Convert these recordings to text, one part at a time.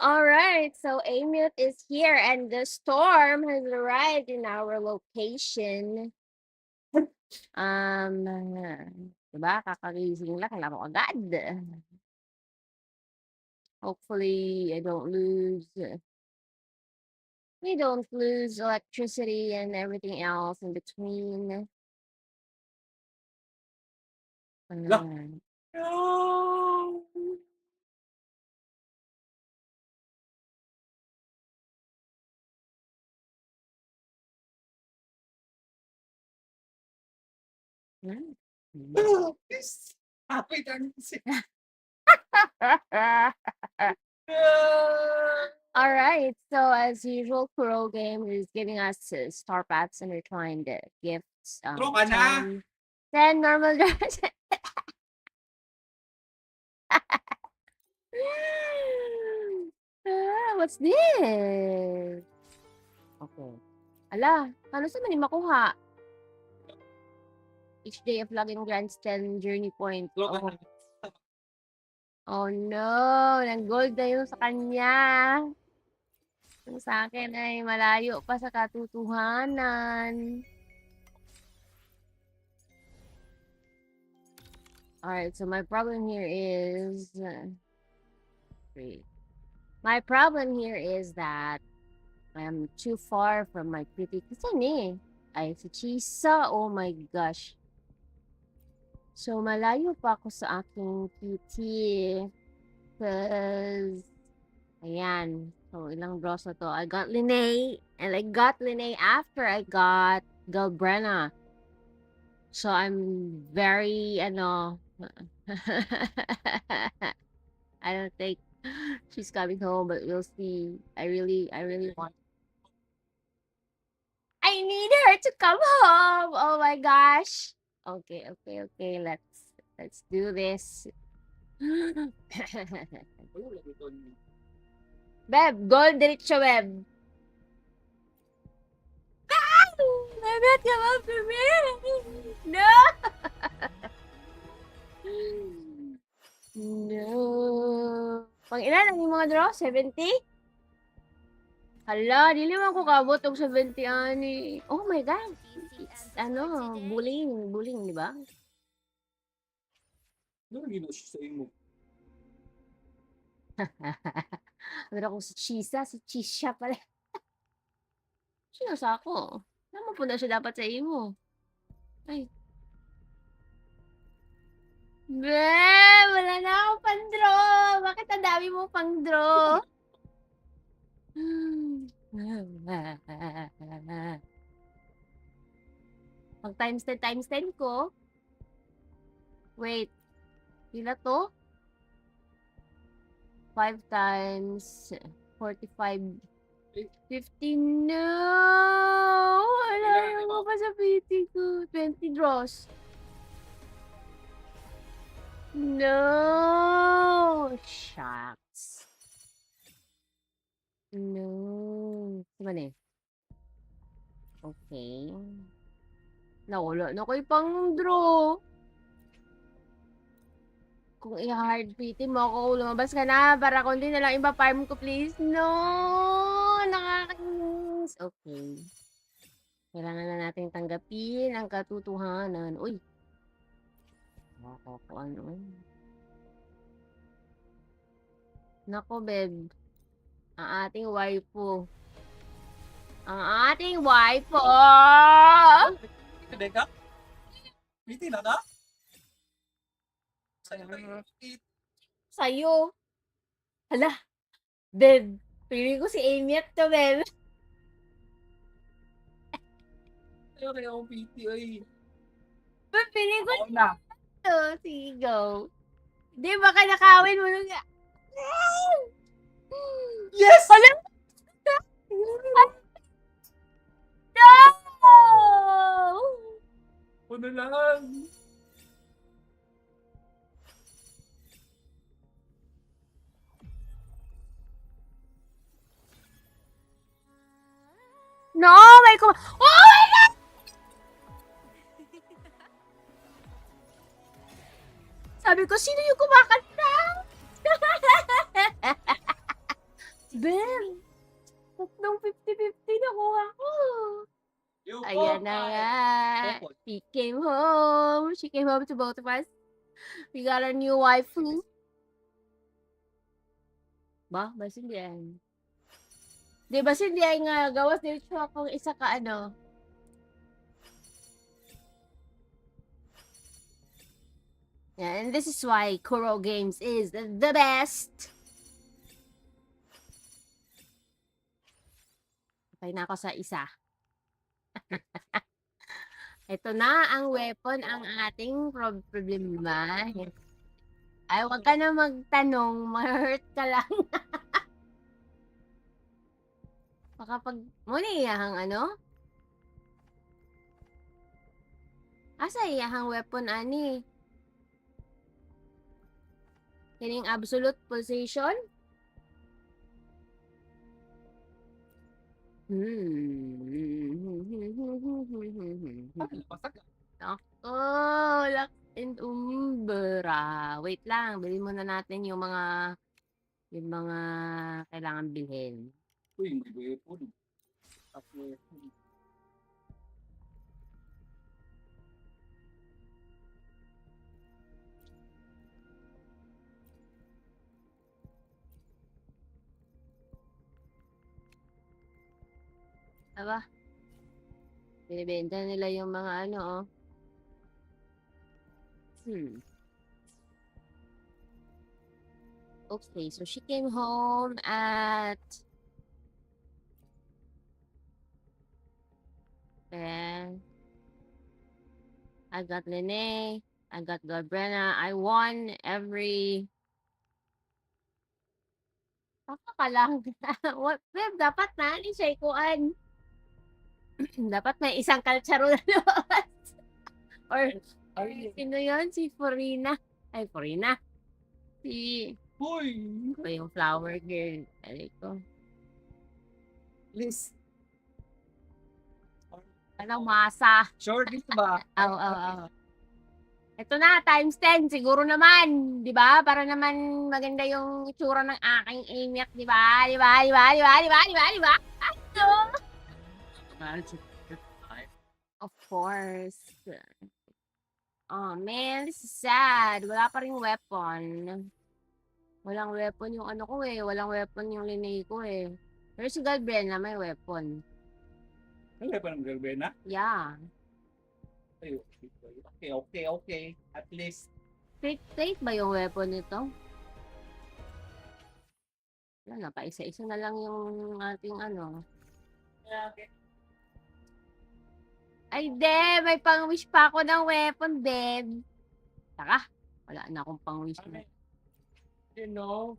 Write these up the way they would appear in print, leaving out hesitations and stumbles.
Alright, so Amut is here and the storm has arrived in our location. Diba? Kakagising lang, alam mo agad. Hopefully, we don't lose electricity and everything else in between. No. No, please. Happy dancing. Alright, so as usual, Kuro Game is giving us star packs and reclined gifts. Draw ka na. 10 normal dollars. What's this? Okay. Ala, ano sa mani makuha? Each day of login grants 10 journey points. Draw ka na. Oh no, nang gold na yun sa kanya. Yung sa akin ay malayo pa sa katotohanan. Alright, so my problem here is... wait. My problem here is that I am too far from my pretty... Kasi eh. Ay, si Chisa. Oh my gosh. So, malayo pa ako sa aking PT. Because... Ayan. So, ilang draws na to. I got Linnae. And I got Linnae after I got Galbrena. So, I'm very, I don't think she's coming home, but we'll see. I really want. I need her to come home. Oh my gosh. Okay. Let's do this. Beb, gold diretso, Beb. Beb, come after me. No. No. Pang ilan ang mga draw? 70? Hala, dili man ko kabot og 70 ani. Oh my god. It's bullying, di ba? Ano ginawa siya sa imo? Pero ako si Chisha pala. Sino sa ako? Naman po na siya dapat sa imo. Ay. Be, wala na akong pang-draw. Bakit ang dami mo pang-draw? Pag times 10 ko. Wait. Pila to? 5 times 45. 15. No! Wala na pa sa PT ko. 20 draws. No! Shucks. No. Diba na eh? Okay. Nawala na ko pang draw. Kung i-hard PT mo ako, lumabas ka na para kundi na lang iba-farm ko, please. No! Nakakainis. Okay. Kailangan na natin tanggapin ang katotohanan. Uy! Ako ano. Nako, Beb. Ang ating waifu. Ang ating waifu! Hindi ka? Piti na ka? Sa'yo. Hala. Beb. Pili ko si Amiat to, Beb. Ayaw kaya akong piti ay. Beb, pili ko Ako na. to. Sige, go. Di ba nakawin mo nung... Yes! Hala! No! Ano lang? No! May Oh my God! Sabi ko, sino yung kumakanta? Ben! Tatlong 50-50 nakuha ko. You Ayan na five. nga. Opo. She came home. She came home to both of us. We got a new waifu. Ba? Basin di ay. Di basin di ay nga. Gawas dito akong isa ka ano. Yeah, and this is why Kuro Games is the best. Okay na ako sa isa. Ito na ang weapon ang ating problema. Ay, wag ka na magtanong. Ma-hurt ka lang. Baka pag muna iyahang ano? Asa iyahang weapon ani? Kining absolute position? Pasag. Ako, lak and umbera. Wait lang, bilhin muna natin yung mga kailangan bilhin. Uy, may weapon. Tapos, Aba, binibenta nila yung mga ano, oh. Okay, so she came home at I got Lene, I got Gabriela, I won every Tama ka lang. What, Beb, dapat na, ni siya ikuan. Dapat may isang kaltsaro na lumabas. Or, sino yun? Si Furina. Ay, Furina. Si, uy, ito yung flower girl. Ay ko. please. Anong masa? Sure dito ba? Aw. Ito na, times 10. Siguro naman. Di ba? Para naman maganda yung itsura ng aking aimyak. Di ba? Di ba? Di ba? Di ba? Di ba? Di ba? Di ba? Ano? Of course. Oh man, this is sad. Wala pa ring weapon. Walang weapon yung ano ko eh. Walang weapon yung linay ko eh. Pero si Galbrena may weapon. May weapon ng Galbena? Yeah. Okay. At least. Straight ba yung weapon nito? Wala na, pa isa-isa na lang yung ating ano. Ay, Deb! May pang-wish pa ako ng weapon, Deb. Taka, wala na akong pang-wish. You know,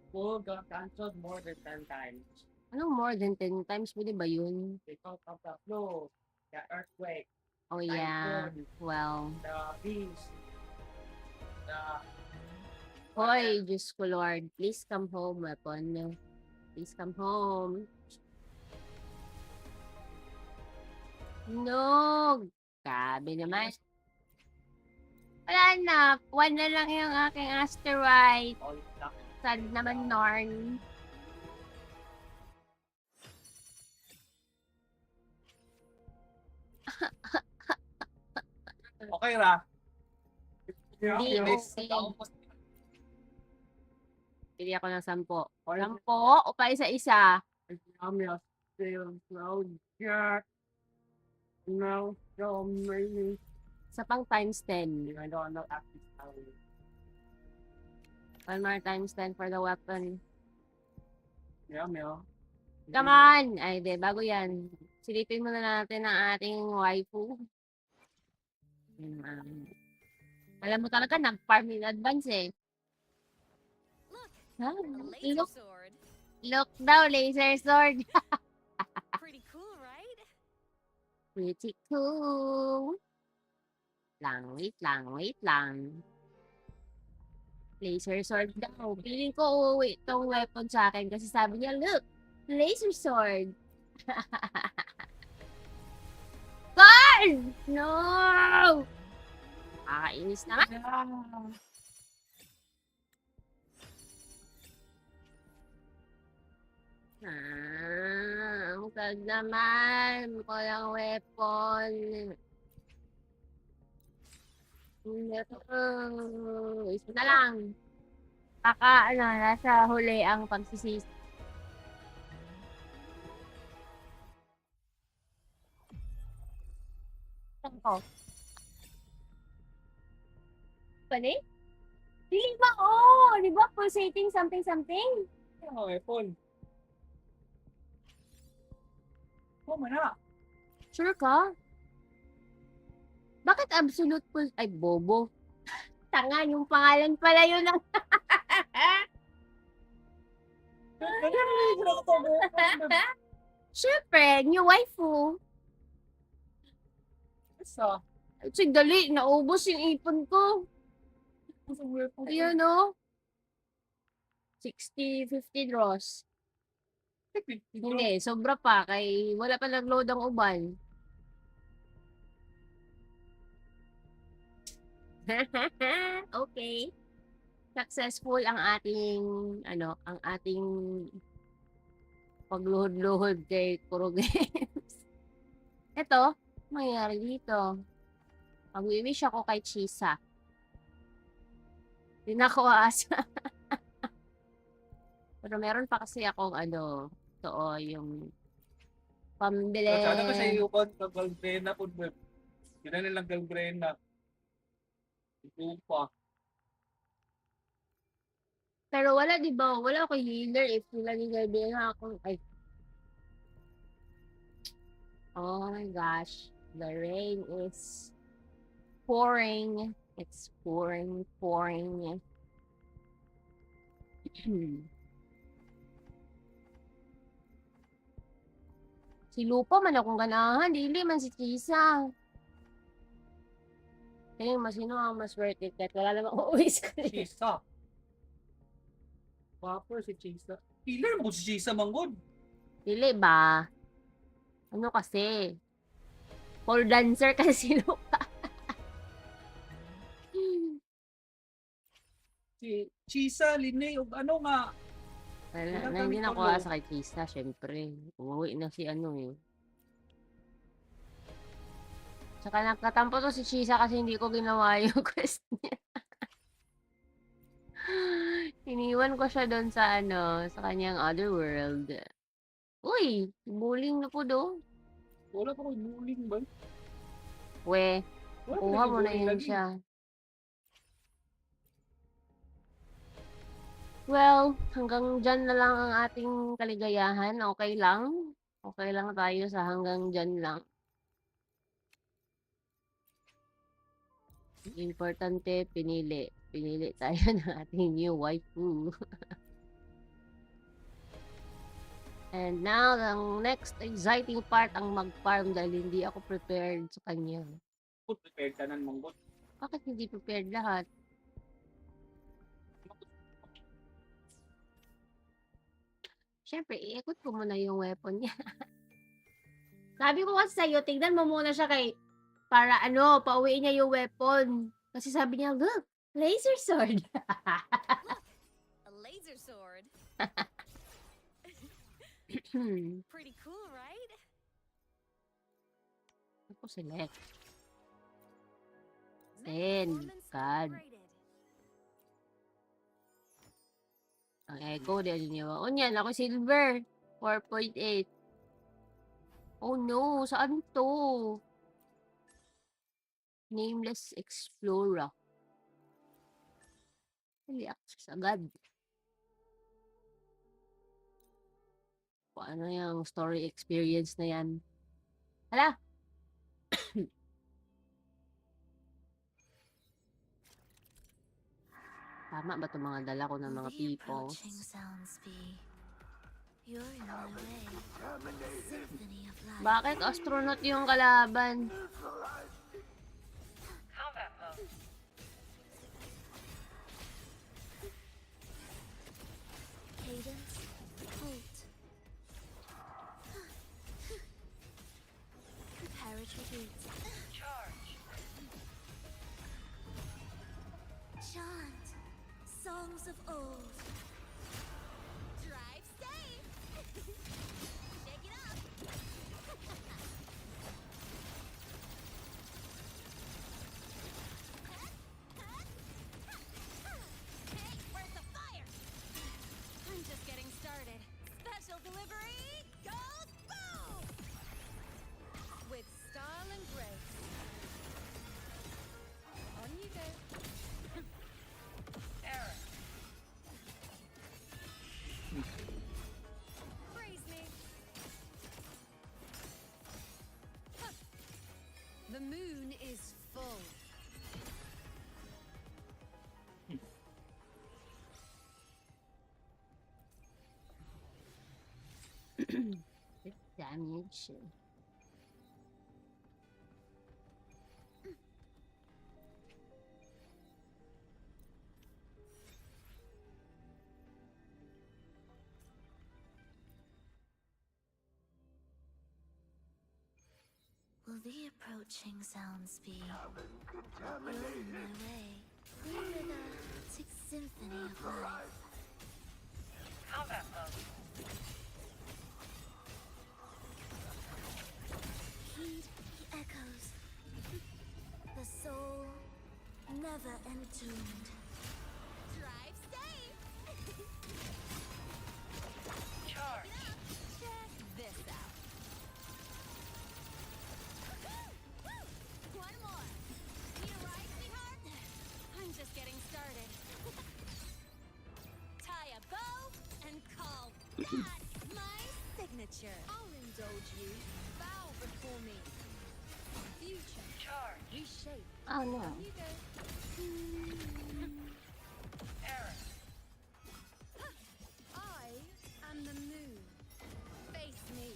Bull got cancelled more than 10 times. Anong more than 10 times? Pwede ba yun? Because of the flu, the earthquake, Oh, yeah. typhoon, Well. the bees, the... Hoy, Diyos ko Lord. Please come home, weapon. Please come home. No! Grabe naman. Wala na. One na lang yung aking asteroid. All the... Sad naman, Norn. Okay, Ra. Hindi, Please, okay. tapos, Pili ako ng 10. 10 o pa isa-isa? No, so many. Sa pang times 10. I don't know active story. One more times 10 for the weapon. Yeah, Mel. Come on! Ay, di. Bago yan. Silipin muna natin ang ating waifu. Alam mo talaga, nag-farm in advance eh. Laser sword. Look daw, laser sword. Pretty cool, right? Pretty cool. Wait lang. Laser sword daw. Feeling ko uuwi itong weapon sa akin kasi sabi niya, look, laser sword. Guard! No! Kakainis naman. Ang sad naman. Walang weapon. Isa na lang. Baka, nasa huli ang pagsisisi. Saan ko? Pwede? Dili ba? Oh, di ba? Pulsating something. Ano, weapon? Oh, mana. Sure ka? Bakit absolute ay, bobo. Tanga, yung pangalan pala yun ng... Siyempre, new waifu. Isa. Sige, dali, naubos yung ipon ko. Ayun, no? 60, 50 draws. Hindi, sobra pa. Kay wala pa nag-load ang uban. Okay. Successful ang ating pagluhod-luhod kay Kuro Games. Ito, mangyayari dito. Mag-wish ako kay Chisa. Hindi na ako aasa. Pero meron pa kasi akong yung pambili. Sana pa sa iyo ko, galbrena po. Sila nilang galbrena. Ito pa. Pero wala, di ba? Wala ako healer if lagi na ako. Ay. Oh my gosh. The rain is pouring. It's pouring. Si Lupa man akong ganahan. Dili man si Chisa. Kaya sino ang mas worth it? Kahit wala namang uuwi sa kanila. Chisa. Wapper si Chisa. Healer mo si Chisa manggod. Dili ba? Ano kasi? Pole dancer kasi si Lupa. Si Chisa, Linay, o ano nga. Wala, Wala hindi kami na ako follow. asa kay Chisa, syempre. Umuwi na si Tsaka nagkatampo to si Chisa kasi hindi ko ginawa yung quest niya. Iniwan ko siya doon sa sa kanyang other world. Uy, bullying na po do. Wala pa ko bullying ba? We, Wala pa kuha mo na bullying yun lagi. siya. Well, hanggang dyan na lang ang ating kaligayahan. Okay lang. Okay lang tayo sa hanggang dyan lang. Importante, pinili. Pinili tayo ng ating new waifu. And now, ang next exciting part ang mag-farm dahil hindi ako prepared sa kanya. Put prepared ka ng manggod. Bakit hindi prepared lahat? Siyempre, iikot ko muna yung weapon niya. Sabi ko kasi sa'yo, tignan mo muna siya para pauwiin niya yung weapon. Kasi sabi niya, look, laser sword. A laser sword. Hmm. Pretty cool, right? Ako select. Mini Send. performance God. upgraded. Ang echo, din niya. O niyan, ako silver. 4.8. Oh no, saan to? Nameless Explorer. Hindi access agad. Paano yung story experience na yan? Hala! Tama ba itong mga dala ko ng mga peoples? Bakit astronaut yung kalaban? Cadence, halt. Prepare retreat. Chant songs of old. Drive safe. damage. Will the approaching sounds be blowing my way? Leave with a symphony of life. Combat mode. Heed the echoes. The soul never entombed. Drive safe! Charge. Check this out. One more. Need a ride, sweetheart? I'm just getting started. Tie a bow and call that my signature. I'll indulge you. Bow before me. Future. Charge. Reshape. Oh no. You go. Error. I am the moon. Face me.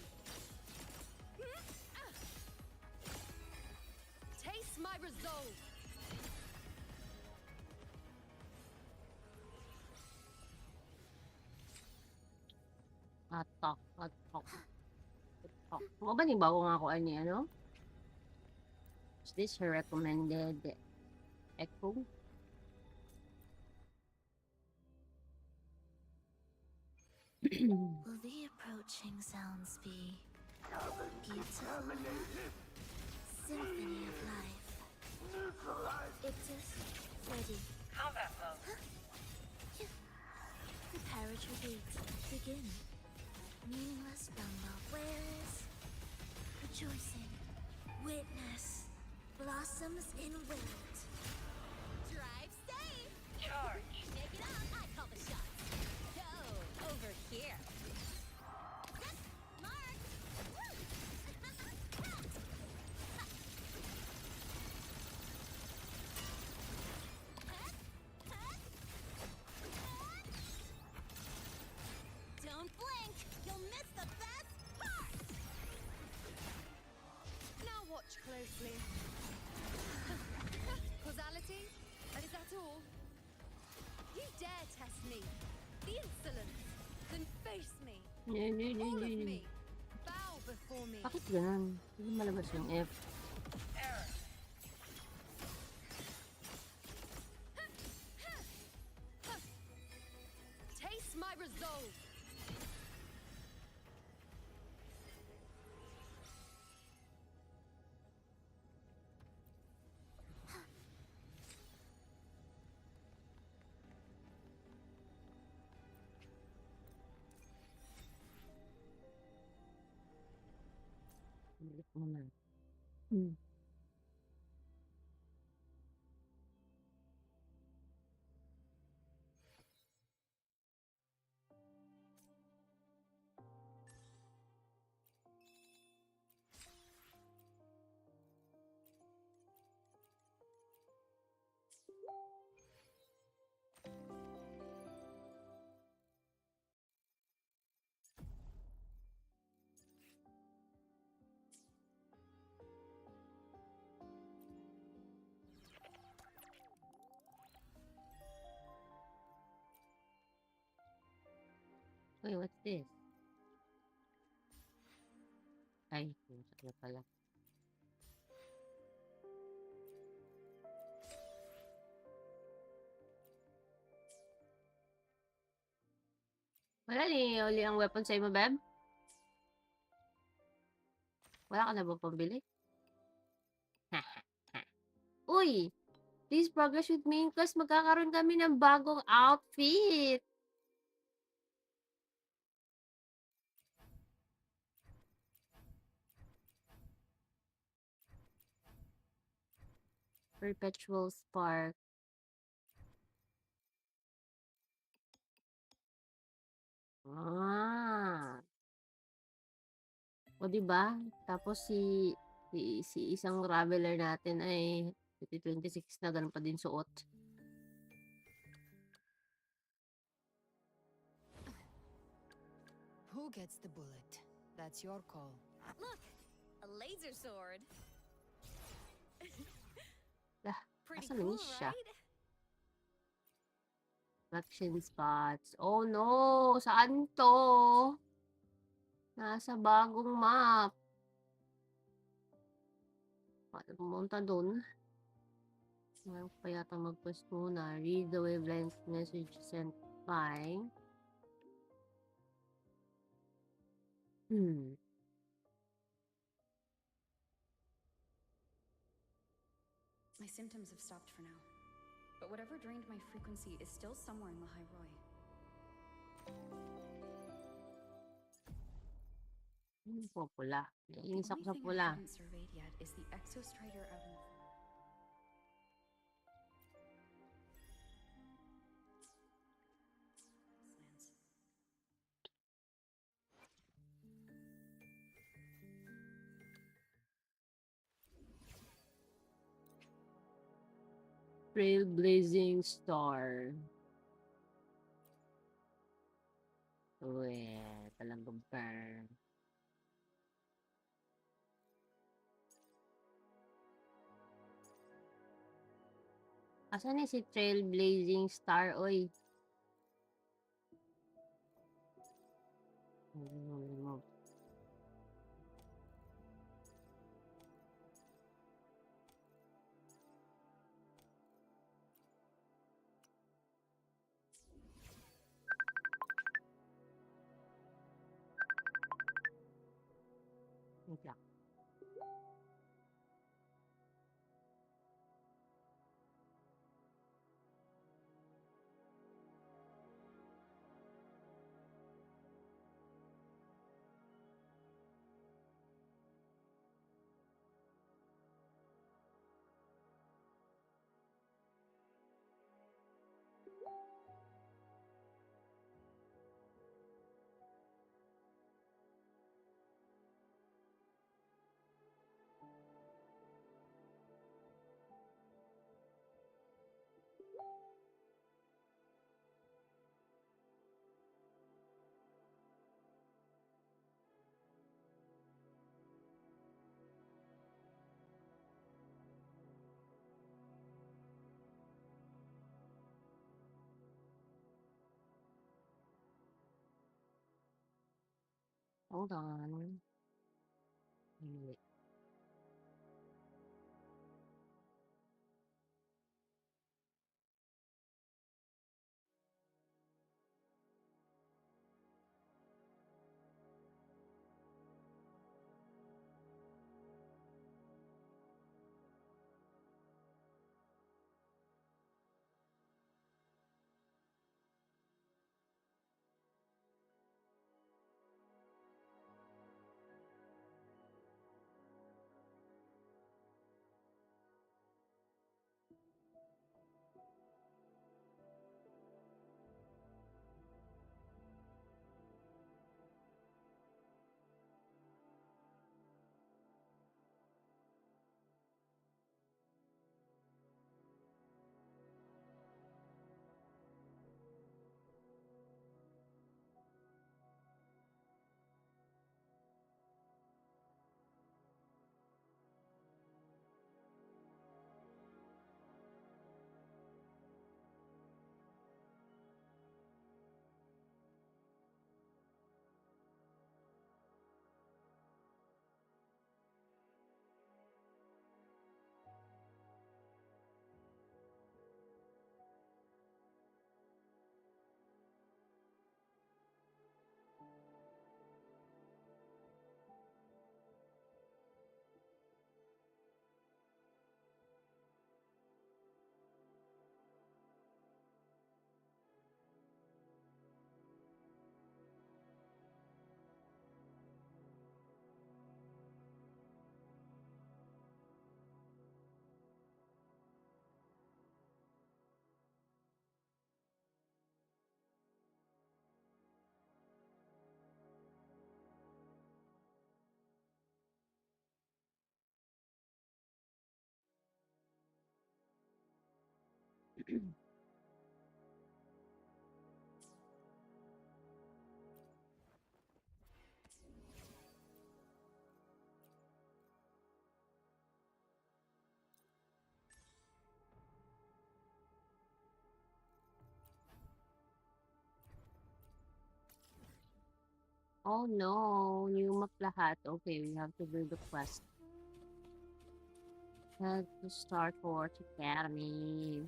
Taste my resolve. Atok, atok, atok. Mo ba ni bago nga ako ani ano? Is this her recommended echo? Will the approaching sounds be beautiful? Symphony of life. Ictus, ready. Combat mode. Prepare a retreat. Begin. Meaningless rumble. Where is rejoicing? Witness. Blossoms in wind. Drive safe. Charge. Take it up. I call the shots. Go over here. Mark. Don't blink. You'll miss the best part. Now watch closely. Causality? Is that all? You dare test me? The insolence? Then face me. All of me. Bow before me. Bakit ganun? Hindi malabas yung F. Error. Taste my resolve. Balik mo na. Hmm. Wait, what's this? Ay, ano pala. Wala ni uli ang weapon sa mo, Beb? Wala ka na ba pambili? Uy! Please progress with me because magkakaroon kami ng bagong outfit! Perpetual Spark. Ah. O, diba? Tapos si isang traveler natin ay 2026 na ganun pa din suot. Who gets the bullet? That's your call. Look, a laser sword. Lah, Pretty asan na cool, siya? right? Action spots. Oh no! Saan to? Nasa bagong map. Paano pumunta dun? Ngayon pa yata mag-quest muna. Read the wavelength message sent by... My symptoms have stopped for now. But whatever drained my frequency is still somewhere in the High Roy. Pula. The Naiinis ako only sa thing I pula. haven't surveyed yet is the exostrider out in the lands. Trailblazing Star. Uwe, talagang burn. Asan ni si Trailblazing Star, oy? Wait lang. Hold on. Wait. Oh no, new map lahat. Okay, we have to do the quest. Head to Star Torch Academy.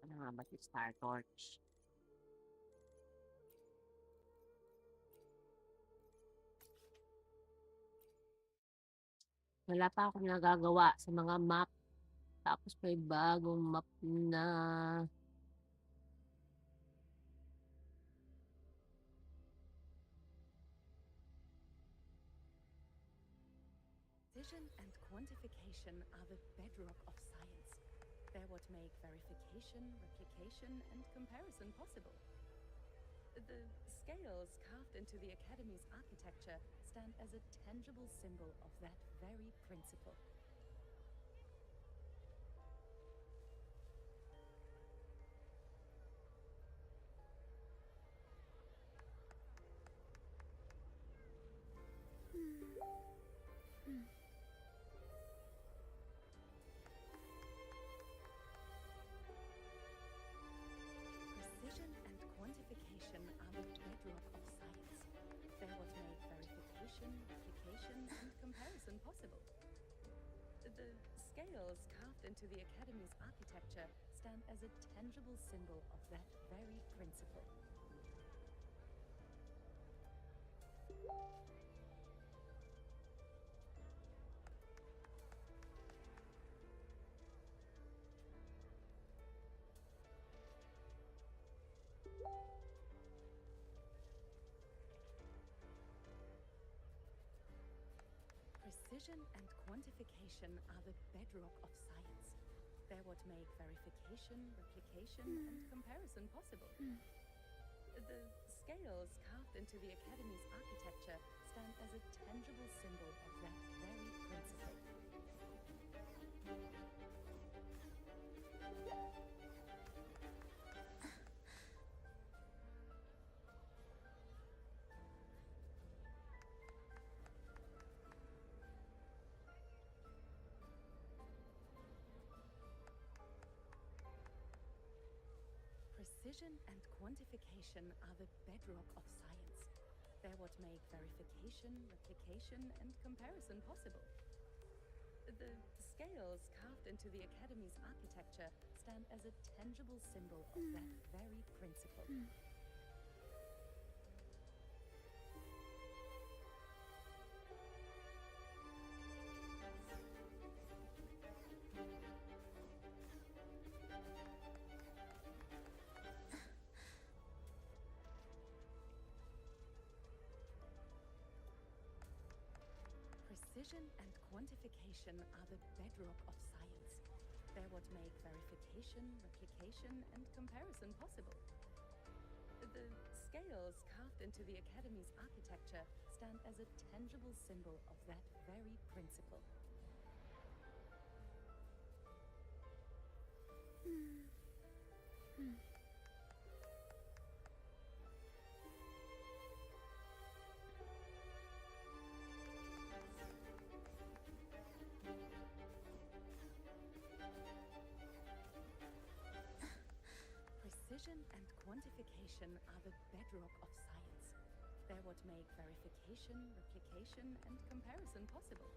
Ano nga ba si Star Torch? Wala pa akong nagagawa sa mga map. Tapos may bagong map na. Precision and quantification are the bedrock of science. They're what make verification, replication, and comparison possible. The scales carved into the Academy's architecture stand as a tangible symbol of that very principle. Precision and quantification are the bedrock of science. They're what make verification, replication, and comparison possible. The scales carved into the Academy's architecture stand as a tangible symbol of that very principle. Precision and quantification are the bedrock of science. They're what make verification, replication, and comparison possible. The scales carved into the Academy's architecture stand as a tangible symbol of that very principle. Precision and quantification are the bedrock of science. They're what make verification, replication, and comparison possible. The scales carved into the Academy's architecture stand as a tangible symbol of that very principle. Precision and quantification are the bedrock of science. They're what make verification, replication, and comparison possible. The scales carved into the Academy's architecture stand as a tangible symbol of that very principle. Precision and quantification are the bedrock of science. They're what make verification, replication, and comparison possible.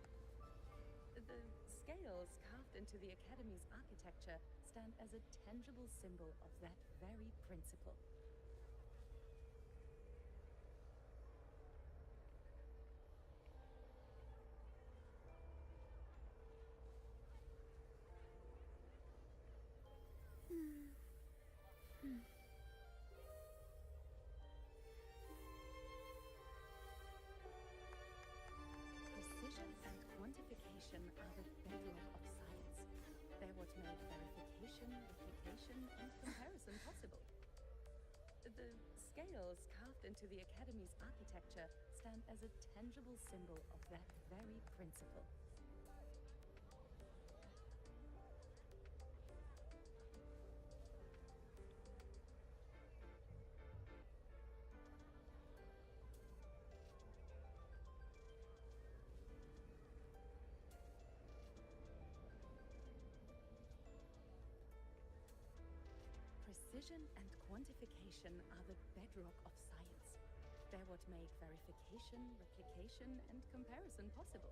The scales carved into the Academy's architecture stand as a tangible symbol of that very principle. Precision and quantification are the bedrock of science. They're what make verification, replication, and comparison possible. The scales carved into the Academy's architecture stand as a tangible symbol of that very principle. Precision and quantification are the bedrock of science. what make verification, replication, and comparison possible.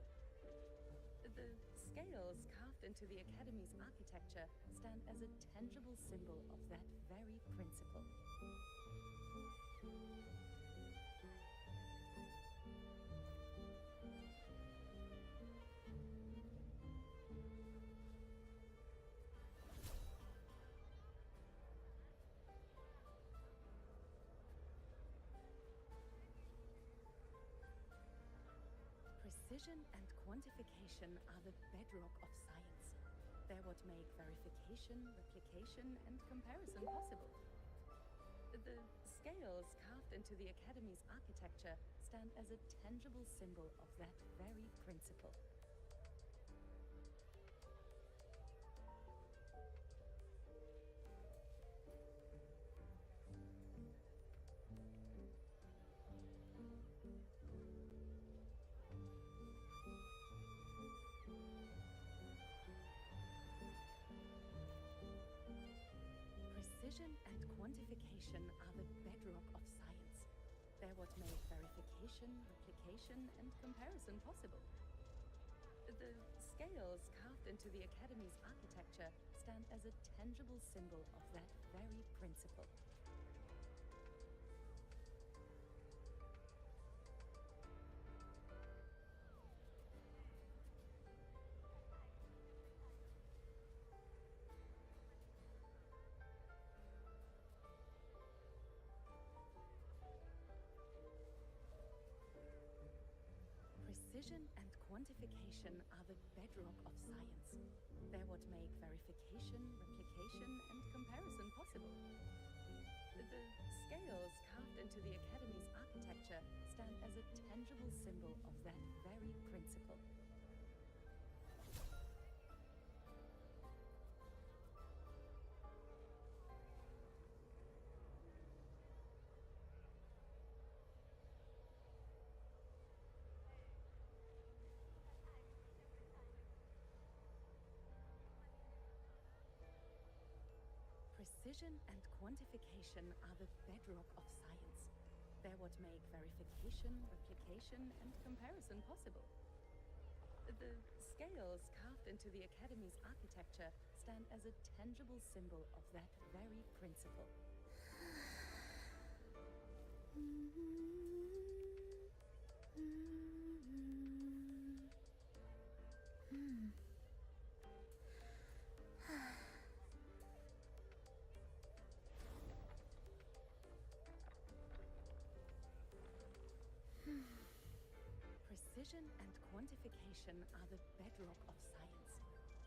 The scales carved into the Academy's architecture stand as a tangible symbol of that very principle. Precision and quantification are the bedrock of science. They're what make verification, replication, and comparison possible. The scales carved into the Academy's architecture stand as a tangible symbol of that very principle. Precision and quantification are the bedrock of science. They're what make verification, replication, and comparison possible. The scales carved into the Academy's architecture stand as a tangible symbol of that very principle. Precision and quantification are the bedrock of science. They're what make verification, replication, and comparison possible. The scales carved into the Academy's architecture stand as a tangible symbol of that very principle. Precision and quantification are the bedrock of science. They're what make verification, replication, and comparison possible. The scales carved into the Academy's architecture stand as a tangible symbol of that very principle. Precision and quantification are the bedrock of science.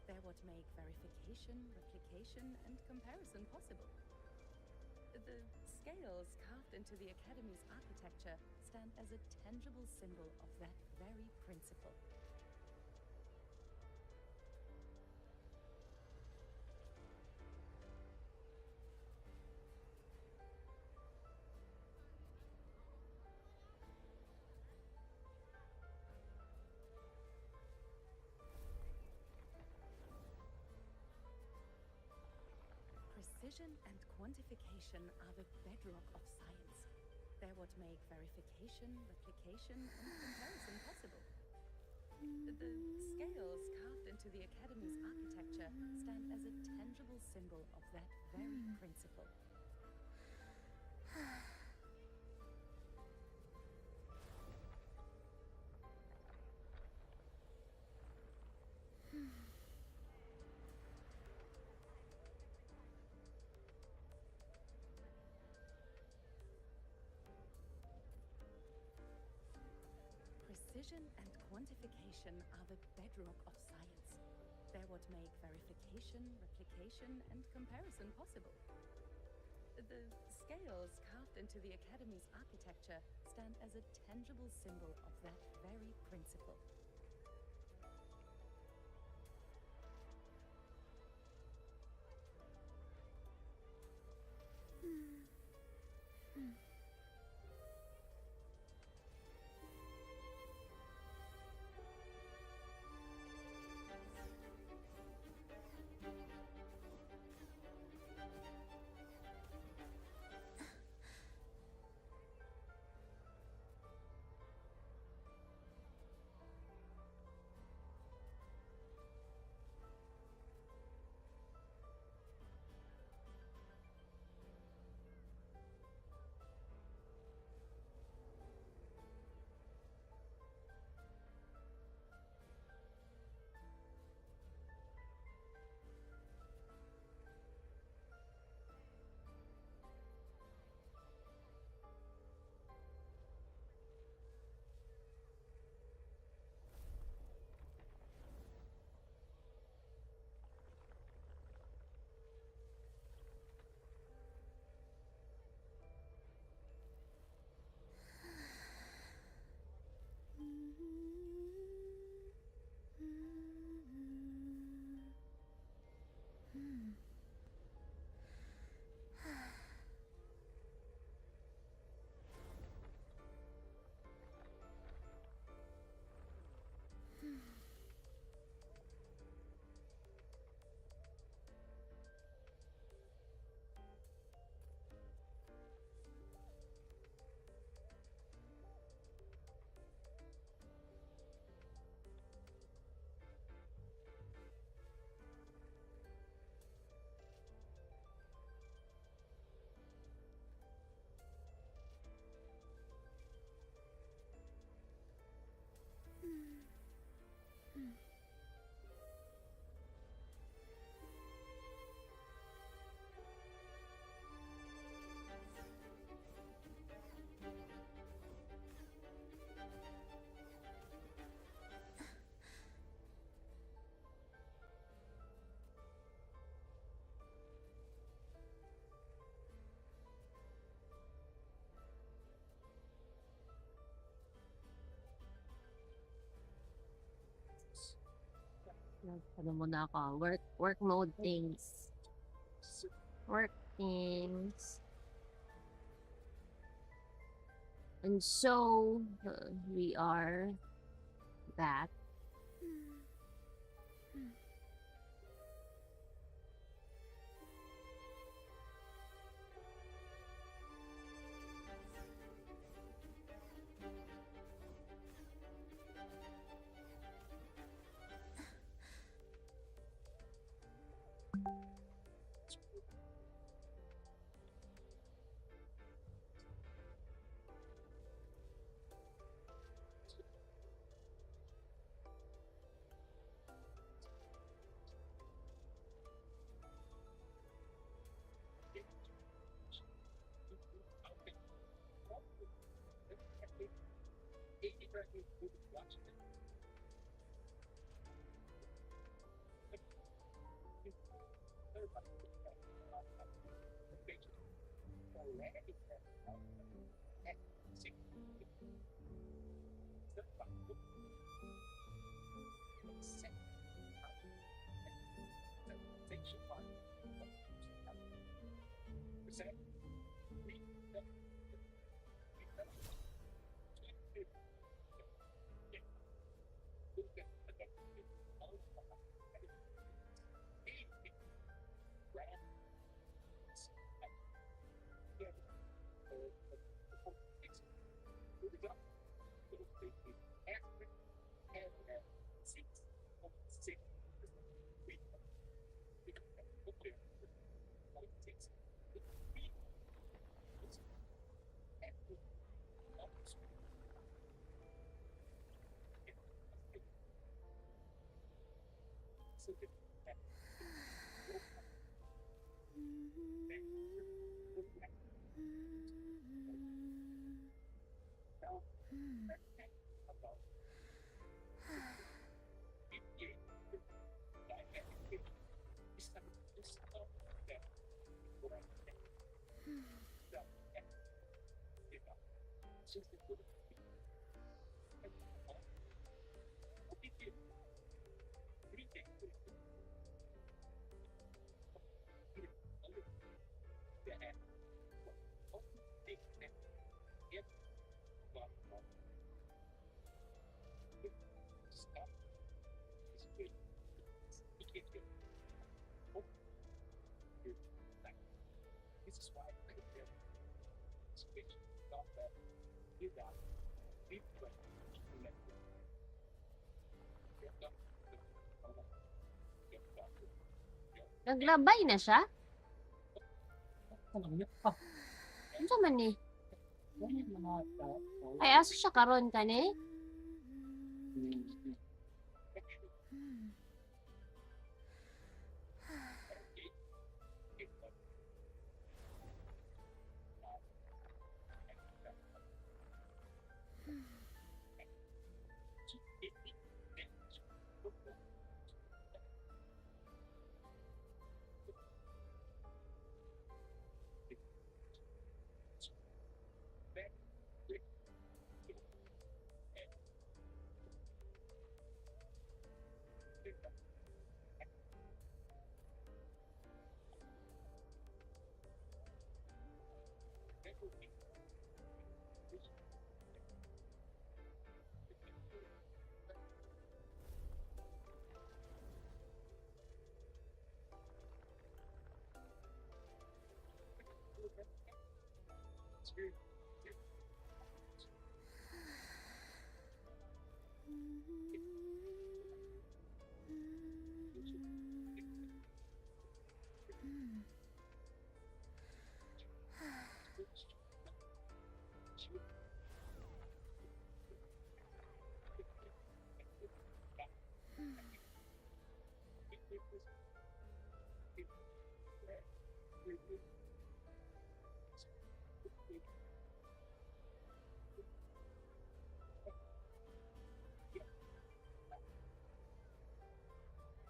They're what make verification, replication, and comparison possible. The scales carved into the Academy's architecture stand as a tangible symbol of that very principle. Precision and quantification are the bedrock of science. They're what make verification, replication, and comparison possible. The scales carved into the Academy's architecture stand as a tangible symbol of that very principle. Precision and quantification are the bedrock of science. They're what make verification, replication, and comparison possible. The scales carved into the Academy's architecture stand as a tangible symbol of that very principle. Ano muna ako? Work mode things. Work things. And so we are back. Naglabay na siya? Ano man ni? Ay, aso siya karon ka ni?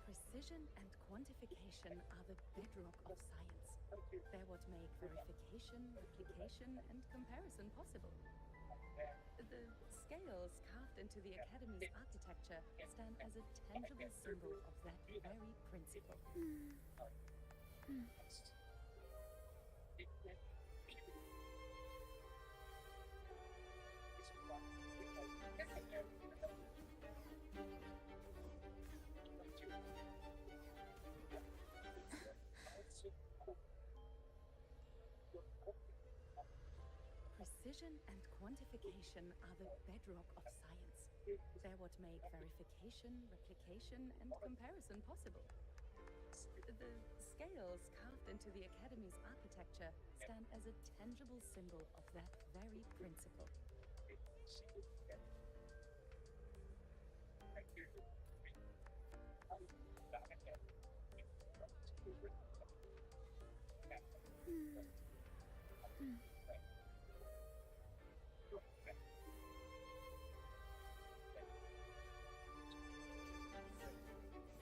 Precision and quantification are the bedrock of science. They're what make verification, replication, and comparison possible. The scales carved into the Academy's architecture stand as a tangible symbol of that very principle. Precision and quantification are the bedrock of science. They're what make verification, replication, and comparison possible. The scales carved into the Academy's architecture stand as a tangible symbol of that very principle.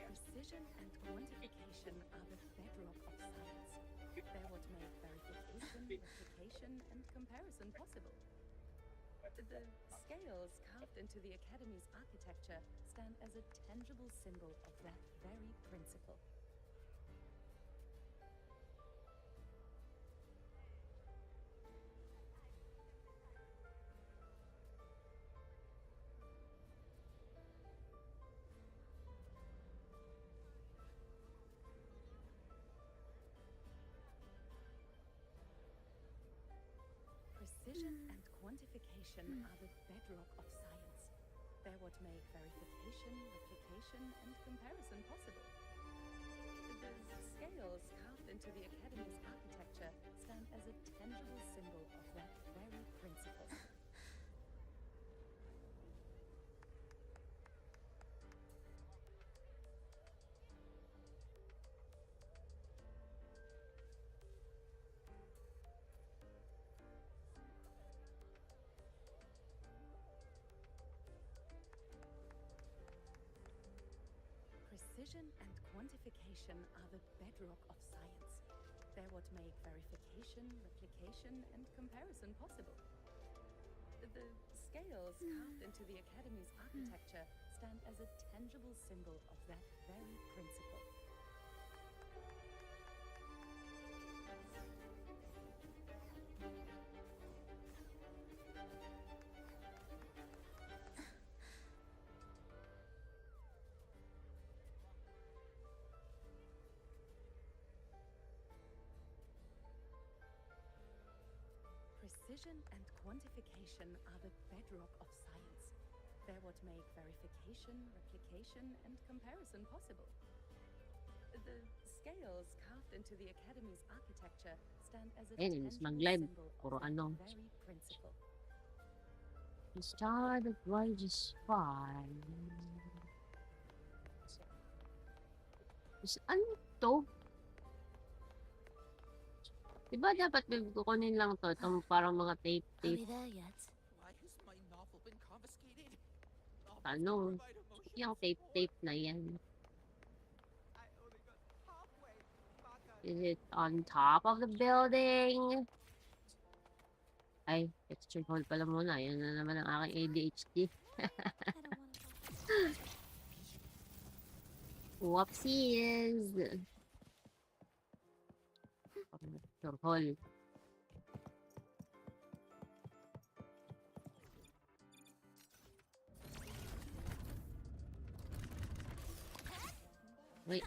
Precision and quantification are the bedrock of science. They're what make verification, replication, and comparison possible. The scales carved into the Academy's architecture stand as a tangible symbol of that very principle. Precision and quantification are the bedrock of science. They're what make verification, replication, and comparison possible. The scales carved into the Academy's architecture stand as a tangible symbol of that very principle. Precision and quantification are the bedrock of science. They're what make verification, replication, and comparison possible. The scales carved into the Academy's architecture stand as a tangible symbol of that very principle. Precision and quantification are the bedrock of science. They're what make verification, replication, and comparison possible. The scales carved into the Academy's architecture stand as a Inis tangible mag-live. symbol of Puro that ano. very principle. The star that rises fine. Ano to? Diba dapat kukunin lang to? Itong parang mga Are tape-tape. we there yet? Why has my novel been confiscated? Novels Ano? provide emotional Yung support. tape-tape na yan. I only got halfway. Baka. Is it on top of the building? Ay, texture hold pala muna. Yan na naman ang aking ADHD. I don't want to. Whoopsies! Texture hold. Wait.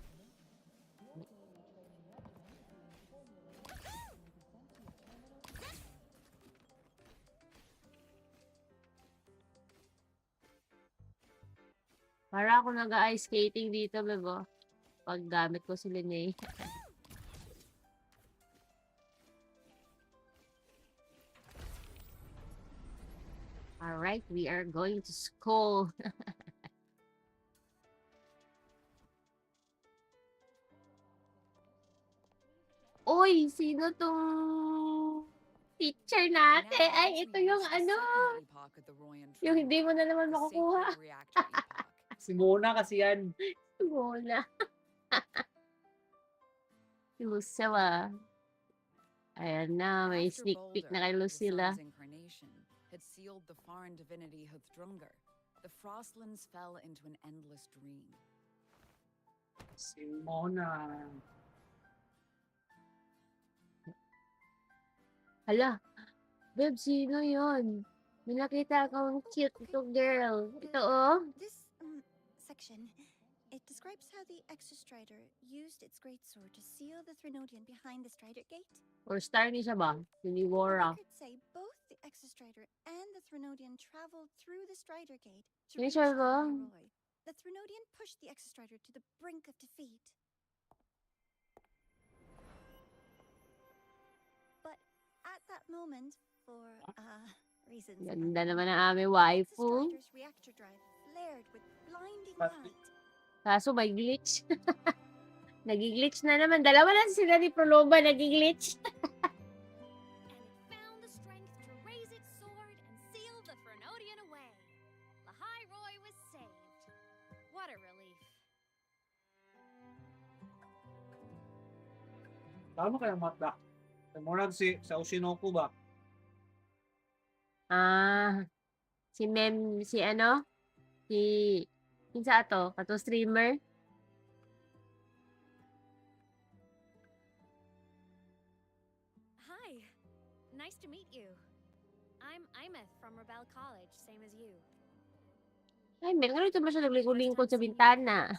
Para ako nag-ice skating dito, bebo. Pag gamit ko si Linnea. Alright, we are going to school. Uy, sino tong teacher natin? Ay, ito yung ano. Yung hindi mo na naman makukuha. Si Mona kasi yan. Muna. Si Lucilla. Ayan na, may sneak peek na kay Lucilla. had sealed the foreign divinity Huthrungar, the Frostlands fell into an endless dream. Si Mona. Hala, babe, sino yun? May nakita akong cute little girl. Ito, oh. This section, it describes how the Exostrider used its greatsword to seal the Threnodian behind the Strider Gate. Or star ni siya ba? Si The Wara. records say both the Exostrider and the Threnodian traveled through the Strider Gate to Hindi reach siya the ba? High Roy. The Threnodian pushed the Exostrider to the brink of defeat. But at that moment, for reasons Ganda unknown, naman ang aming the waifu. Exostrider's reactor drive flared with blinding But- light. Kaso may glitch. Nagi-glitch na naman. Dalawa lang sila ni Proloba nagi-glitch. And it found the strength to raise its sword and seal the Threnodian away. The High Roy was saved. What a relief. Tama kaya mata. Murag sa Oshinoku ba? Si Mem, si ano? Si, kinsa ato? Kato streamer? Hi. Nice to meet you. I'm Imeth from Rebel College, same as you. Ay, Mel, ano ito ba siya naglingkod-lingkod sa bintana?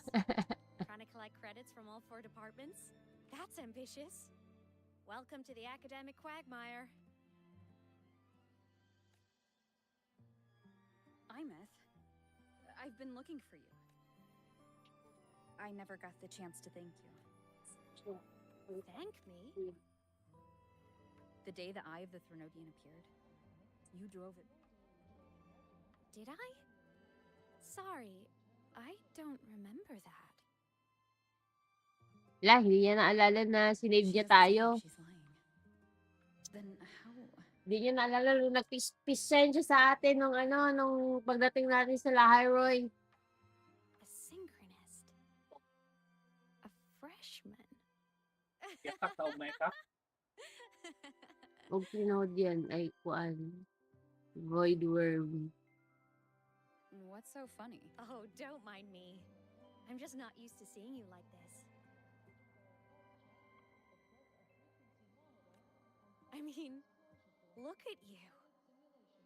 Trying to collect credits from all 4 departments? That's ambitious. Welcome to the academic quagmire. Imeth, I've been looking for you. I never got the chance to thank you. Thank me? The day the Eye of the Threnodian appeared, you drove it. Did I? Sorry, I don't remember that. Wala, hindi niya naalala na sinave She niya doesn't tayo. say she's lying. Then how? Hindi niya naalala nung nag-peace-send siya sa atin nung pagdating natin sa Lahay Roy. A synchronist. A freshman. Yakat daw may ka. Huwag pinod yan, ay kuan. Void worm. What's so funny? Oh, don't mind me. I'm just not used to seeing you like this. I mean, look at you.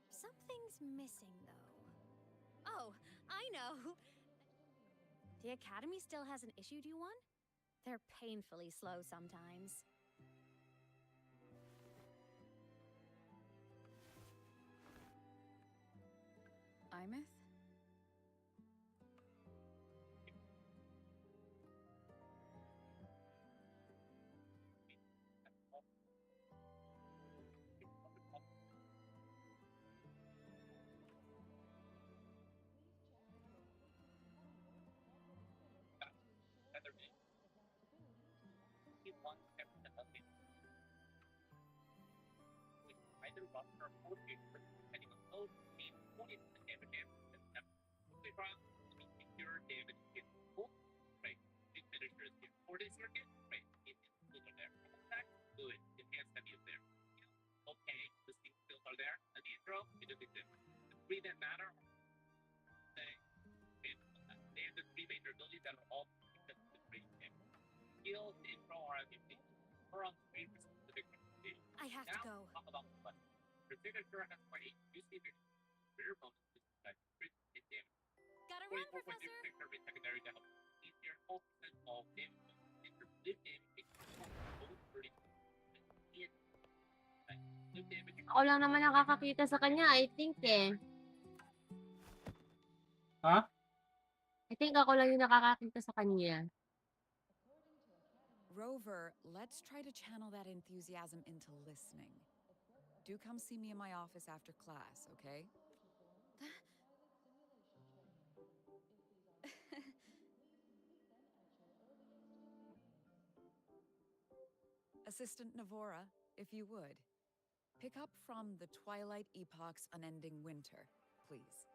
Something's missing, though. Oh, I know. The Academy still hasn't issued you one? They're painfully slow sometimes. Imeth? Either run or hold it, depending on load, speed, point, and damage Quickly run, secure damage hit full, right? Big finishers hit 40 circuit, right? It is still there. Attack, good. Enhanced heavy is there. Okay, the skills are there. And the intro, it is exist. The 3 that matter, they have the 3 major abilities that are all because of the 3 skills, the intro are as you see. We're on 3 specific recommendations. I have to go. Talk about the button. Your signature has 20 juicy rear bonuses that crit hit damage. Gotta run, 44 when you Professor! pick every secondary to help easier 4% of damage. And your lift damage takes both 30. Lift damage. Ako lang naman nakakakita sa kanya, I think eh. Ha? I think ako lang yung nakakakita sa kanya. Rover, let's try to channel that enthusiasm into listening. Do come see me in my office after class, okay? Assistant Navora, if you would. Pick up from the Twilight Epoch's Unending Winter, please.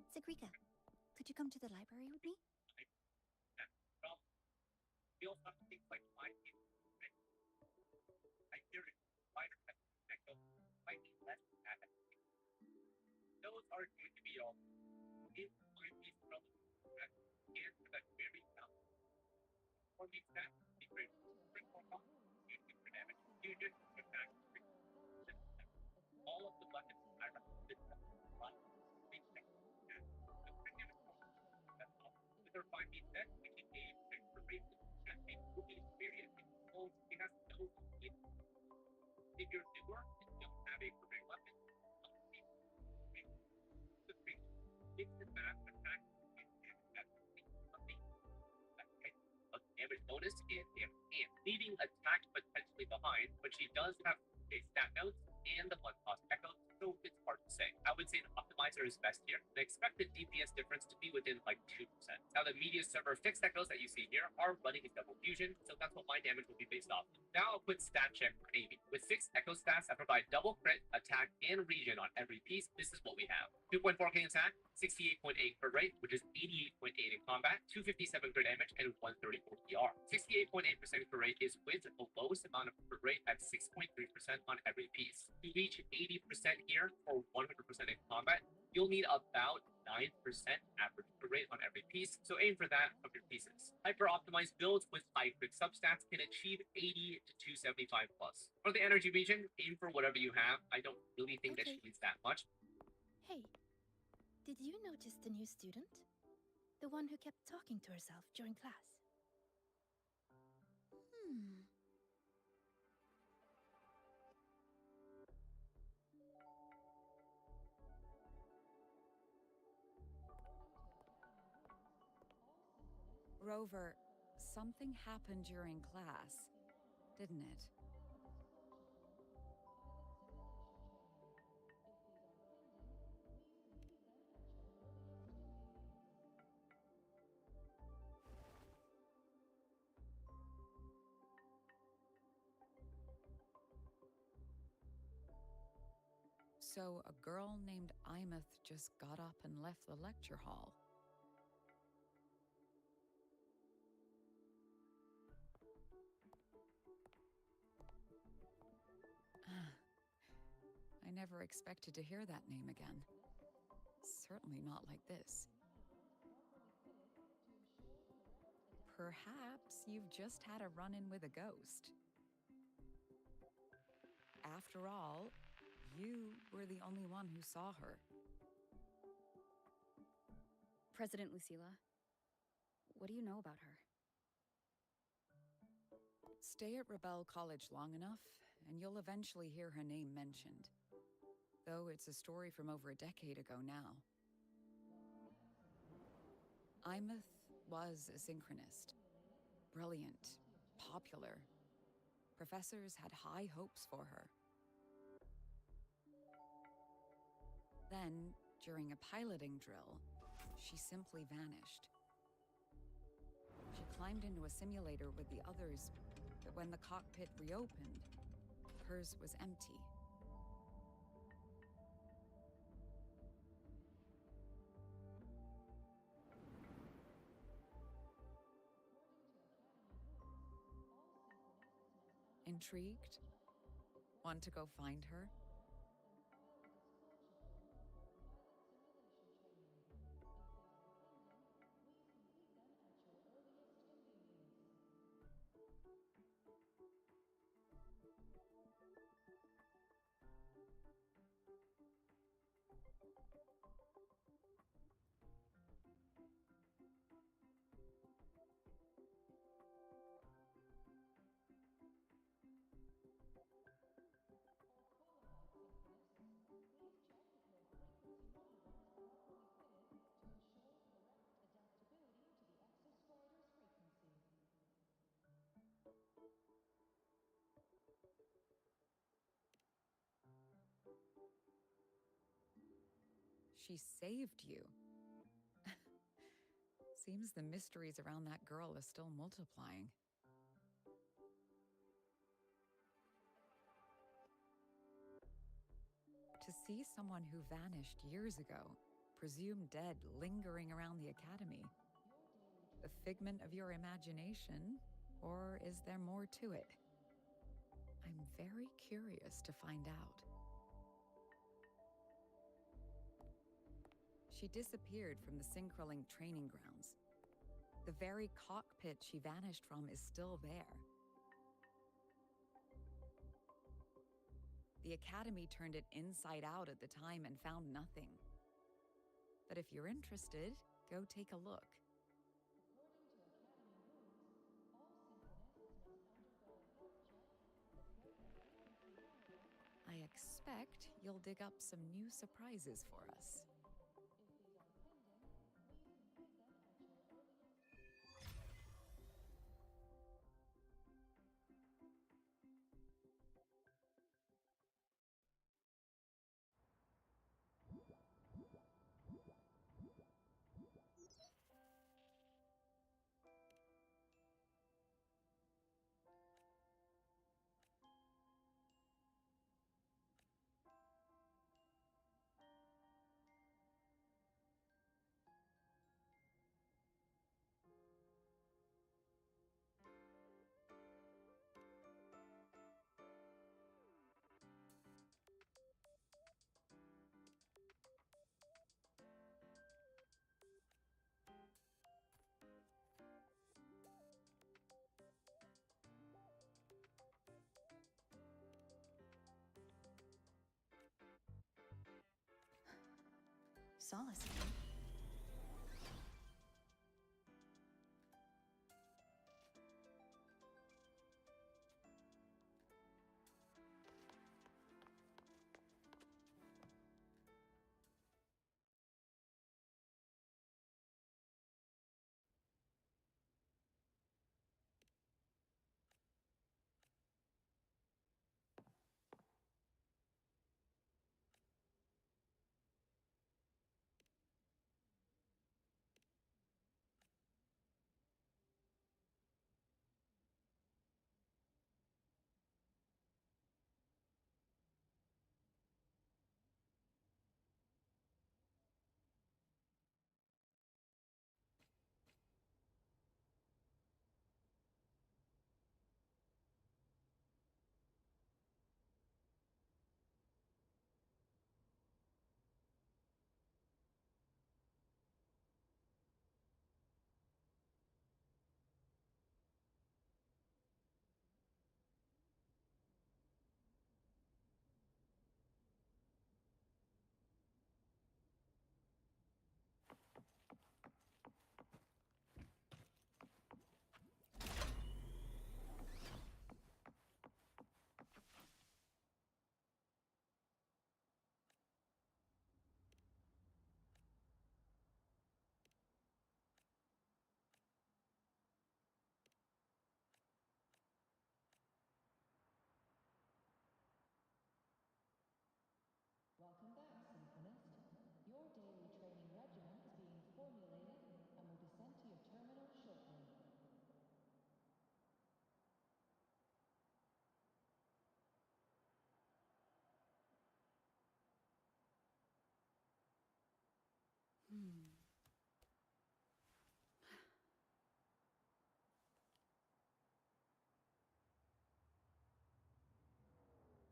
Sigrika, could you come to the library with me? Well, we also have things like five people. I hear it. Five echo might be less bad. Those are going to be all. It might be trouble. And for that very sound. For the exact secret, bring more cost. You for damage. You just attack. All of the weapons I recommended. But we check that. The premium that's all. With our 5 set, we can gain extra rate. That makes movie experience. It has no if you're newer and don't have a perfect weapon, the three mix and match attack a damage bonus and leaving attack potentially behind, but she does have a stat notes and the blood cost echo, so it's hard to say. I would say the optimizer is best here. The expected DPS difference to be within like 2%. Now the media server fixed echoes that you see here are running a double fusion, so that's what my damage will be based off. Now a quick stat check for Amy. With fixed echo stats that provide double crit, attack, and regen on every piece, this is what we have. 2.4k attack, 68.8 crit rate, which is 88.8 in combat, 257 crit damage, and 134 PR. 68.8% crit rate is with the lowest amount of crit rate at 6.3% on every piece. To reach 80% here or 100% in combat, you'll need about 9% average crit rate on every piece, so aim for that of your pieces. Hyper-optimized builds with high crit substats can achieve 80 to 275 plus. For the energy region, aim for whatever you have. I don't really think that she needs that much. Hey, did you notice the new student? The one who kept talking to herself during class? Rover, something happened during class, didn't it? So a girl named Imeth just got up and left the lecture hall. I never expected to hear that name again. Certainly not like this. Perhaps you've just had a run-in with a ghost. After all, you were the only one who saw her. President Lucilla, what do you know about her? Stay at Rebel College long enough, and you'll eventually hear her name mentioned. Though it's a story from over a decade ago now. Imeth was a synchronist. Brilliant, popular. Professors had high hopes for her. Then, during a piloting drill, she simply vanished. She climbed into a simulator with the others, but when the cockpit reopened, hers was empty. Intrigued? Want to go find her? She saved you. Seems the mysteries around that girl are still multiplying. To see someone who vanished years ago, presumed dead, lingering around the academy. A figment of your imagination, or is there more to it? I'm very curious to find out. She disappeared from the Synchroling training grounds. The very cockpit she vanished from is still there. The Academy turned it inside out at the time and found nothing. But if you're interested, go take a look. I expect you'll dig up some new surprises for us. Solace. Welcome back, Synchronist. Your daily training regimen is being formulated and will be sent to your terminal shortly.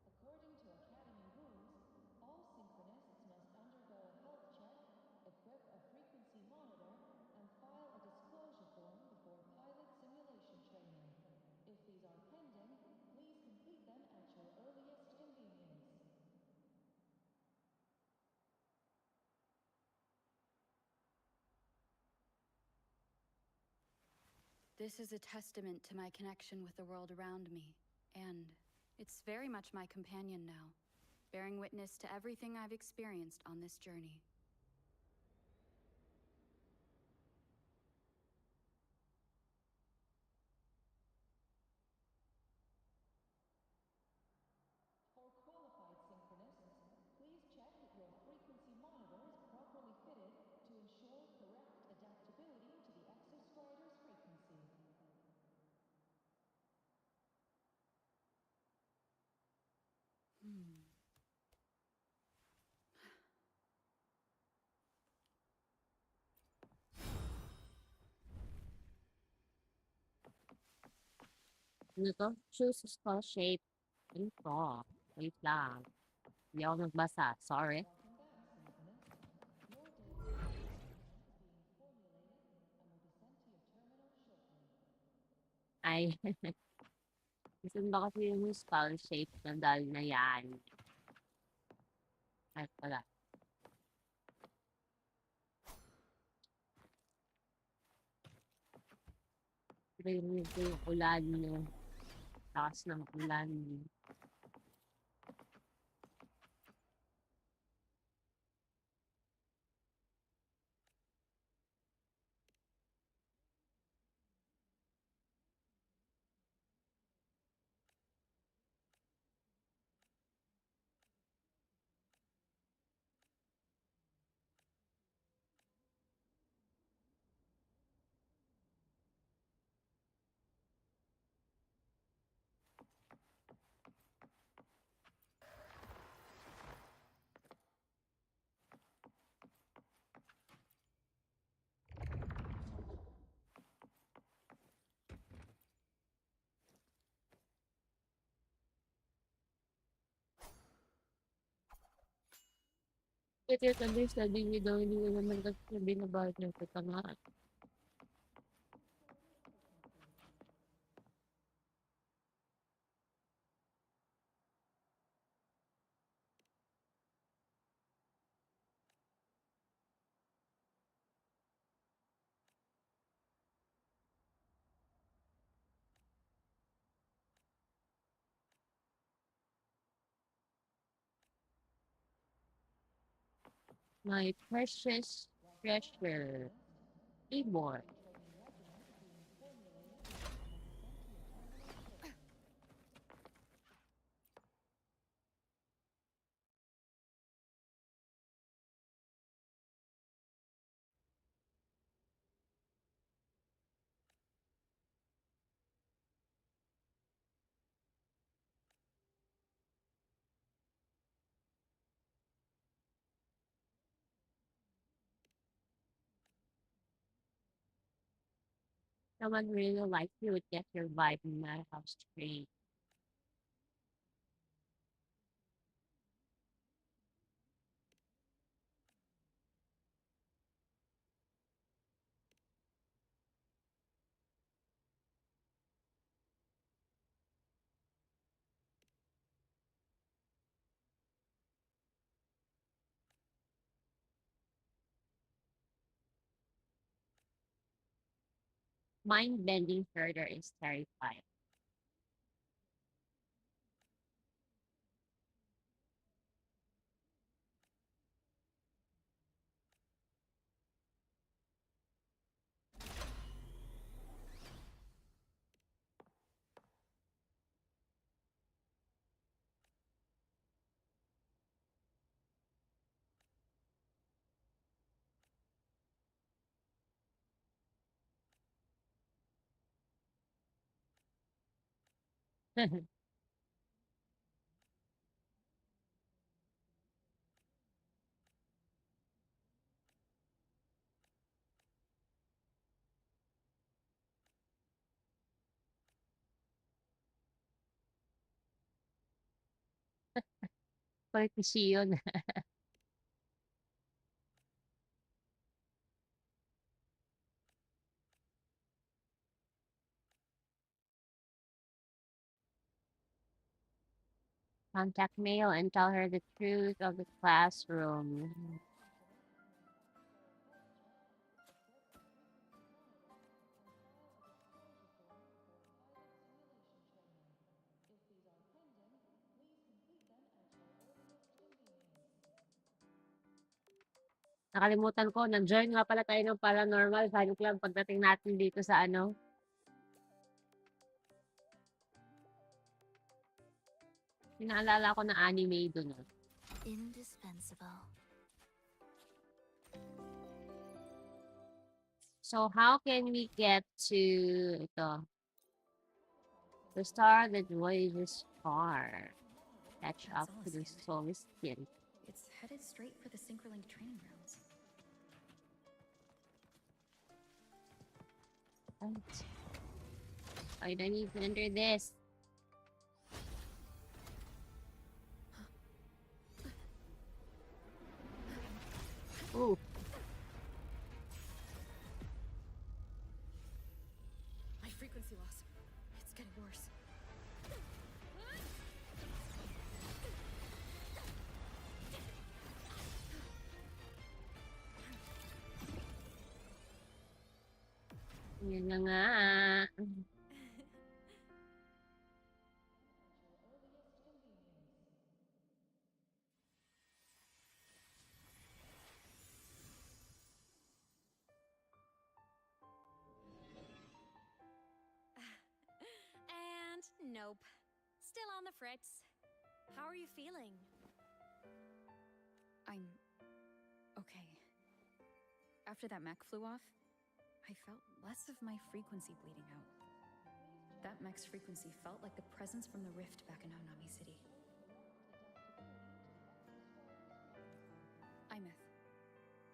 According to Academy rules, all Synchronists must undergo a health check, equip a frequency monitor, and file a disclosure form before pilot simulation training. If these are pending, please complete them at your earliest convenience. This is a testament to my connection with the world around me, and it's very much my companion now, bearing witness to everything I've experienced on this journey. For qualified Synchronists, please check that your frequency monitor is properly fitted to ensure correct adaptability to the Exostrider's frequency. Ano to? Choose a skull shape. Ano to? Wait lang. Hindi ako nagbasa. Sorry. Welcome back, Synchronous. Your data experiment is being formulated and will be sent to your terminal shortly. Ay, gusto ba kasi yung skull shape na dal na yan? Ay, pala. Rinig ko yung ulan niya. Takas ng ulan. Ito yung sabi niyo daw, hindi ko naman kasi binabahid ng katangaan. My precious treasure. Keyboard. Training regimen is being formulated and will be sent to your terminal shortly. Someone really like you would get your vibe in my house straight. Mind bending further is terrifying. Politician. Contact Mail and tell her the truth of the classroom. Nakalimutan ko, nag-join nga pala tayo ng Paranormal Fan Club pagdating natin dito sa ano. Pinaalala ko na anime doon. Indispensable. So how can we get to ito? The star that voyages far. Catch up to the soul skin. It's headed straight for the Synchroling training grounds. Right. I don't even under this. Ooh. My frequency loss. It's getting worse. Yun na nga. And nope. Still on the fritz. How are you feeling? I'm okay. After that mech flew off, I felt less of my frequency bleeding out. That mech's frequency felt like the presence from the rift back in Honami City. Imeth,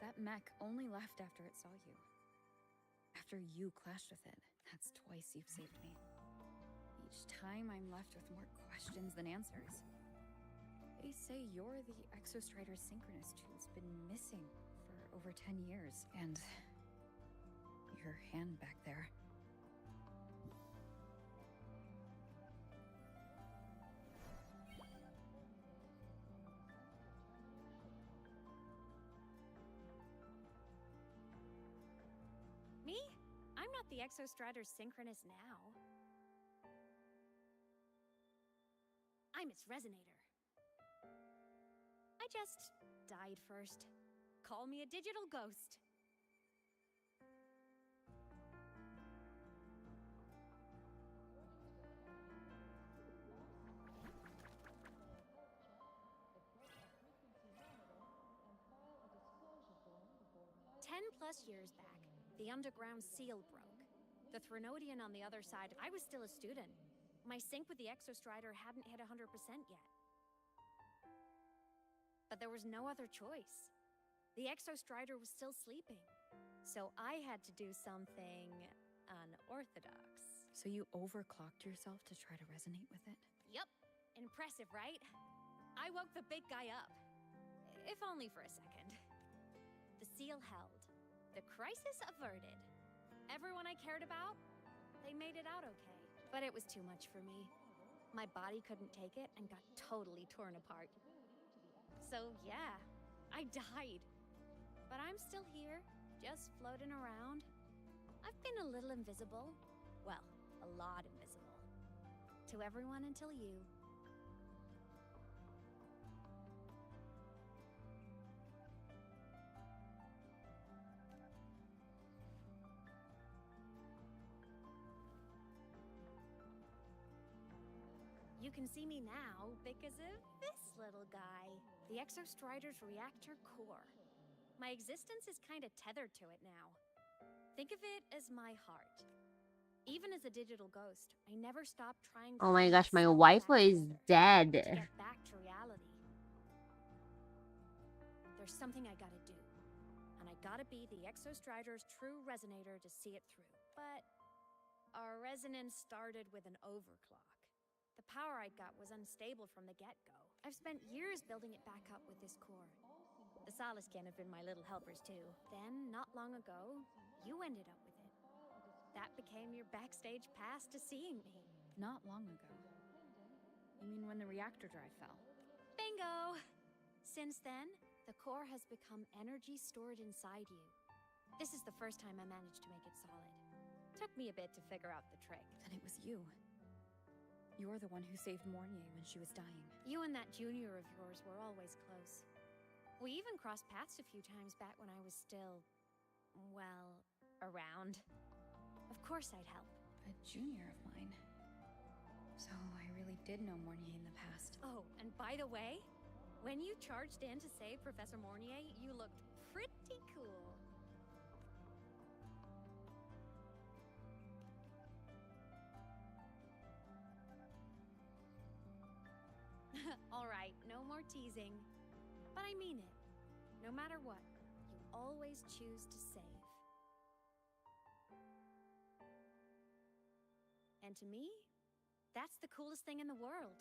that mech only left after it saw you. After you clashed with it. That's twice you've saved me. Each time I'm left with more questions than answers. They say you're the Exostrider synchronist who's been missing for over 10 years, and your hand back there. Me? I'm not the Exostrider synchronist now. I'm its resonator. I just died first. Call me a digital ghost. +10 years back, the underground seal broke. The Threnodian on the other side, I was still a student. My sync with the Exostrider hadn't hit 100% yet. But there was no other choice. The Exostrider was still sleeping. So I had to do something unorthodox. So you overclocked yourself to try to resonate with it? Yup. Impressive, right? I woke the big guy up. If only for a second. The seal held. The crisis averted. Everyone I cared about, they made it out okay. But it was too much for me. My body couldn't take it and got totally torn apart. So yeah, I died. But I'm still here, just floating around. I've been a little invisible. Well, a lot invisible. To everyone until you. You can see me now because of this little guy, the Exostrider's reactor core. My existence is kind of tethered to it now. Think of it as my heart. Even as a digital ghost, I never stopped trying to Oh my put gosh, my myself wife back is together, dead. to get back to reality. There's something I gotta do. And I gotta be the Exostrider's true resonator to see it through. But our resonance started with an overclock. The power I got was unstable from the get-go. I've spent years building it back up with this core. The Saliscan have been my little helpers too. Then, not long ago, you ended up with it. That became your backstage pass to seeing me. Not long ago. You mean when the reactor drive fell? Bingo! Since then, the core has become energy stored inside you. This is the first time I managed to make it solid. Took me a bit to figure out the trick. Then it was you. You're the one who saved Mornier when she was dying. You and that junior of yours were always close. We even crossed paths a few times back when I was still, well, around. Of course I'd help. A junior of mine. So I really did know Mornier in the past. Oh, and by the way, when you charged in to save Professor Mornier, you looked pretty cool. All right, no more teasing. But I mean it. No matter what, you always choose to save. And to me, that's the coolest thing in the world.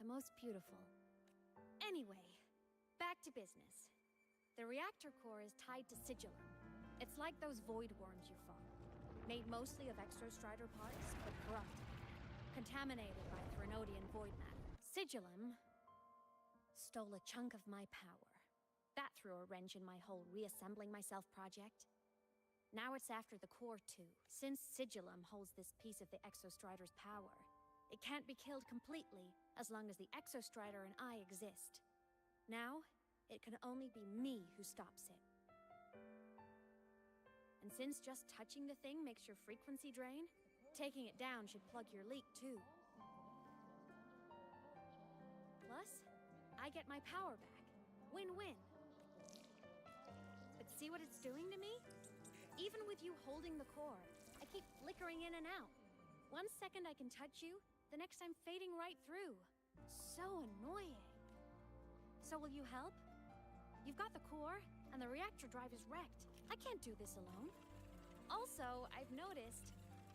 The most beautiful. Anyway, back to business. The reactor core is tied to sigillum. It's like those void worms you fought. Made mostly of exostrider parts, but corrupted. Contaminated by Threnodian void matter. Sigillum stole a chunk of my power. That threw a wrench in my whole reassembling myself project. Now it's after the core too. Since sigillum holds this piece of the exostrider's power, it can't be killed completely as long as the exostrider and I exist. Now, it can only be me who stops it. And since just touching the thing makes your frequency drain, taking it down should plug your leak too. Plus, I get my power back. Win-win. But see what it's doing to me? Even with you holding the core, I keep flickering in and out. 1 second I can touch you, the next I'm fading right through. So annoying. So will you help? You've got the core, and the reactor drive is wrecked. I can't do this alone. Also, I've noticed,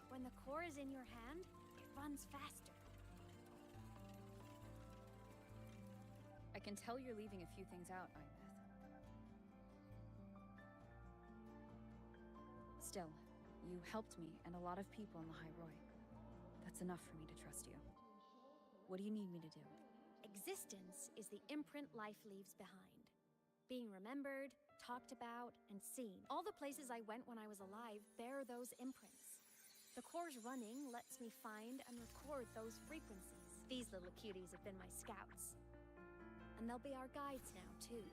when the core is in your hand, it runs faster. I can tell you're leaving a few things out, Imeth. Still, you helped me and a lot of people in the High Roy. That's enough for me to trust you. What do you need me to do? Existence is the imprint life leaves behind. Being remembered, talked about, and seen. All the places I went when I was alive bear those imprints. The core's running lets me find and record those frequencies. These little cuties have been my scouts. And they'll be our guides now, too.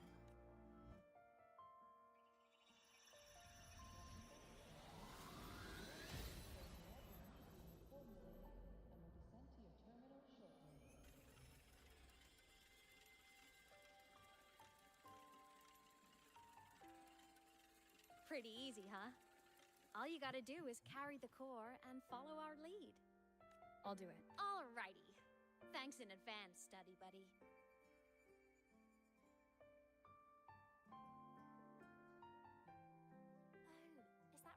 Pretty easy, huh? All you gotta do is carry the core and follow our lead. I'll do it. Alrighty. Thanks in advance, study buddy.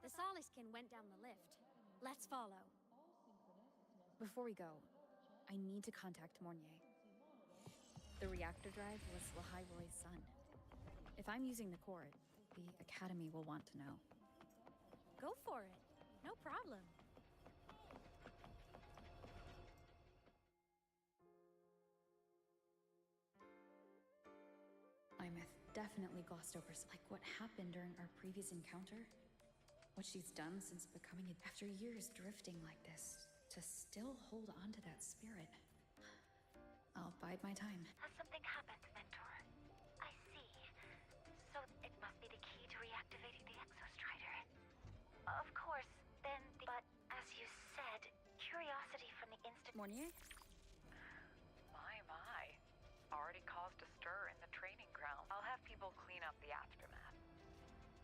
The Soliskin went down the lift. Let's follow. Before we go, I need to contact Mornier. The reactor drive was Lahai Roy's son. If I'm using the core, the Academy will want to know. Go for it. No problem. Imeth definitely glossed over like what happened during our previous encounter. What she's done since becoming it after years drifting like this, to still hold on to that spirit. I'll bide my time. Has something happened, Mentor? I see. So it must be the key to reactivating the Exostrider. Of course, then but as you said, curiosity from the instant— Mornier? My. Already caused a stir in the training ground. I'll have people clean up the aftermath.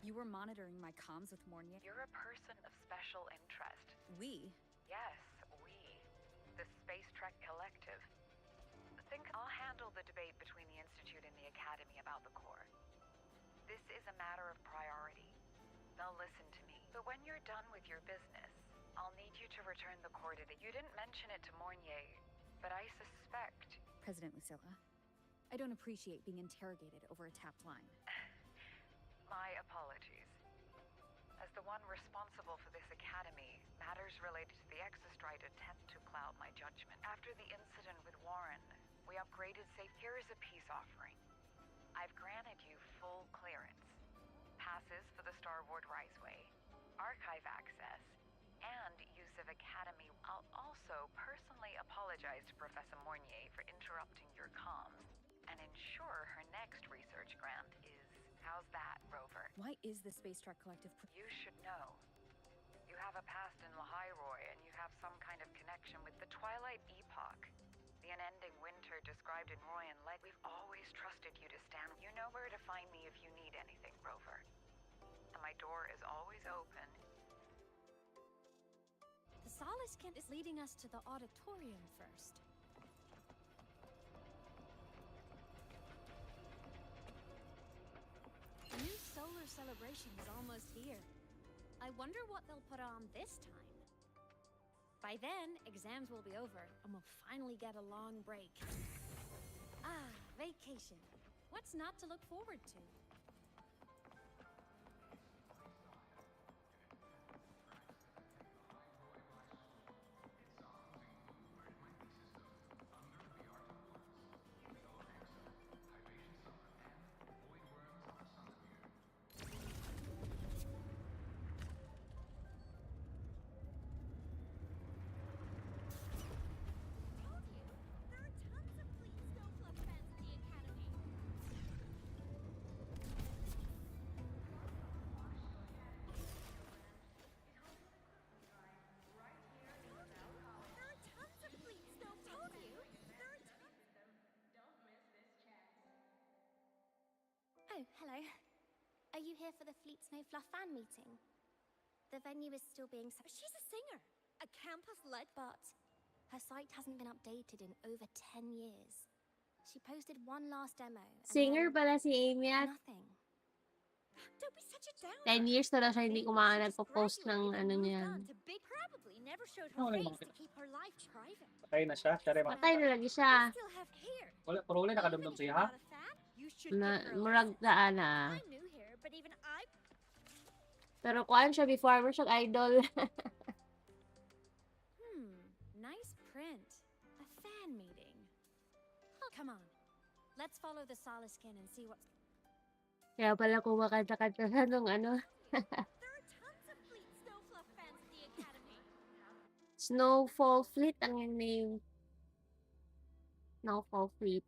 You were monitoring my comms with Mornier? You're a person of special interest. We? Yes, we. The Space Trek Collective. Think I'll handle the debate between the Institute and the Academy about the core. This is a matter of priority. They'll listen to me. But when you're done with your business, I'll need you to return the core to the— You didn't mention it to Mornier, but I suspect— President Lucilla, I don't appreciate being interrogated over a tapped line. My apologies. As the one responsible for this academy, matters related to the Exostrider tend to cloud my judgment. After the incident with Warren, we upgraded safe— Here is a peace offering. I've granted you full clearance. Passes for the Starboard Riseway, archive access, and use of Academy. I'll also personally apologize to Professor Mornier for interrupting your comms, and ensure her next research grant is— How's that, Rover? Why is the Space Trek Collective— You should know. You have a past in Lahai Roy, and you have some kind of connection with the Twilight Epoch. The unending winter described in Roy and Leg. We've always trusted you to stand— You know where to find me if you need anything, Rover. And my door is always open. The Soliskin is leading us to the auditorium first. The new solar celebration is almost here. I wonder what they'll put on this time. By then, exams will be over, and we'll finally get a long break. Ah, vacation. What's not to look forward to? Oh, hello. Are you here for the Fleet Snow Fluff fan meeting? The venue is still being She's a singer! A campus-led... but her site hasn't been updated in over 10 years. She posted one last demo and Singer then pala si Amy at nothing. Don't be such a downer. 10 years na daw siya hindi Maybe kumain she just nagpo-post ng graduated and ano moved niyan. on to big... Probably never showed her Ano yung face mga to keep her life private. patay na siya? Siya rin mga Patay na lagi siya. Still have hair. Wala, puro wala Even nakadumdum if siya, you're ha? not a fan, you should give Na, her a murag listen. daan ah. I'm new here, but even I... Pero kuan siya before mo siya idol. Nice print. A fan meeting. Oh, come on. Let's follow the Soliskin and see what's... Kaya pala kumakanta-kanta siya nung ano. There are tons of Fleet Snow Fluff fans at the Academy. Snowfall Fleet ang yung name. Snowfall Fleet.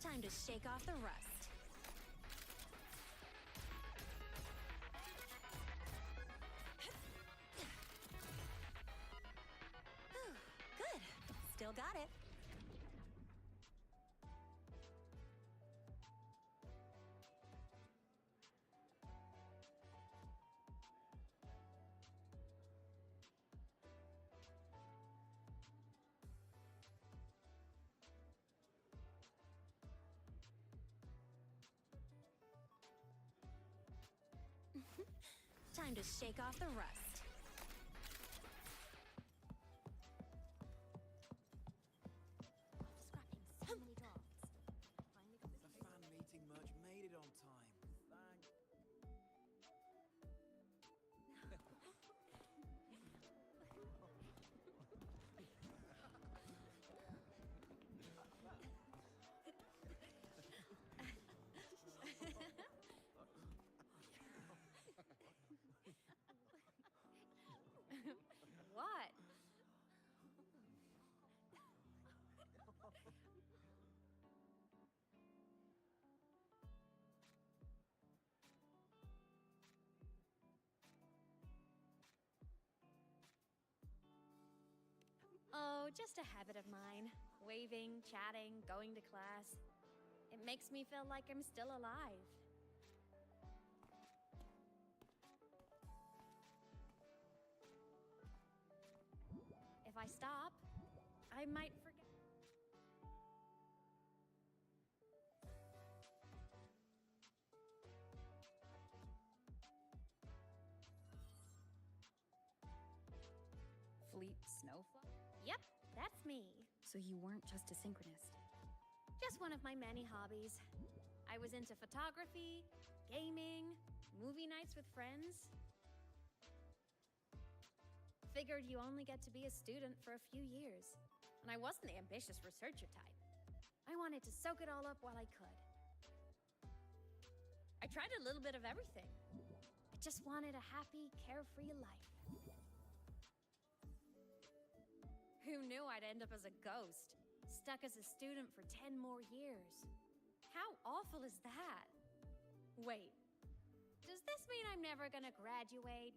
Time to shake off the rust. Good. Still got it. Time to shake off the rust. After scrapping so many drafts, finally got The fan meeting merch made it on time. Thank... What? Oh, just a habit of mine. Waving, chatting, going to class. It makes me feel like I'm still alive. If I stop, I might forget. Fleet Snowfall? Yep, that's me. So you weren't just a synchronist. Just one of my many hobbies. I was into photography, gaming, movie nights with friends. Figured you only get to be a student for a few years. And I wasn't the ambitious researcher type. I wanted to soak it all up while I could. I tried a little bit of everything. I just wanted a happy, carefree life. Who knew I'd end up as a ghost, stuck as a student for 10 more years? How awful is that? Wait, does Does this mean I'm never gonna graduate?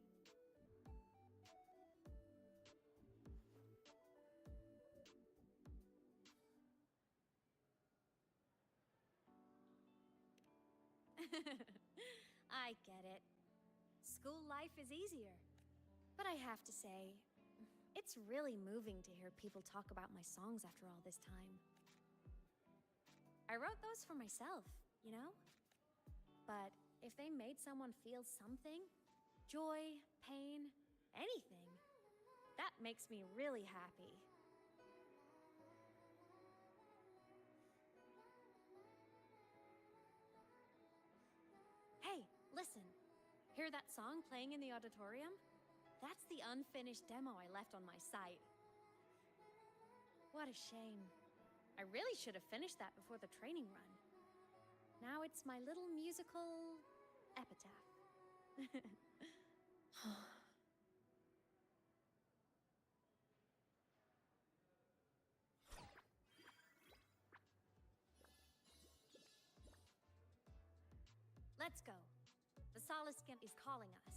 I get it. School life is easier. But I have to say, it's really moving to hear people talk about my songs after all this time. I wrote those for myself, you know? But if they made someone feel something, joy, pain, anything, that makes me really happy. Hey, listen. Hear that song playing in the auditorium? That's the unfinished demo I left on my site. What a shame. I really should have finished that before the training run. Now it's my little musical epitaph. Let's go. The Soliscan is calling us.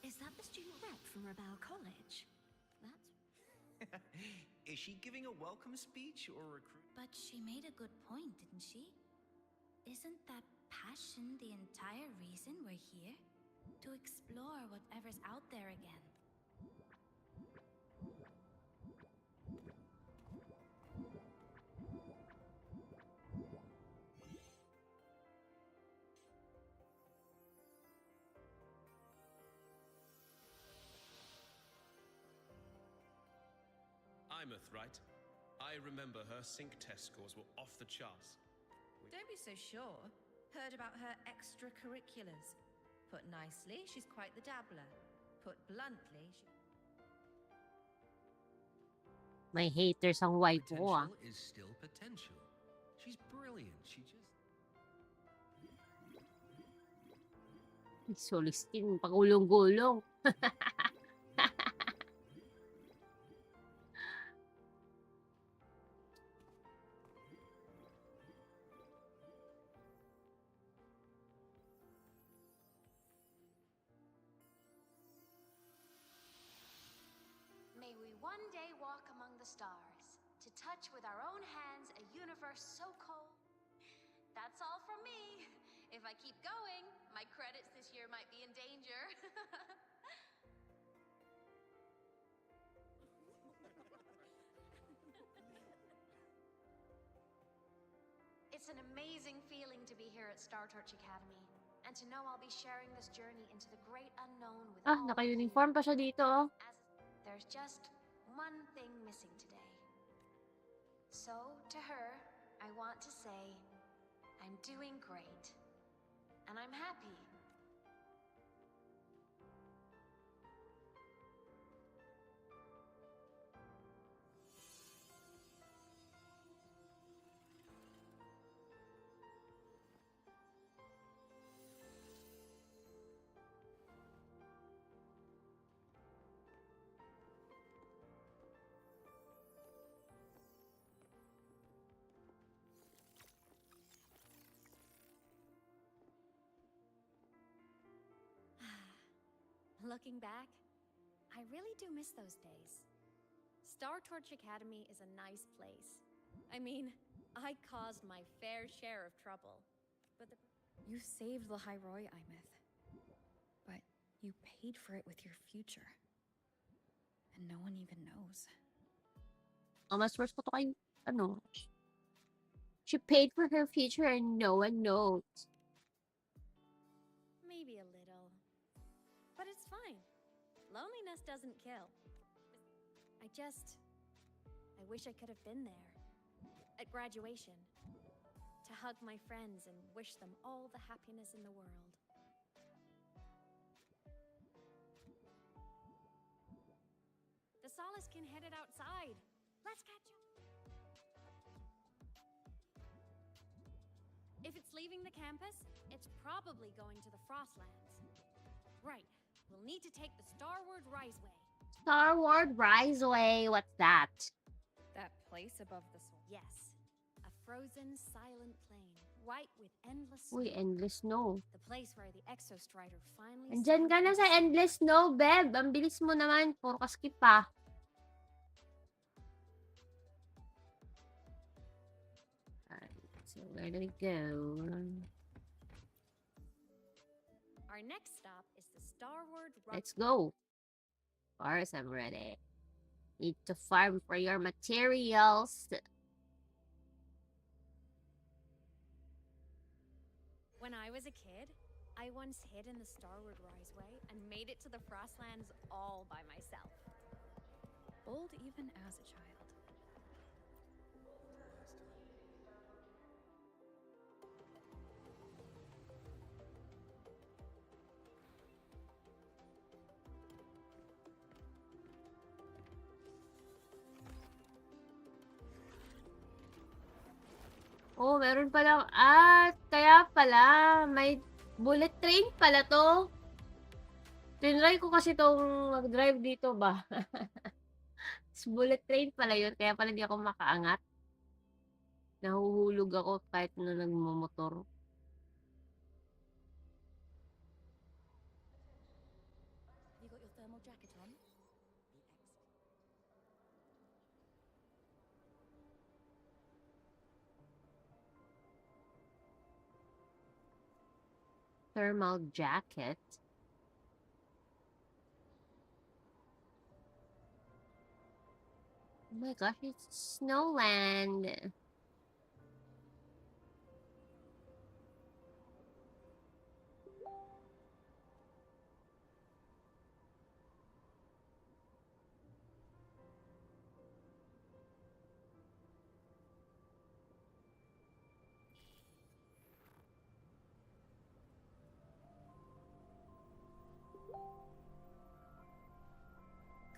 Is that the student rep from Rebel College? That's... Is she giving a welcome speech or recruit? But she made a good point, didn't she? Isn't that passion the entire reason we're here? To explore whatever's out there again. Imeth, right? I remember her sync test scores were off the charts. Don't be so sure. Heard about her extracurriculars. Put nicely, she's quite the dabbler. Put bluntly, she... May haters ang wife mo, ah. Potential is still potential. She's brilliant. She just... Solistin, pagulong-gulong. May we one day walk among the stars, to touch with our own hands a universe so cold. That's all from me. If I keep going, my credits this year might be in danger. It's an amazing feeling to be here at Star Torch Academy, and to know I'll be sharing this journey into the great unknown with all of you. Naka-uniform pa siya dito, oh. There's just one thing missing today. So, to her, I want to say, I'm doing great. And I'm happy. Looking back, I really do miss those days. Star Torch Academy is a nice place. I mean, I caused my fair share of trouble. But You saved the Hyroi, Imith. But you paid for it with your future. And no one even knows. Mas first ko to kay, ano, she paid for her future and no one knows. maybe a little. But it's fine. Loneliness doesn't kill. I wish I could have been there. At graduation. To hug my friends and wish them all the happiness in the world. The Soliskin headed outside. Let's catch up. If it's leaving the campus, it's probably going to the Frostlands. Right. We'll need to take the Starward Riseway. Starward Riseway, what's that? That place above the swamp. Yes. A frozen, silent plain, white with endless Uy, snow. endless snow. The place where the Exostrider finally Andyan ka na sa endless snow, Beb. Ang bilis mo naman. Puro ka skip pa. So where do we go? Our next stop is the Starward Riseway. Let's go. Of course, I'm ready. Need to farm for your materials. When I was a kid, I once hid in the Starward Riseway and made it to the Frostlands all by myself. Bold even as a child. Oh, meron palang, kaya pala, may bullet train pala to. Tinry ko kasi tong mag-drive dito ba. Bullet train pala yun, kaya pala hindi ako makaangat. Nahuhulog ako kahit na nagmumotor. You got your thermal jacket on? Thermal jacket. Oh my gosh, it's Snowland.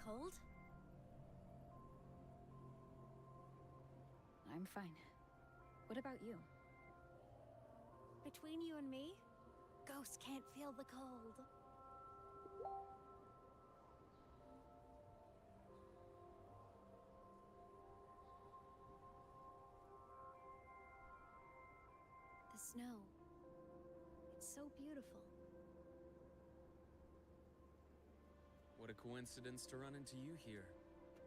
Cold? I'm fine. What about you? Between you and me, ghosts can't feel the cold. The snow. It's so beautiful. What a coincidence to run into you here.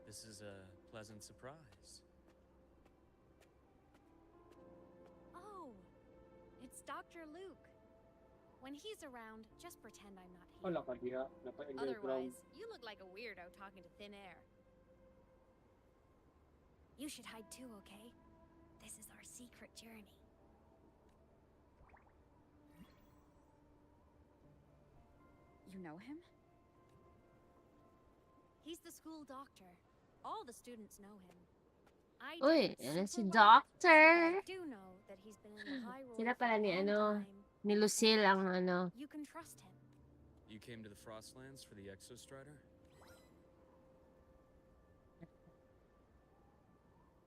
This is a pleasant surprise. Oh, it's Dr. Luke. When he's around, just pretend I'm not here. Wala ka diha. Naka-underground. Otherwise, you look like a weirdo talking to thin air. You should hide too, okay? This is our secret journey. You know him? He's the school doctor. All the students know him. I Uy, don't yan si super well, Doctor. but I do know that he's been in the high road Sila for pala a ni long time. ni Lucille ang ano. You can trust him. You came to the Frostlands for the Exostrider?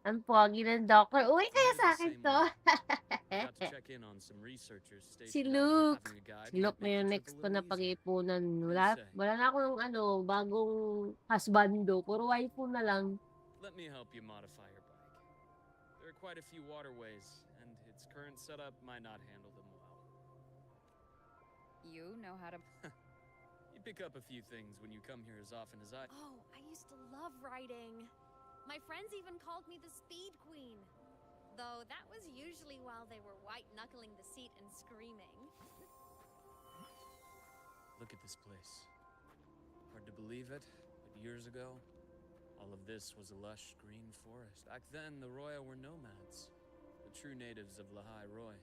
Ang pogi ng Doctor. Uy, kaya sa akin to. Got to check in on some researchers Si stationed Luke. having a guide Si Luke na might make yung the trip next a ko na little easier. pag-ipunan. Wala na akong bagong husbando. Puro waifu na lang. Let me help you modify your bike. There are quite a few waterways, and its current setup might not handle them well. You know how to... You pick up a few things when you come here as often as I. Oh, I used to love riding. My friends even called me the Speed Queen. Though that was usually while they were white-knuckling the seat and screaming. Look at this place. Hard to believe it, but years ago, all of this was a lush green forest. Back then, the Roya were nomads, the true natives of Lahai Roy,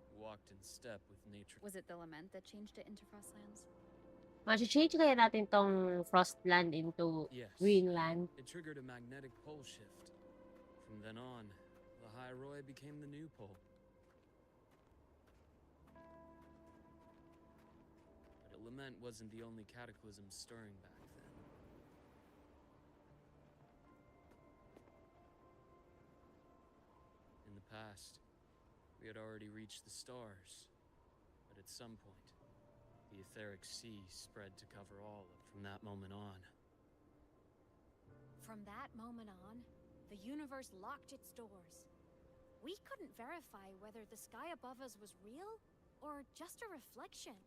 who walked in step with nature. Was it the lament that changed it into Frostlands? Change kaya natin tong Frostland into Yes. Greenland. It triggered a magnetic pole shift. From then on, Lahai Roy became the new pole. But lament wasn't the only cataclysm stirring back then. In the past, we had already reached the stars, but at some point, the etheric sea spread to cover all of. From that moment on. From that moment on, the universe locked its doors. We couldn't verify whether the sky above us was real or just a reflection.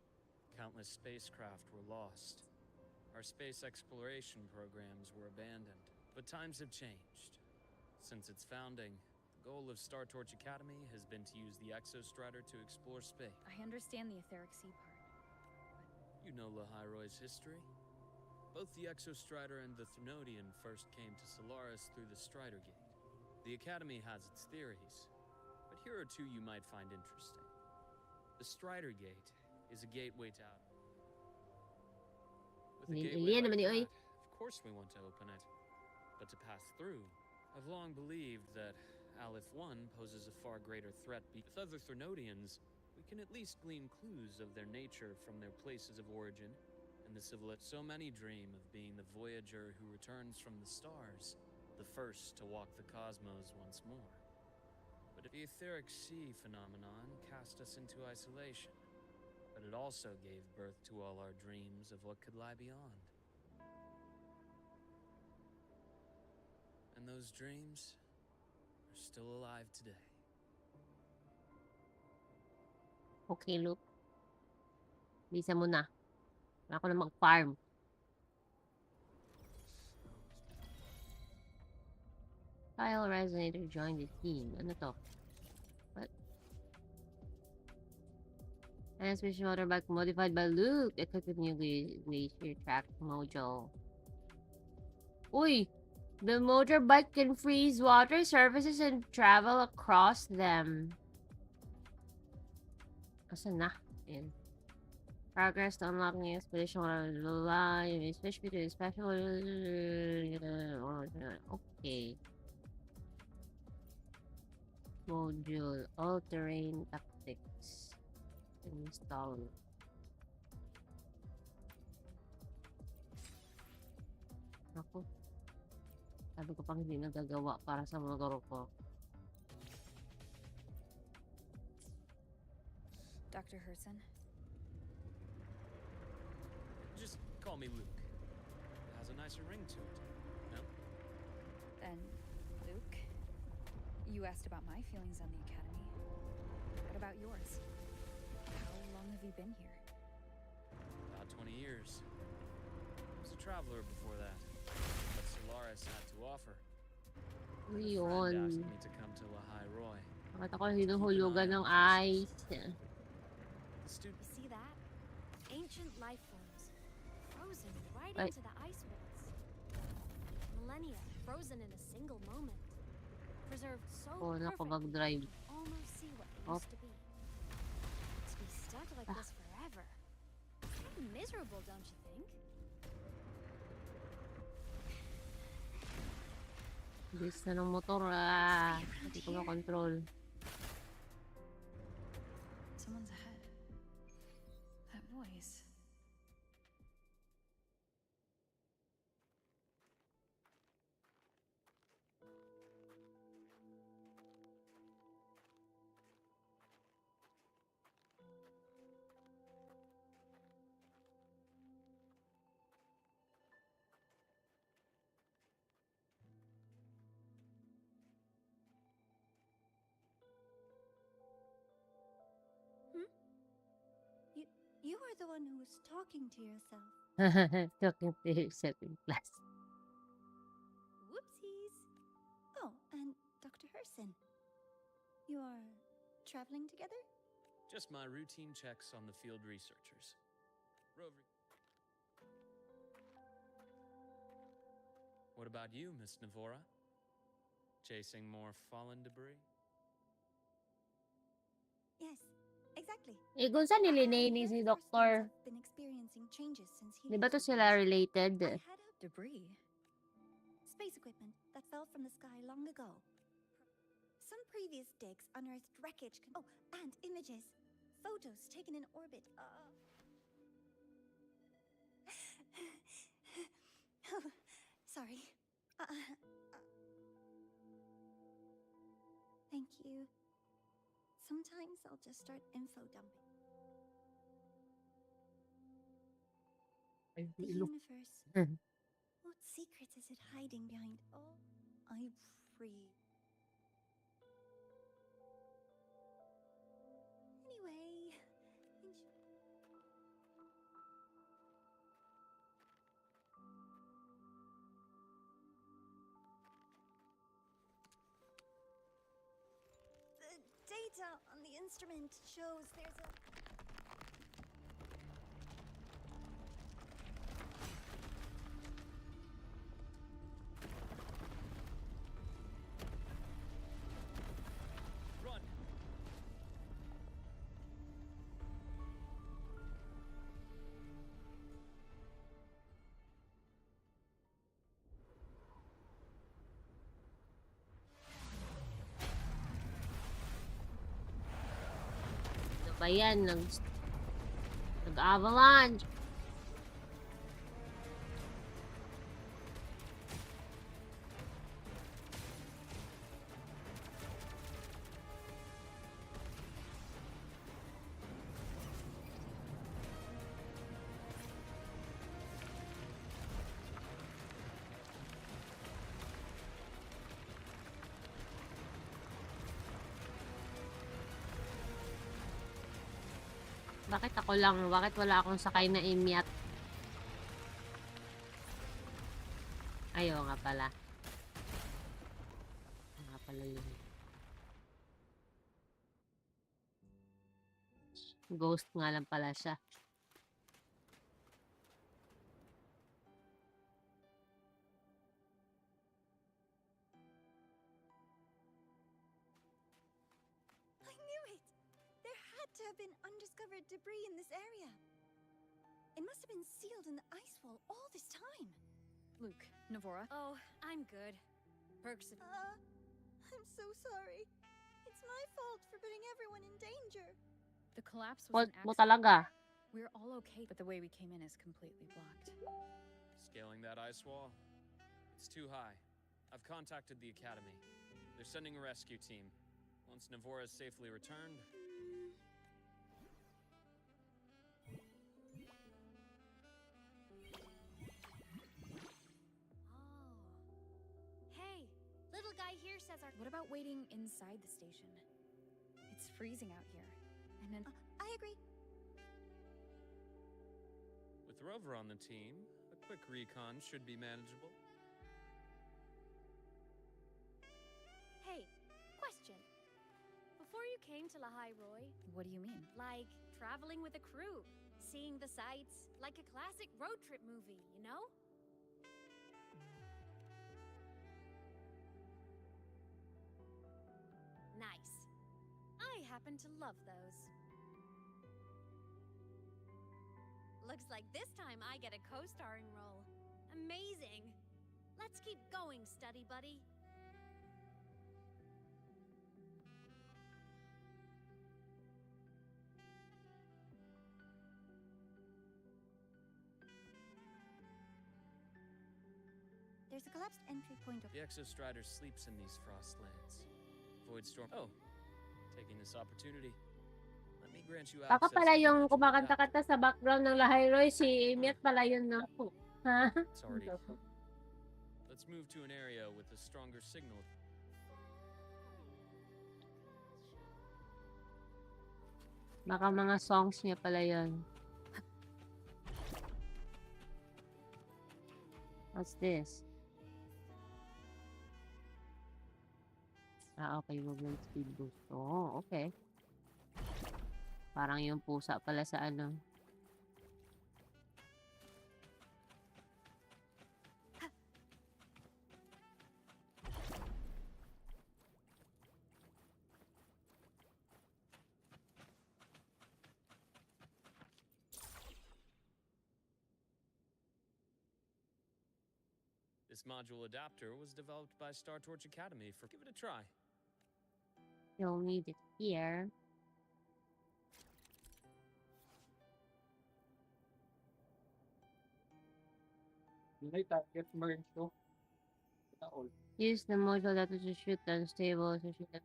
Countless spacecraft were lost. Our space exploration programs were abandoned. But times have changed. Since its founding, the goal of Star Torch Academy has been to use the Exostrider to explore space. I understand the etheric sea part. You know Lahai Roy's history? Both the Exostrider and the Thenodian first came to Solaris through the Strider Gate. The Academy has its theories, but here are two you might find interesting. The Strider Gate is a gateway to outer. With a gateway like that, of course we want to open it. But to pass through, I've long believed that Aleph 1 poses a far greater threat. With other Thenodians, we can at least glean clues of their nature from their places of origin, and the so many dream of being the voyager who returns from the stars, the first to walk the cosmos once more. But the etheric sea phenomenon cast us into isolation, but it also gave birth to all our dreams of what could lie beyond. And those dreams are still alive today. Okay, Luke. Bisa mo na. Wala ko na mag-farm. Kyle Resonator joined the team. Ano to? What? Transmission motorbike modified by Luke. Equipped with new glacier track module. Uy! The motorbike can freeze water surfaces and travel across them. Asan na? Ayan. Progress to unlocking the expedition especially to special. Okay. Module all-terrain tactics. Install. Ako. Sabi ko pang hindi nagagawa para sa motor ko. Dr. Herson? Just call me Luke. It has a nicer ring to it, no? Then, Luke, you asked about my feelings on the Academy. What about yours? How long have you been here? About 20 years. I was a traveler before that. What Solaris had to offer. A friend asked me to come to Lahai Roy. Bakit ako hinuhulugan ng ice? You see that? Ancient life forms. Frozen right Ay. into the ice walls. Millennia frozen in a single moment. Preserved so Naku, perfectly mag-drive. you can almost see what they Oh. used to be. To be stuck like this forever. It's kind of miserable, don't you think? Bilis na ng motor. Hindi ko na-control. Someone's ahead. That voice. You are the one who was talking to yourself. Talking to yourself in class. Whoopsies. Oh, and Dr. Herson. You are traveling together? Just my routine checks on the field researchers. Rover. What about you, Miss Navora? Chasing more fallen debris? Yes, exactly. Eh, kung saan nilinay ni si Doktor? I've been experiencing changes since he Di ba to left. sila related? I had a Debris? space equipment that fell from the sky long ago. Some previous digs unearthed wreckage. Oh, and images. Photos taken in orbit. Oh, sorry. Thank you. Sometimes I'll just start info dumping. The universe. What secrets is it hiding behind all I breathe? Anyway, the data on the instrument shows there's a Run! Ano ba yan? Nag-avalanche. Bakit ako lang? Bakit wala akong sakay na imyat? Ayaw nga pala. Nga pala yun. Ghost nga lang pala siya. I knew it! There had to have been undiscovered debris in this area. It must have been sealed in the ice wall all this time. Luke, Navora. Oh, I'm good. Perks. I'm so sorry. It's my fault for putting everyone in danger. The collapse was an Mo accident. talaga. We're all okay, but the way we came in is completely blocked. Scaling that ice wall? It's too high. I've contacted the Academy. They're sending a rescue team. Once Navora is safely returned... Hey, little guy here says our... What about waiting inside the station? It's freezing out here. And then... I agree. With Rover on the team, a quick recon should be manageable. Hey, question. Before you came to Lahai Roy... What do you mean? Like, traveling with a crew. Seeing the sights. Like a classic road trip movie, you know? Nice. I happen to love those. Looks like this time I get a co-starring role. Amazing. Let's keep going, study buddy. There's a collapsed entry point of... The Exostrider sleeps in these frostlands. Void Storm... Oh, taking this opportunity. Let me grant you Baka access pala to yung the kumakanta-kanta sa background ng Lahay Roy, si Imyat pala yun, no? Ha? It's already... Let's move to an area with a stronger signal. Baka mga songs niya pala yun. What's this? Ah, okay. Movement speed boost. Oh, okay. Parang yung pusa pala sa ano. This module adapter was developed by Star Torch Academy for give it a try. You'll need it here. Target merge to. Use the module that to shoot unstable. So shoot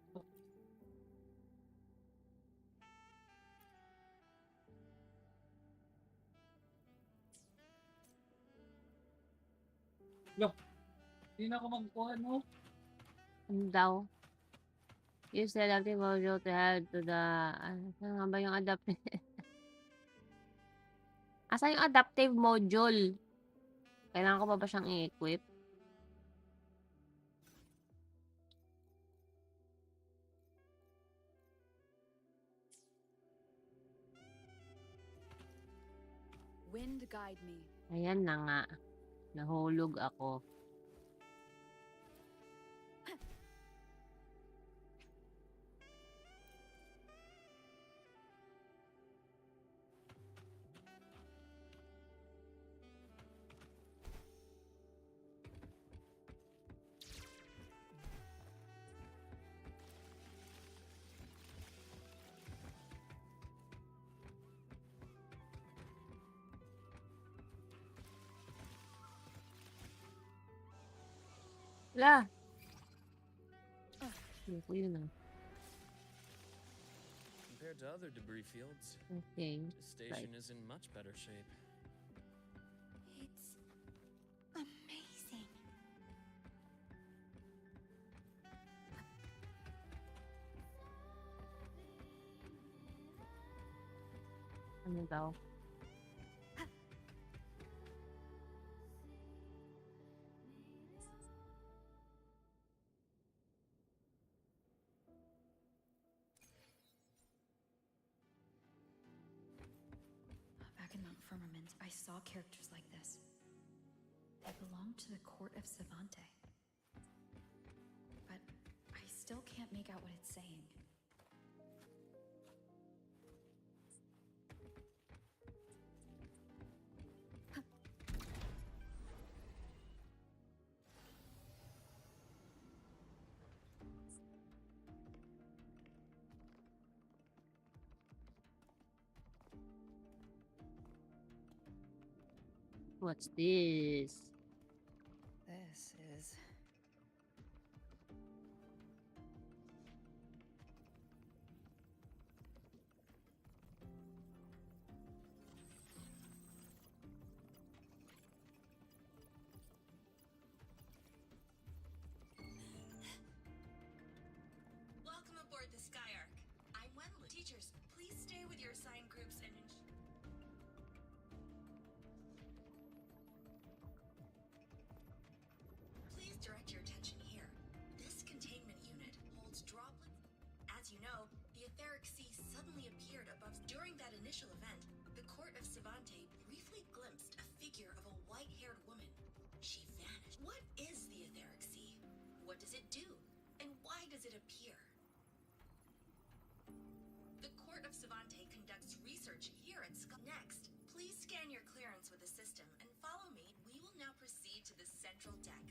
Hindi na ako magkuha, no? Ano daw? Use the adaptive module to head to the... Saan nga ba yung adaptive? Asa yung adaptive module? Kailangan ko pa ba siyang i-equip? Wind guide me. Ayan na nga. Nahulog ako. Wala. Ano ko yun ah. Compared to other debris fields, Okay. this station is in much better shape. It's amazing. Ano daw? Back in Mount Firmament, I saw characters like this. They belonged to the court of Savante. But I still can't make out what it's saying. What's this? This is... Welcome aboard the Skyark. I'm Wenli. Teachers, please stay with your assigned groups and please direct your attention here. This containment unit holds droplets. As you know, the etheric sea suddenly appeared above. During that initial event, the court of Savante briefly glimpsed a figure of a white-haired woman. She vanished. What is the etheric sea? What does it do? And why does it appear? The court of Savante conducts research here at Next, please scan your clearance with the system and follow me. We will now proceed to the central deck.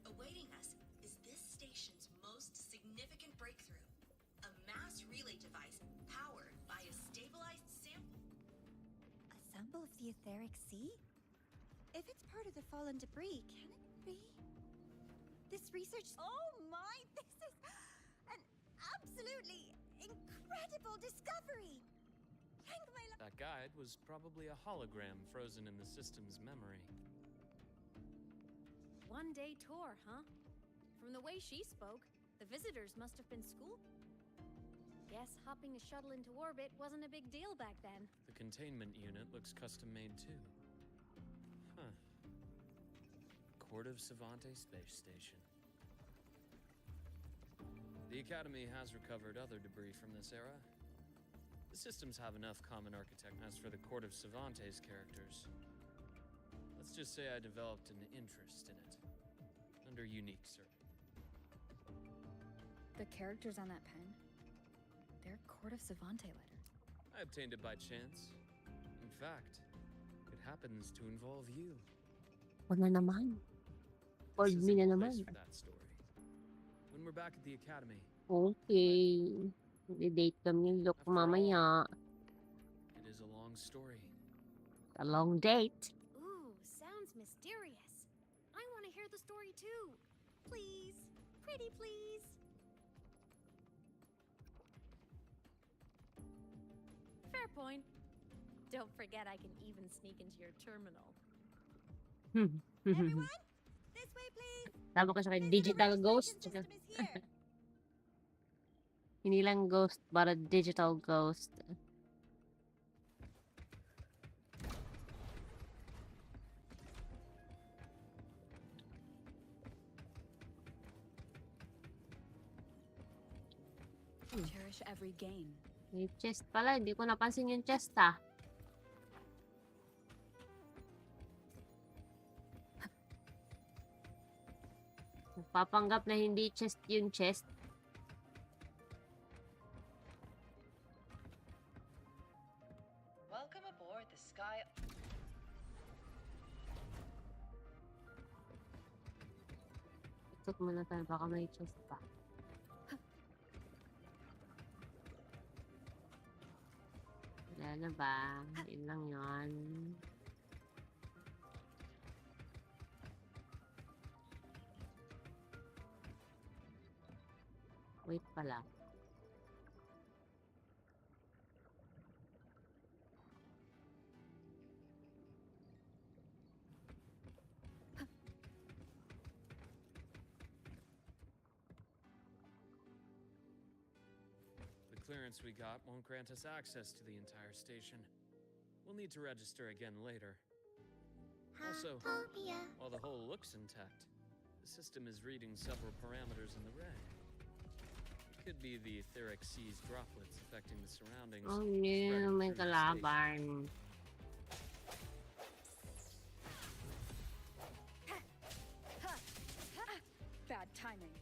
Awaiting us is this station's most significant breakthrough, a mass relay device powered by a stabilized sample. A sample of the etheric sea? If it's part of the fallen debris, can it be? This research... Oh my! This is an absolutely incredible discovery! Thank my That guide was probably a hologram frozen in the system's memory. One-day tour, huh? From the way she spoke, the visitors must have been school. Guess hopping a shuttle into orbit wasn't a big deal back then. The containment unit looks custom-made too. Huh. Court of Savante Space Station. The Academy has recovered other debris from this era. The systems have enough common architecture. As for the Court of Savante's characters, let's just say I developed an interest in it, under unique circumstances. The characters on that pen, they're Court of Savante letters. I obtained it by chance. In fact, it happens to involve you. Wala naman. Or This me isn't na the place naman. for that story. When we're back at the Academy, Okay. I-date kami yung look After all, mamaya. it is a long story. A long date. Ooh, sounds mysterious. I want to hear the story too. Please. Pretty please. Fair point. Don't forget I can even sneak into your terminal. Everyone, this way, please. Tama ka siya kay digital ghost. System is here. Hindi lang ghost, but a digital ghost. Cherish every gain. May chest pala. Hindi ko napansin yung chest ah. Nagpapanggap na hindi chest yung chest. Welcome aboard the Sky. Ikot muna tayo. Baka may chest pa. Wala na ba? Yun lang yun. Wait pala. The clearance we got won't grant us access to the entire station. We'll need to register again later. Also, while the hull looks intact, the system is reading several parameters in the red. It could be the etheric sea's droplets affecting the surroundings. Oh spreading no, may through the station. kalaban. Bad timing.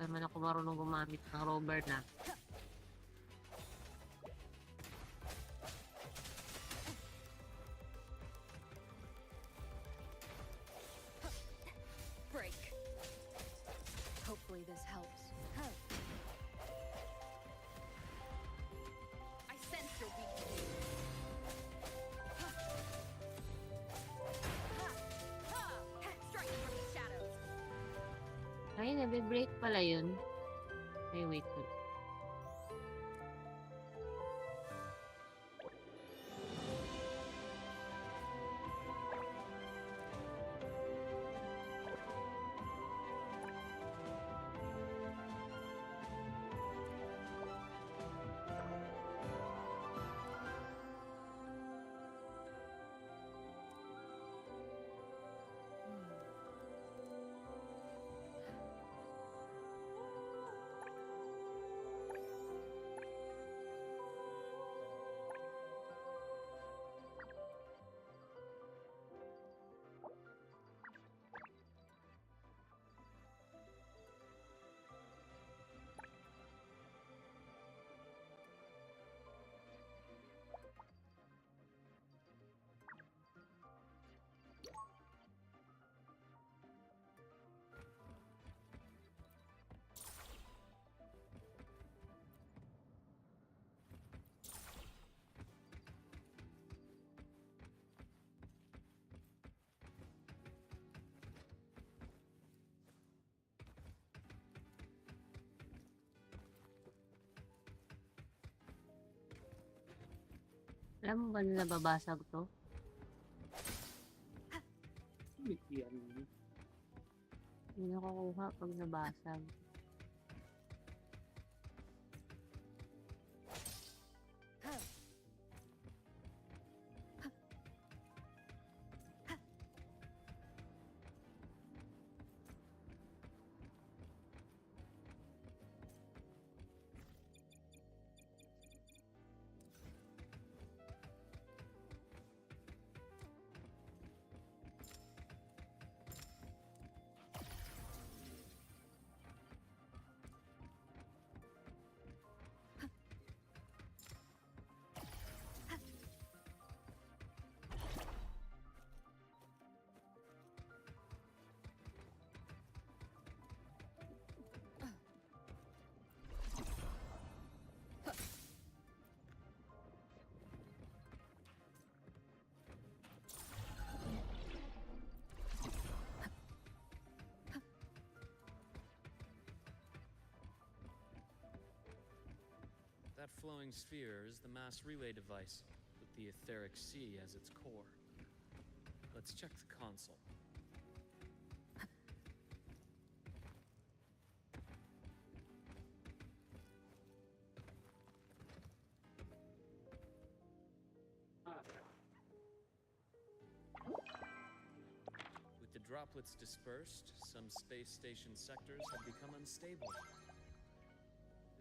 Ay man ako marunong gumamit ng rover na. Break. Hopefully this helps. I sense your weakness. Strike from the shadows. Ay, nabe-break pala yun. Ay, wait. Alam mo ba na nababasag to? Hindi nakukuha pag nabasag. That flowing sphere is the mass relay device, with the etheric sea as its core. Let's check the console. With the droplets dispersed, some space station sectors have become unstable.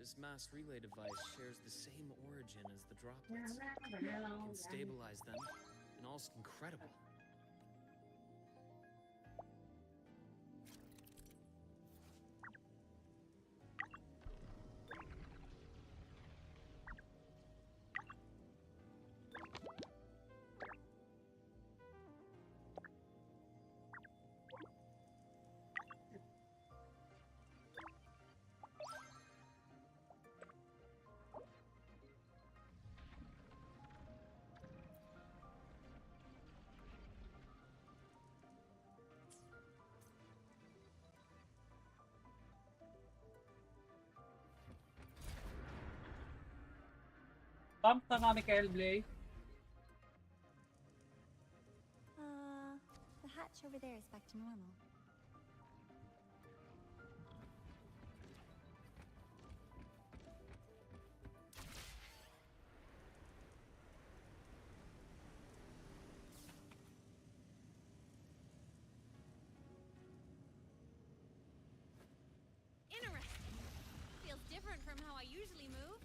This mass relay device shares the same origin as the droplets. It can stabilize them, and all's incredible. Pump ka nga, Michael Blay. The hatch over there is back to normal. Interesting. Feels different from how I usually move.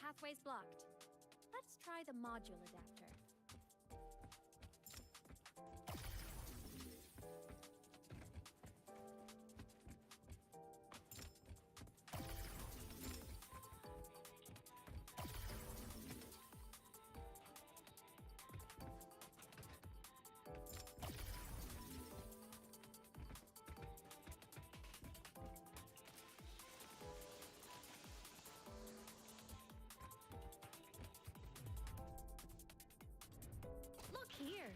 Pathway's blocked. Let's try the module adapter. Look here.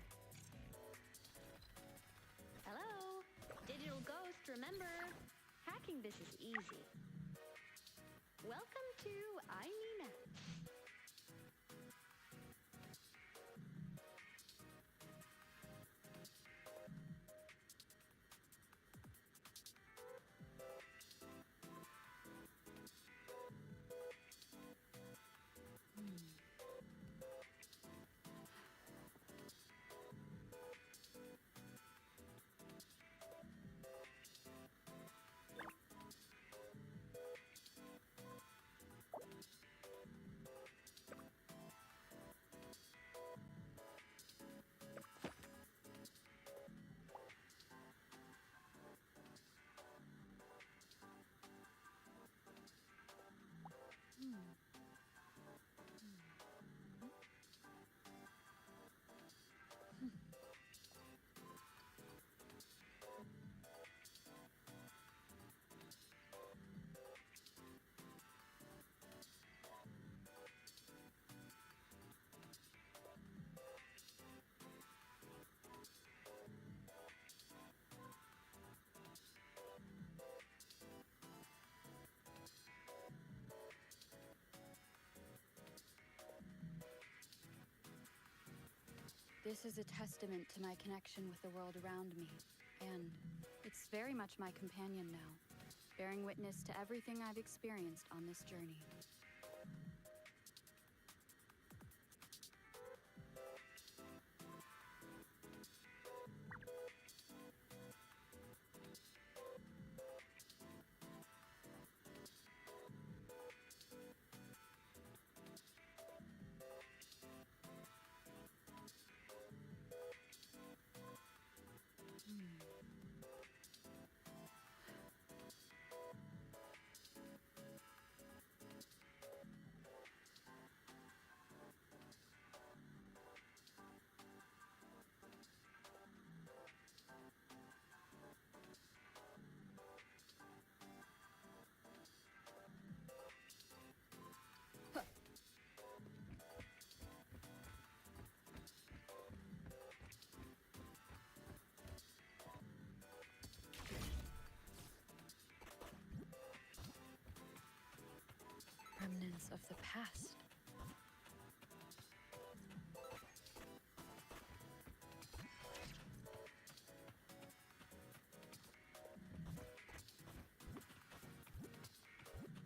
Hello. Digital ghost, remember? Hacking this is easy. Welcome to I Nina. This is a testament to my connection with the world around me, and it's very much my companion now, bearing witness to everything I've experienced on this journey. remnants of the past.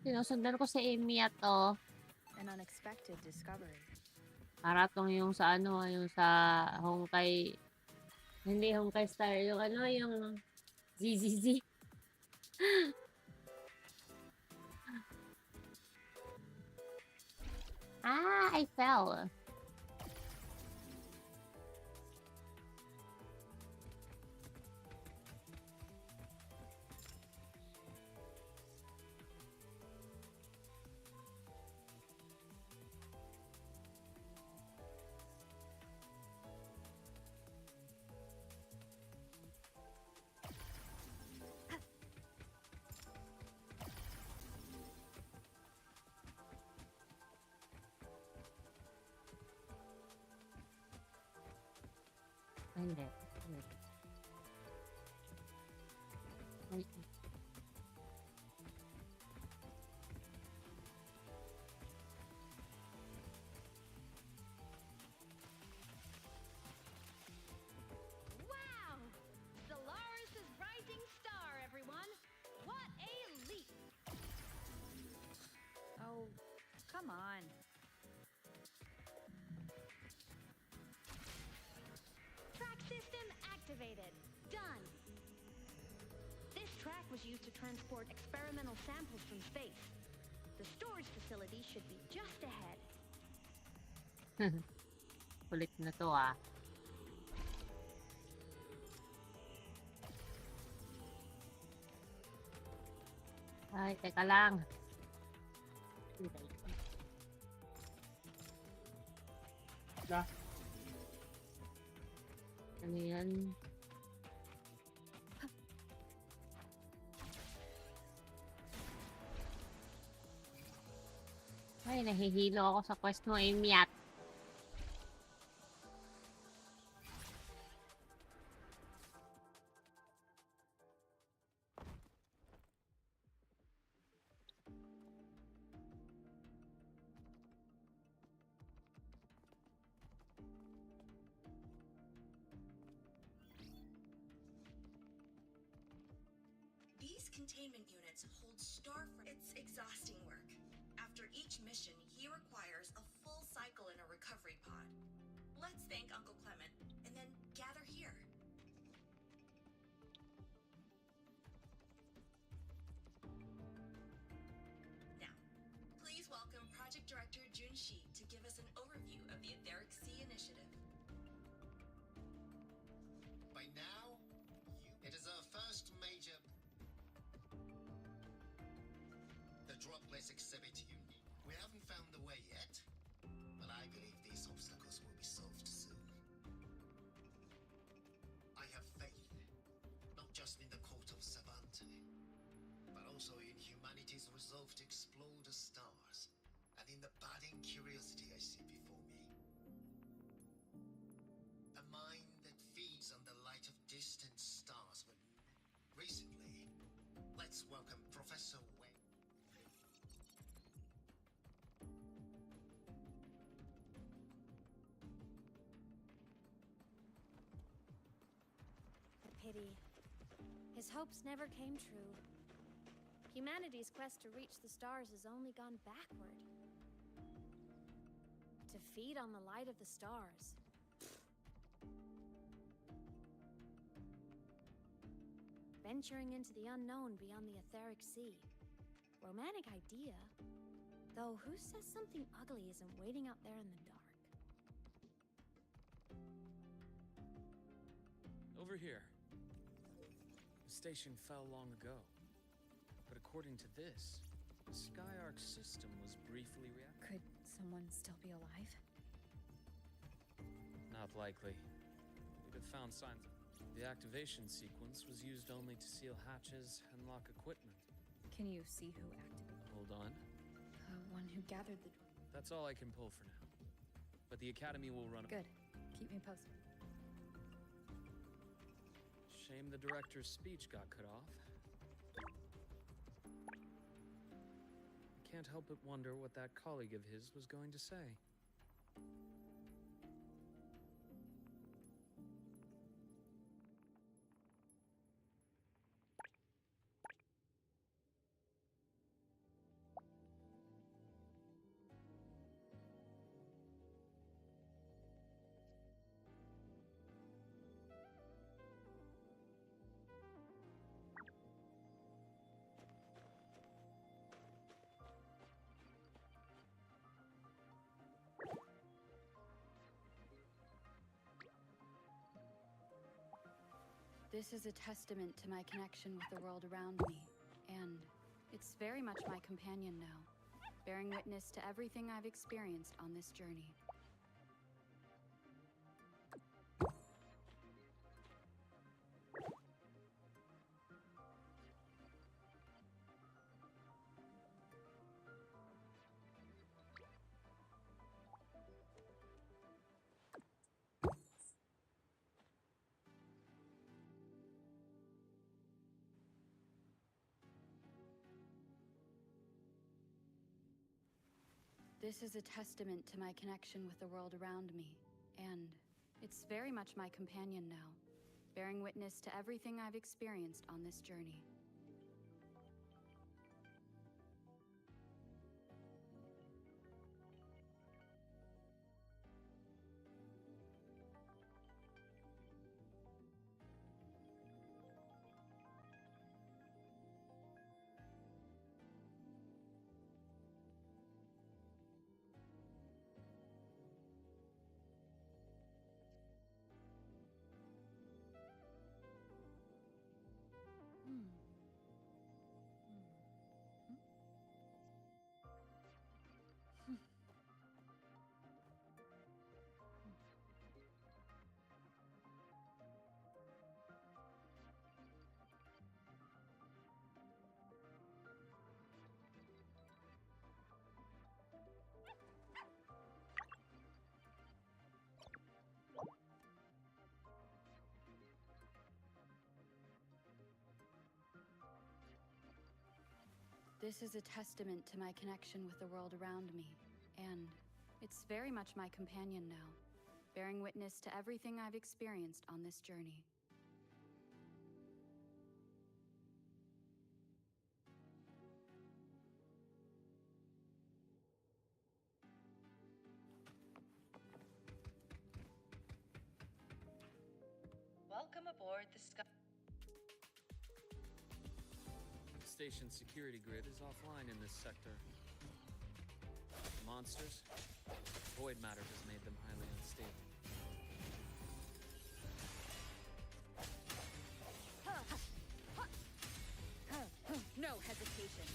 Sinusundan ko si Amy at to. An unexpected discovery. Para tong yung sa ano, yung sa Honkai. Hindi Honkai Star. Yung ano, yung ZZZ. Ah, I fell. Hindi. Wait. Wow! Stellaris is rising star, everyone! What a leap! Oh, come on. Track system activated. Done. This track was used to transport experimental samples from space. The storage facility should be just ahead. Kulit na to ah. Ay, teka lang. Na. Ano yan? Ay, nahihilo ako sa quest mo, Amy at. These containment units hold It's exhausting work. After each mission, he requires a full cycle in a recovery pod. Let's thank Uncle Clement, and then gather here. Now, please welcome Project Director Jun Shi to give us an overview of the Etheric Sea Initiative. By now, it is our first major... The dropless exhibit unique. We haven't found the way yet, but I believe these obstacles will be solved soon. I have faith, not just in the court of Savante, but also in humanity's resolve to explore the stars, and in the budding curiosity I see before me. A mind that feeds on the light of distant stars, but recently, let's welcome Professor Wei. Pity. His hopes never came true. Humanity's quest to reach the stars has only gone backward. To feed on the light of the stars. Venturing into the unknown beyond the Etheric Sea. Romantic idea. Though who says something ugly isn't waiting out there in the dark? Over here. The station fell long ago. But according to this, the Skyark system was briefly reactivated. Could someone still be alive? Not likely. We'd have found signs. The activation sequence was used only to seal hatches and lock equipment. Can you see who activated? Hold on. The one who gathered the... That's all I can pull for now. But the Academy will run... Good. Keep me posted. Shame the director's speech got cut off. can't help but wonder what that colleague of his was going to say. This is a testament to my connection with the world around me, and it's very much my companion now, bearing witness to everything I've experienced on this journey. This is a testament to my connection with the world around me, and it's very much my companion now, bearing witness to everything I've experienced on this journey. This is a testament to my connection with the world around me, and it's very much my companion now, bearing witness to everything I've experienced on this journey. Welcome aboard the Sky. The station's security grid is offline in this sector. Monsters? Void matter has made them highly unstable. No hesitation.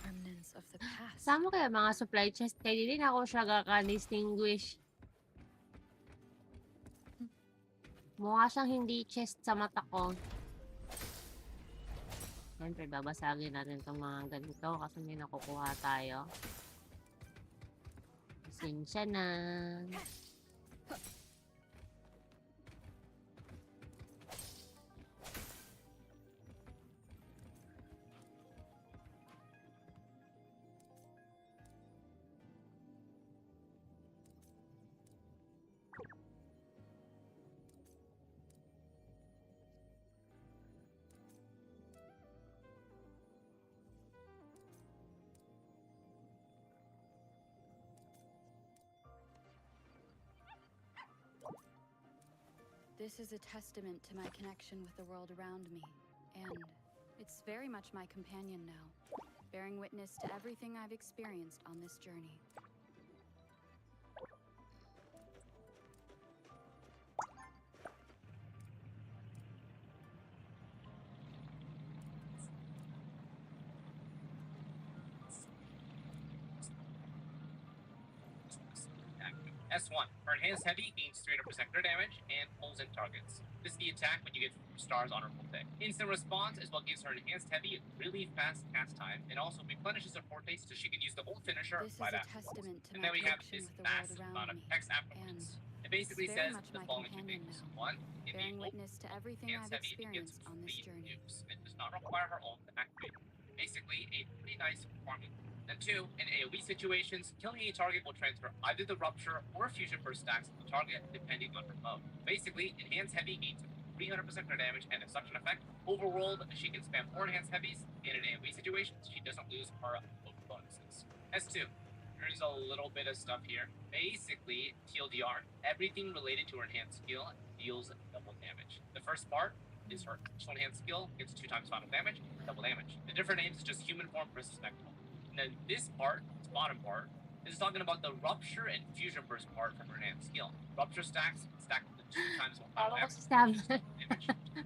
Remnants of the past. Saan mo kaya mga supply chest? Kaya din ako siya kaka-distinguish. Mukha siyang hindi chest sa mata ko. Siyempre, babasagin natin itong mga ganito kasi may nakukuha tayo. Pasensya na. This is a testament to my connection with the world around me, and it's very much my companion now, bearing witness to everything I've experienced on this journey. S1. For Enhanced Heavy, gains 300% crit damage and pulls in targets. This is the attack when you get 4 stars on her full day. Instant Response is what gives her Enhanced Heavy really fast cast time, and also replenishes her forte so she can use the ult finisher This right is a afterwards. testament to And my then we have connection this with the world massive around amount of me, text and afterwards. It it's basically very says much the my following two companion things. now, One, in bearing the witness to everything I've Enhanced Heavy, it gets experienced on this free journey. nukes and does not require her ult to activate. Basically, a pretty nice formula. And 2, in AoE situations, killing a target will transfer either the Rupture or Fusion Burst stacks to the target, depending on her mode. Basically, Enhanced Heavy gains 300% crit damage and a suction effect. Overworld, she can spam 4 Enhanced Heavies. In an AoE situation, she doesn't lose her bonuses. S2. There's a little bit of stuff here. Basically, TLDR, everything related to her enhanced skill deals double damage. The first part is her actual enhanced skill, gets 2 times final damage, double damage. The different names is just human form versus mech form. And then this part, this bottom part, is talking about the Rupture and Fusion Burst part from her enhanced skill. Rupture stacks stacked with 2 times more final damage.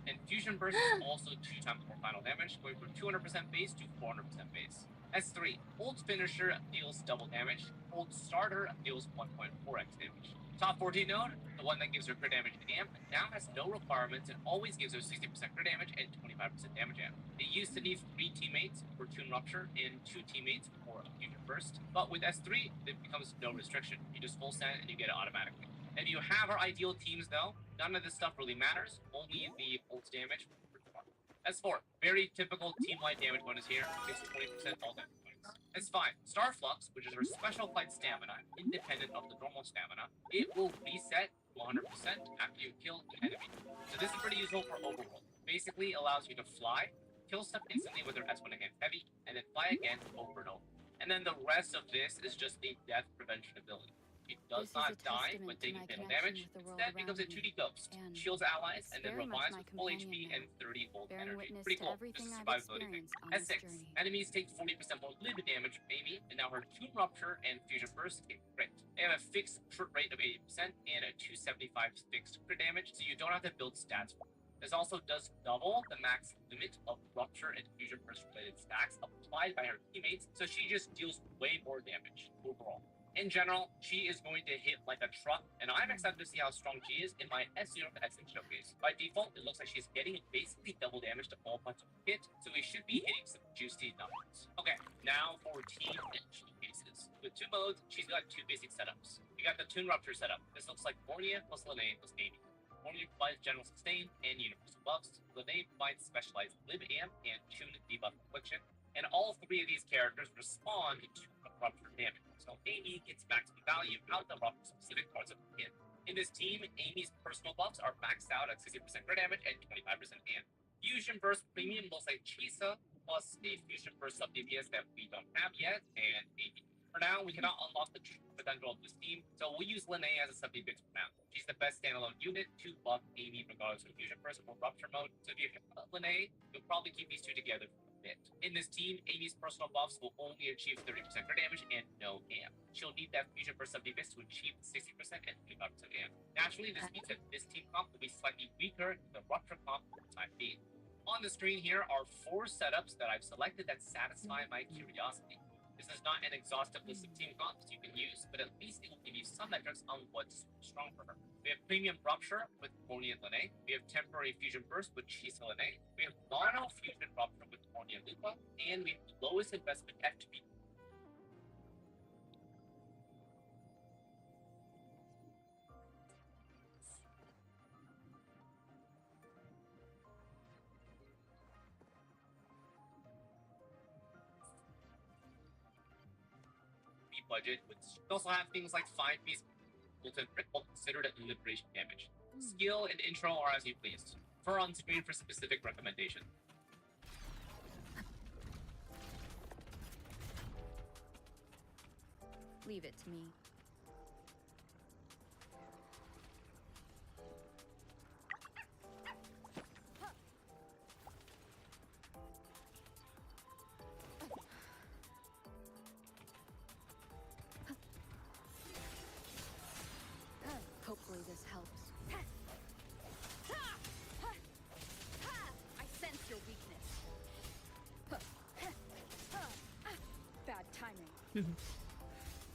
And Fusion Burst is also 2 times more final damage, going from 200% base to 400% base. S3, Ult Finisher deals double damage. Ult Starter deals 1.4x damage. Top 14 node, the one that gives her crit damage and amp, now has no requirements and always gives her 60% crit damage and 25% damage amp. It used to need 3 teammates for Toon Rupture and 2 teammates for a Fusion Burst, but with S3, it becomes no restriction. You just full send and you get it automatically. If you have her ideal teams though, none of this stuff really matters, only the ult damage. S4, very typical team-wide damage bonus here, takes 20% all damage bonus. S5, Starflux, which is her special flight stamina, independent of the normal stamina, it will reset 100% after you kill an enemy. So this is pretty useful for Overworld. Basically allows you to fly, kill stuff instantly with her S1 Enhanced Heavy, and then fly again over and over. And then the rest of this is just a death prevention ability. She does not die when taking fatal damage, instead becomes a 2D ghost, shields allies, and then revives with full HP and 30 volt energy. Pretty cool. This is a survivability thing. S6, enemies take 40% more live damage, maybe, and now her Toon Rupture and Fusion Burst take crit. They have a fixed crit rate of 80% and a 275 fixed crit damage, so you don't have to build stats for it. This also does double the max limit of Rupture and Fusion Burst related stacks applied by her teammates, so she just deals way more damage overall. In general, she is going to hit like a truck, and I'm excited to see how strong she is in my S0 to Essence showcase. By default, it looks like she's getting basically double damage to all points of hit, so we should be hitting some juicy numbers. Okay, now for team and showcases. With 2 modes, she's got 2 basic setups. You got the Toon Rupture setup. This looks like Mornia plus Lene plus Amy. Mornia provides general sustain and universal buffs. Lene provides specialized live amp and Toon debuff affliction. And all 3 of these characters respond to Rupture damage. So Amy gets maximum value out of the Rupture specific parts of the kit. In this team, Amy's personal buffs are maxed out at 60% crit damage and 25% amp. Fusion Burst Premium looks like Chisa plus a Fusion Burst sub DPS that we don't have yet, and Amy. For now, we cannot unlock the true potential of this team, so we'll use Lene as a sub DPS for now. She's the best standalone unit to buff Amy regardless of Fusion Burst or Rupture mode, so if you have Lene, you'll probably keep these 2 together. In this team, Amy's personal buffs will only achieve 30% crit damage and no amp. She'll need that Fusion Burst sub DPS to achieve 60% and 25% amp. Naturally, this means that this team comp will be slightly weaker than the Rupture comp for the time being. On the screen here are 4 setups that I've selected that satisfy my curiosity. This is not an exhaustive list of team comps you can use, but at least it will give you some metrics on what's strong for her. We have Premium Rupture with Mornia and Lene. We have Temporary Fusion Burst with Chisa Lene. We have Mono Fusion Rupture with Mornia and Lupa. And we have the lowest investment FTP. Budget, which also have things like 5-piece considered at liberation damage. Skill and intro are as you please. Refer on screen for specific recommendation. Leave it to me.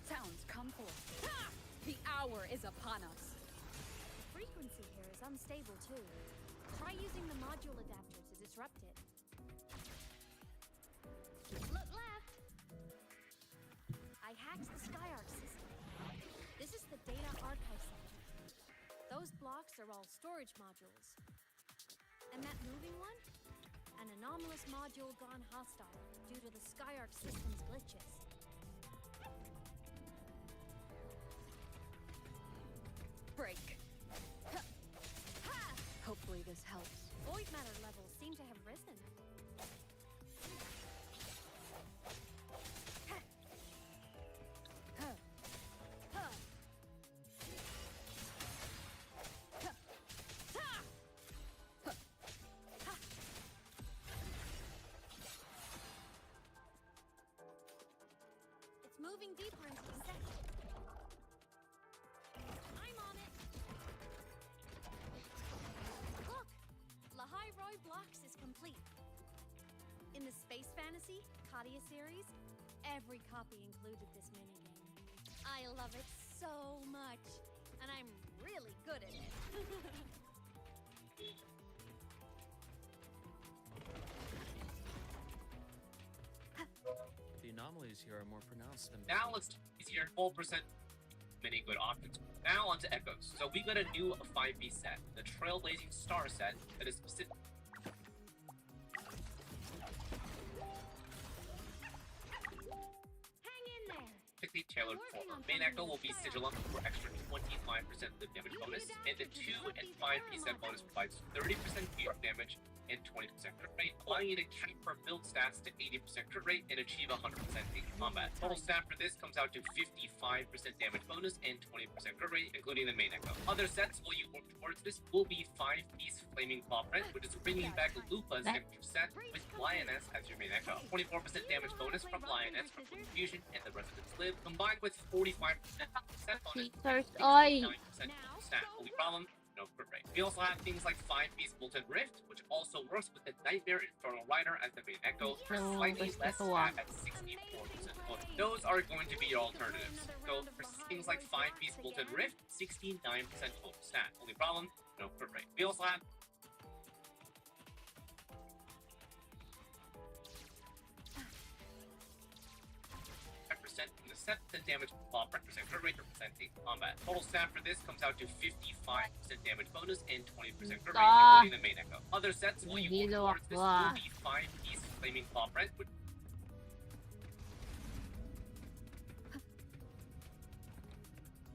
Sounds come forth. Ha! The hour is upon us. The frequency here is unstable too. Try using the module adapter to disrupt it. Look left! I hacked the SkyArc system. This is the data archive section. Those blocks are all storage modules. And that moving one? An anomalous module gone hostile due to the SkyArc system's glitches. Break. Hopefully this helps. Void matter levels seem to have risen. It's moving deeper into the section. I'm on it. Look! Lahai Roy Blocks is complete. In the Space Fantasy Katia series, every copy included this minigame. I love it so much, and I'm really good at it. The anomalies here are more pronounced than Now let's talk easier 4% many good options. Now on to Echoes. So we got a new 5B set, the Trailblazing Star set that is specific. Hang in there! Specifically tailored for her. Main Echo will be Sigilum for extra 25% of the damage bonus, and the 2 and 5 set bonus provides 30% pierce damage and 20% crit rate, allowing you to keep her build stats to 80% crit rate and achieve 100% in combat. Total stat for this comes out to 55% damage bonus and 20% crit rate, including the main Echo. Other sets while you work towards this will be 5-piece Flaming Claw Print, which is bringing back Lupa's signature set with Lioness as your main Echo. 24% damage bonus from Lioness from Confusion and the Resident's Live, combined with 45% set bonus. First, oi! 9% stat. Only problem, no crit rate. We also have things like 5-piece Molten Rift, which also works with the Nightmare Infernal Rider as the main Echo for slightly less stat at 64%. Well, those are going to be your alternatives. So for things like 5-piece Molten Rift, 69% total stat. Only problem, no crit rate. We also have from the set, the damage claw represent crit rate, represent in combat. Total stat for this comes out to 55% damage bonus and 20% crit rate, including the main Echo. Other sets will you work towards this will be 5-piece Flaming Claw Print, which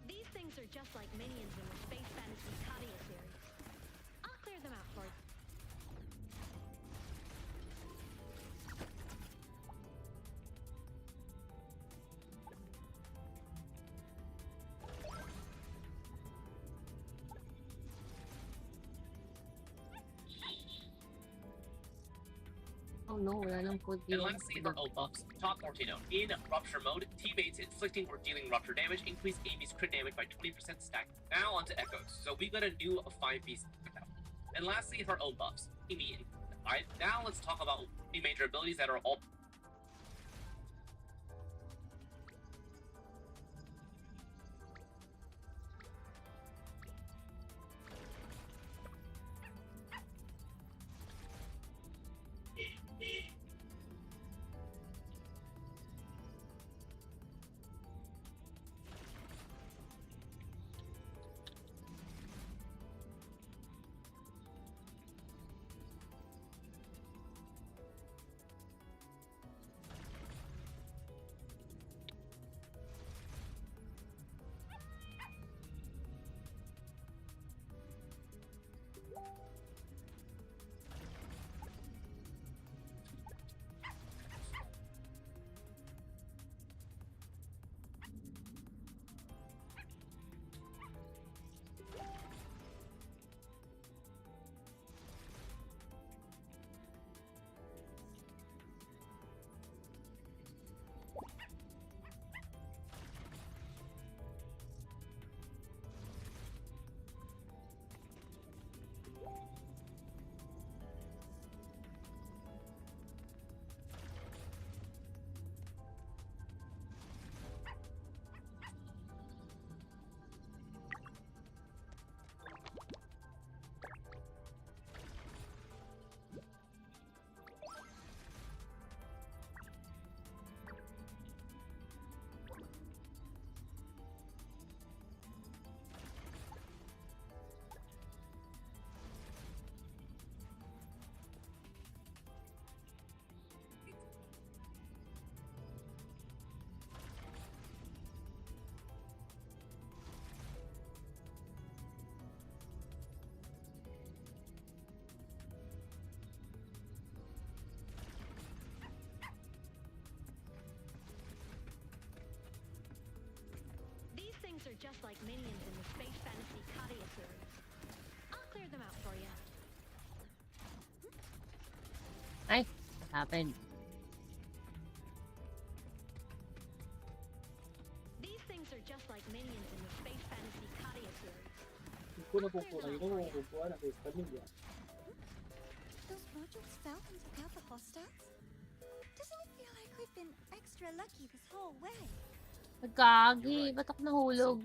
These things are just like minions in the Space Fantasy Katia series. I'll clear them out for you. Oh no, wala nang food and lastly, her ult buffs. Top Mortino. In Rupture mode, teammates inflicting or dealing Rupture damage increase Amy's crit damage by 20% stack. Now onto Echoes. So we got a new 5-piece Echo. And lastly, her ult buffs. Amy. Alright, now let's talk about the major abilities that are all are just like minions in the space fantasy Kadia series. I'll clear them out for you. Ay, what happened? These things are just like minions in the space fantasy Kadia series. Those modules fell and took out the hostiles? Doesn't it feel like we've been extra lucky this whole way? Gagi, ba't ako nahulog?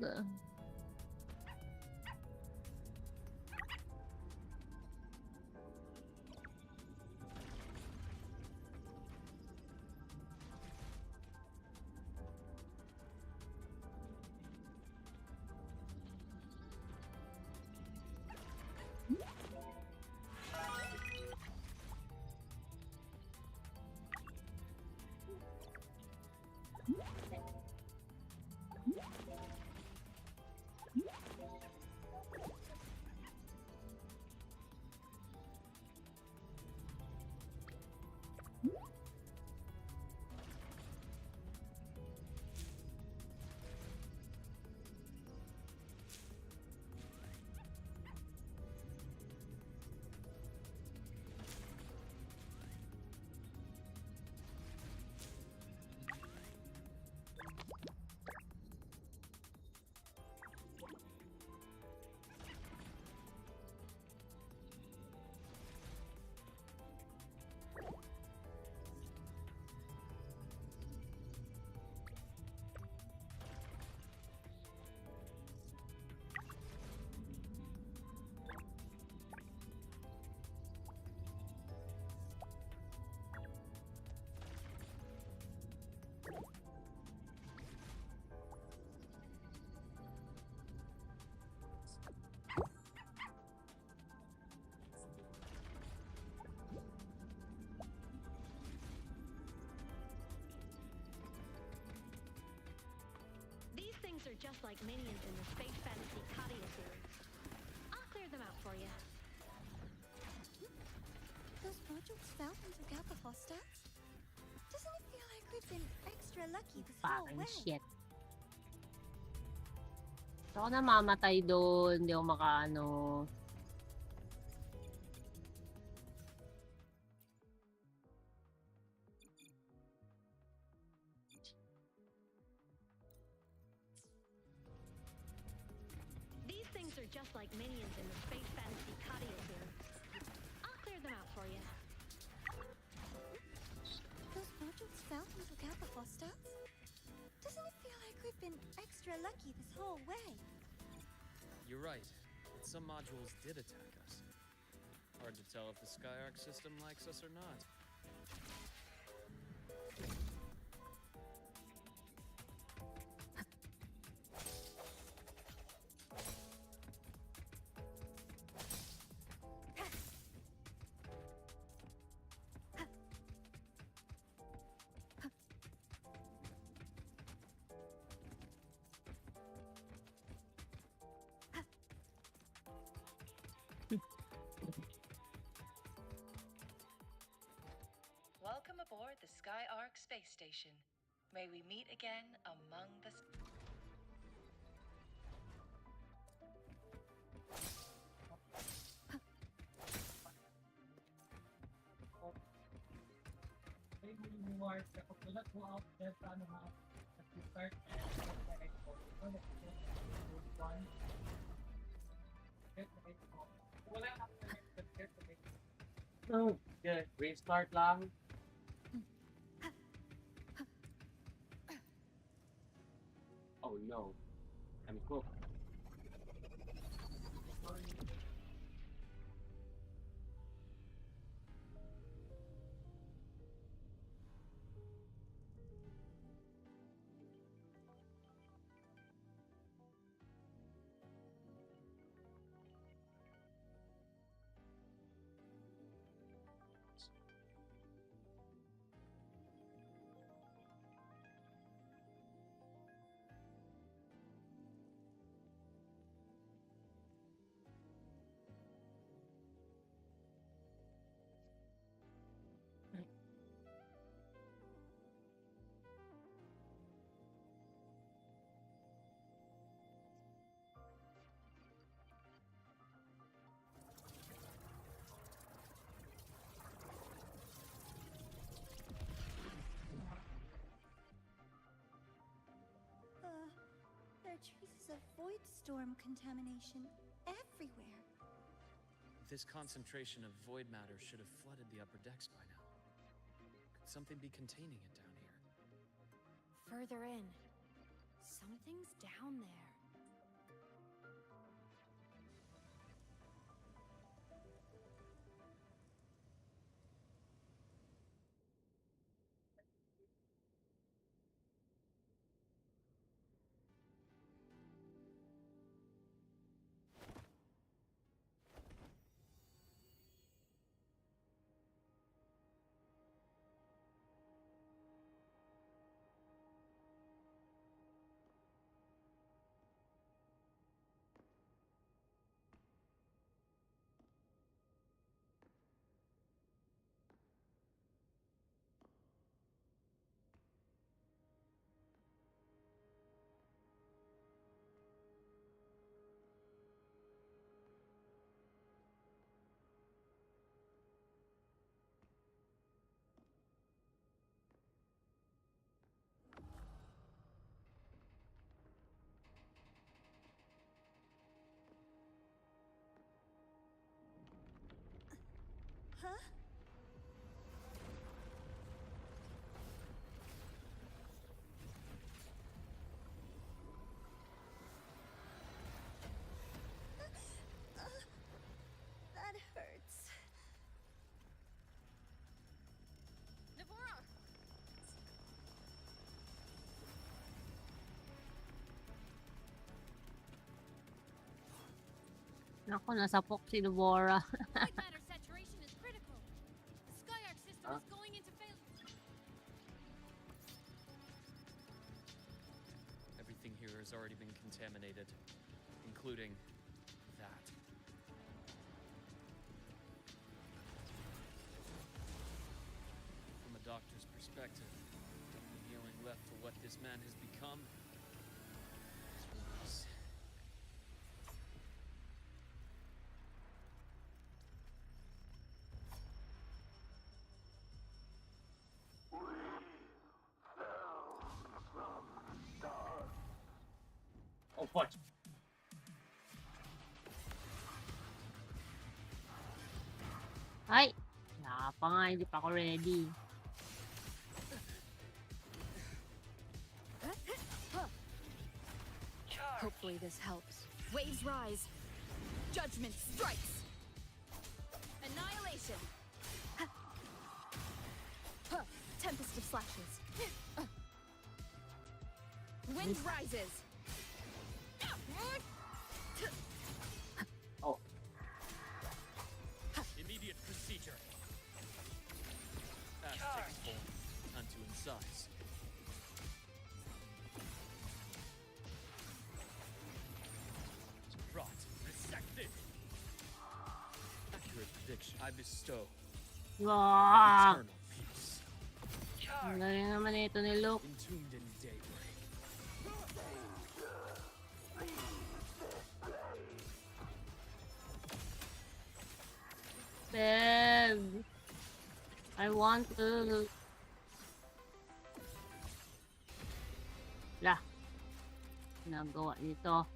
These things are just like minions in the space fantasy Kadia series. I'll clear them out for you. Those modules fell and took out the hostiles? Doesn't it feel like we've been extra lucky this whole Fucking way? shit. So, ako namamatay doon. Hindi ako makaano. These things are just like minions in the space fantasy Kadia series. I'll clear them out for you. Those modules fell and took out the hostiles? Doesn't it feel like we've been extra lucky this whole way? You're right. But some modules did attack us. Hard to tell if the Skyark system likes us or not. Welcome aboard the Skyark space station. May we meet again among the... Oh, yeah, restart lang. Oh no, I'm cooked. Traces of void storm contamination everywhere. This concentration of void matter should have flooded the upper decks by now. Could something be containing it down here? Further in. Something's down there. Huh? That hurts. Navora! Naku, nasapok si Deborah. Void matter saturation is critical. The Skyark system is going into failure. Everything here has already been contaminated, including that. From a doctor's perspective, the only healing left for what this man has become is release. Oh fuck. Ay! Wala pa nga, hindi pa ako ready. Hopefully this helps. Waves rise. Judgment strikes. Annihilation. Tempest of slashes. Wind rises. Oh. Immediate procedure. Fast takes form. Time to incise. Rot. Resected. Accurate prediction. I bestow Wow! eternal peace. Ang galing naman ito ni Luke. Entombed in daybreak. Bev! I want to... Lah. Nagawa nito.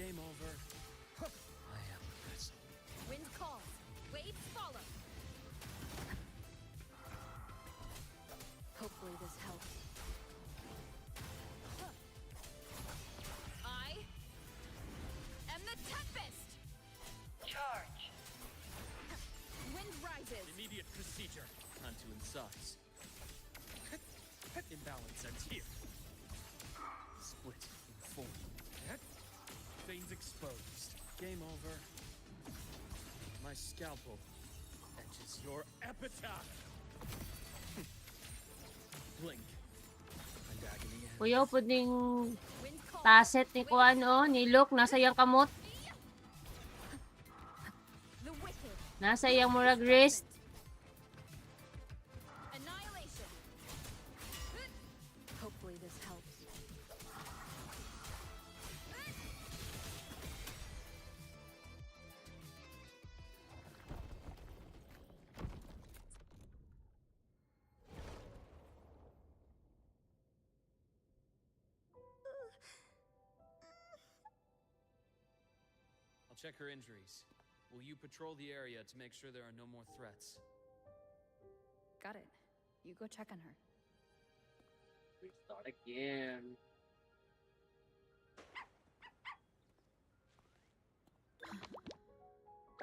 Game over. I am the vessel. Wind calls. Waves follow. Hopefully this helps. I am the Tempest. Charge. Wind rises. Immediate procedure. Time to incise. Imbalance ends here. Split in four. Veins exposed. Game over. My scalpel etches your epitaph. Blink, and agony ends. Kuya, pwedeng taset ni Kuan, oh, ni Luke, nasa iyang kamot. Nasa iyang murag wrist. Annihilation. Hopefully this helps. I'll check her injuries. Will you patrol the area to make sure there are no more threats? Got it. You go check on her. Restart again.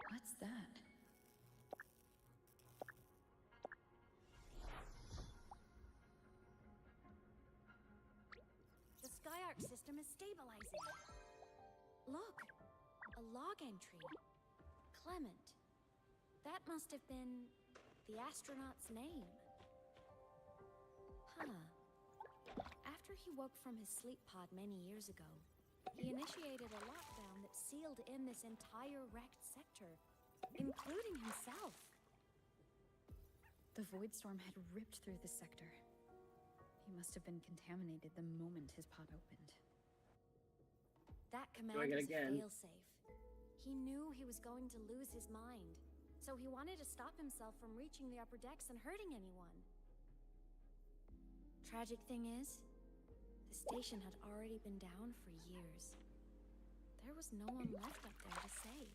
What's that? The Skyark system is stabilizing. Look, a log entry. Clement. That must have been the astronaut's name. Huh. After he woke from his sleep pod many years ago, he initiated a lockdown that sealed in this entire wrecked sector, including himself. The void storm had ripped through the sector. He must have been contaminated the moment his pod opened. That command Doing it was a again. failsafe. He knew he was going to lose his mind, so he wanted to stop himself from reaching the upper decks and hurting anyone. Tragic thing is, the station had already been down for years. There was no one left up there to save.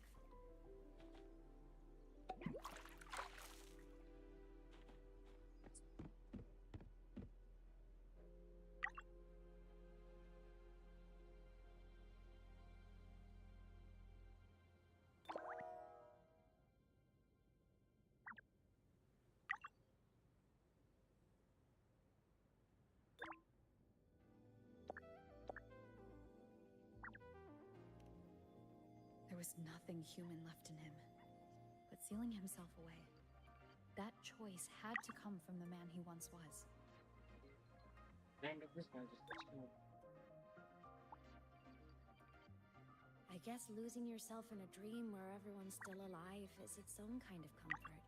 There was nothing human left in him, but sealing himself away. That choice had to come from the man he once was. Man, this guy just I guess losing yourself in a dream where everyone's still alive is its own kind of comfort.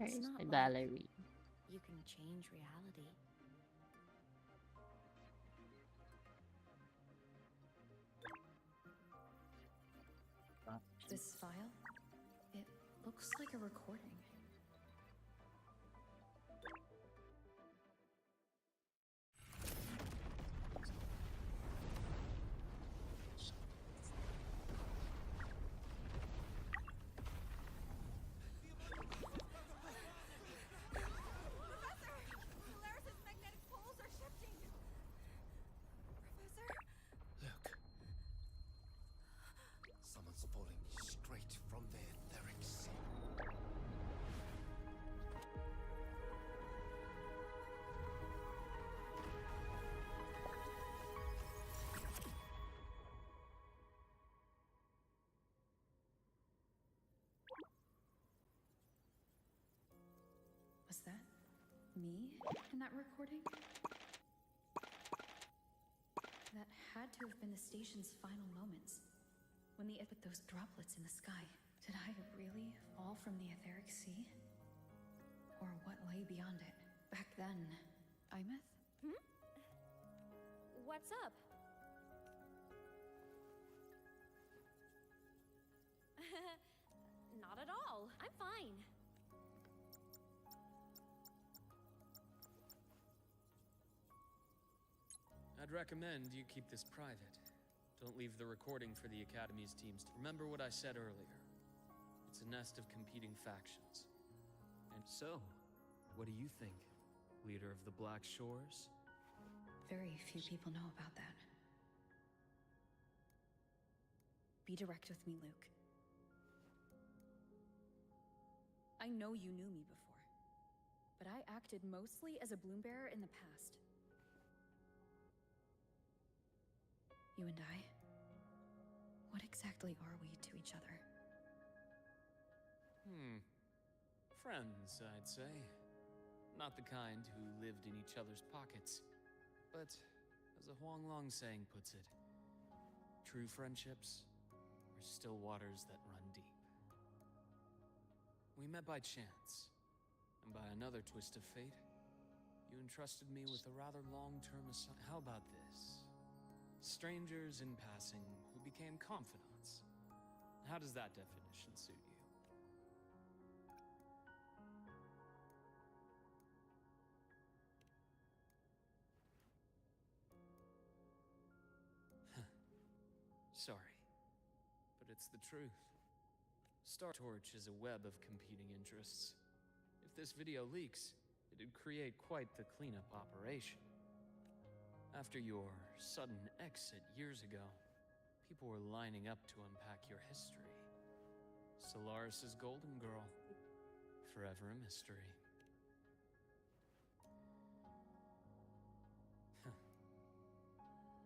It's There's not the like Valerie. you can change reality. This file, it looks like a recording. Someone's pulling straight from the etheric sea. Was that me in that recording? That had to have been the station's final moments. When the with those droplets in the sky. Did I really fall from the etheric sea? Or what lay beyond it? Back then, Imeth? What's up? Not at all. I'm fine. I'd recommend you keep this private. Don't leave the recording for the Academy's teams. Remember what I said earlier. It's a nest of competing factions. And so, what do you think, leader of the Black Shores? Very few people know about that. Be direct with me, Luke. I know you knew me before, but I acted mostly as a bloom bearer in the past. You and I, what exactly are we to each other? Friends, I'd say. Not the kind who lived in each other's pockets. But, as a Huanglong saying puts it, true friendships are still waters that run deep. We met by chance, and by another twist of fate, you entrusted me with a rather long-term assignment. How about this? Strangers in passing who became confidants. How does that definition suit you? Sorry, but it's the truth. Star Torch is a web of competing interests. If this video leaks, it'd create quite the cleanup operation. After your sudden exit years ago, people were lining up to unpack your history. Solaris's golden girl, forever a mystery.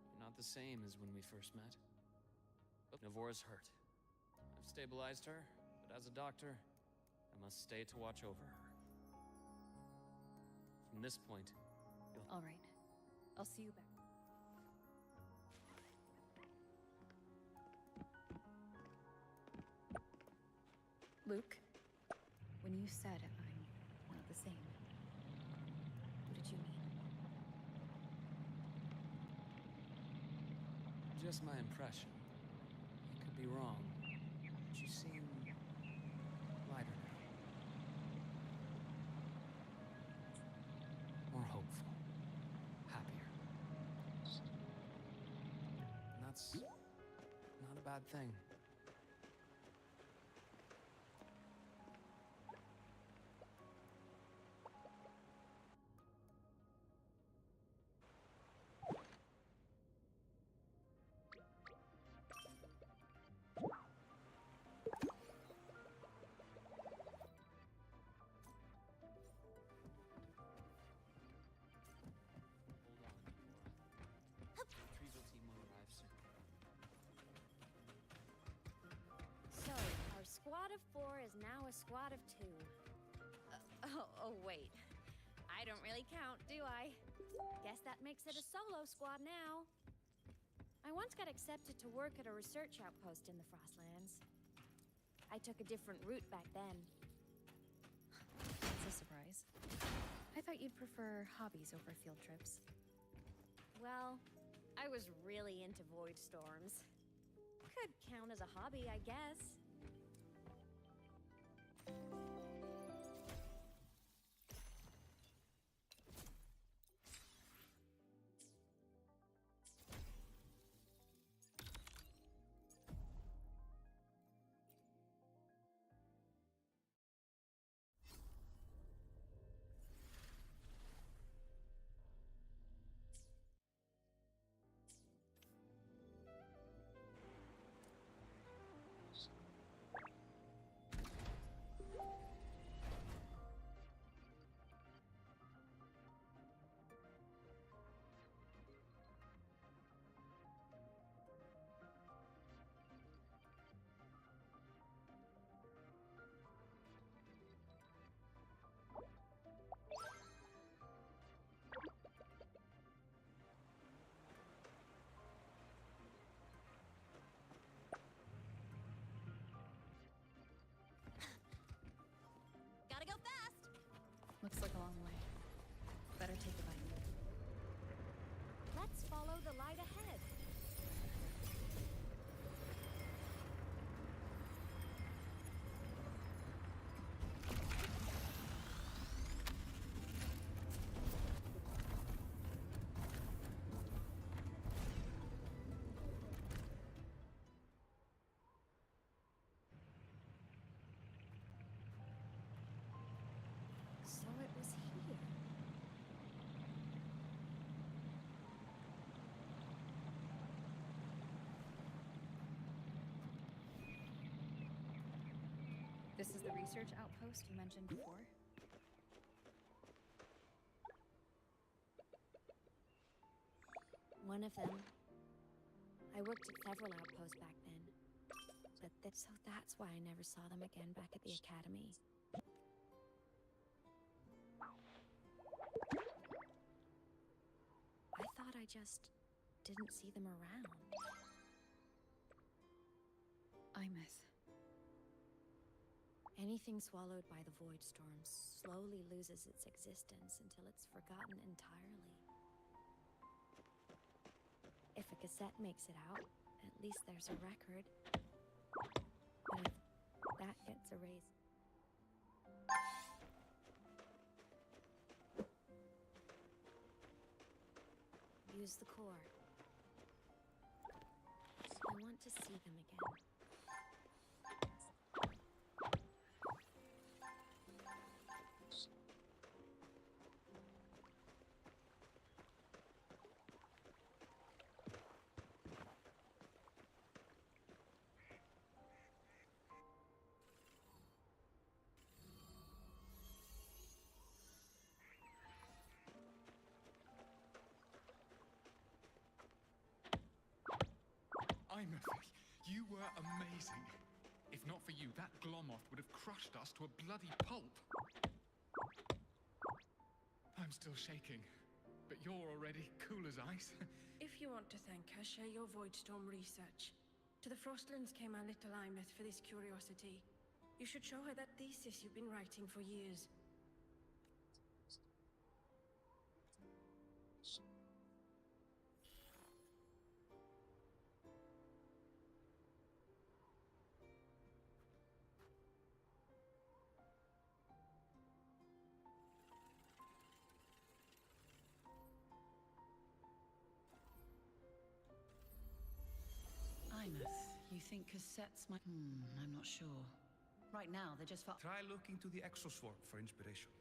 You're not the same as when we first met. But Navora's hurt. I've stabilized her, but as a doctor, I must stay to watch over her. From this point, you'll... All right. I'll see you back. Luke, when you said I'm not the same, what did you mean? Just my impression. I could be wrong, but you seem lighter now. More hopeful. Happier. And that's not a bad thing. Retrieval team will arrive soon. So, our squad of 4 is now a squad of 2. Oh, wait. I don't really count, do I? Guess that makes it a solo squad now. I once got accepted to work at a research outpost in the Frostlands. I took a different route back then. That's a surprise. I thought you'd prefer hobbies over field trips. Well, I was really into void storms. Could count as a hobby, I guess. Gotta go fast! Looks like a long way. Better take a bite. Let's follow the light ahead. So it was here. This is the research outpost you mentioned before? One of them. I worked at several outposts back then. So that's why I never saw them again back at the academy. I thought I just didn't see them around. Imeth. Anything swallowed by the void storm slowly loses its existence until it's forgotten entirely. If a cassette makes it out, at least there's a record. But if that gets erased... Use the core. I want to see them again. Imeth, you were amazing. If not for you, that Glomoth would have crushed us to a bloody pulp. I'm still shaking, but you're already cool as ice. If you want to thank her, share your Voidstorm research. To the Frostlands came our little Imeth for this curiosity. You should show her that thesis you've been writing for years. Imeth, you think cassettes might... I'm not sure. Right now, they're just... Try looking to the Exoswarm for inspiration.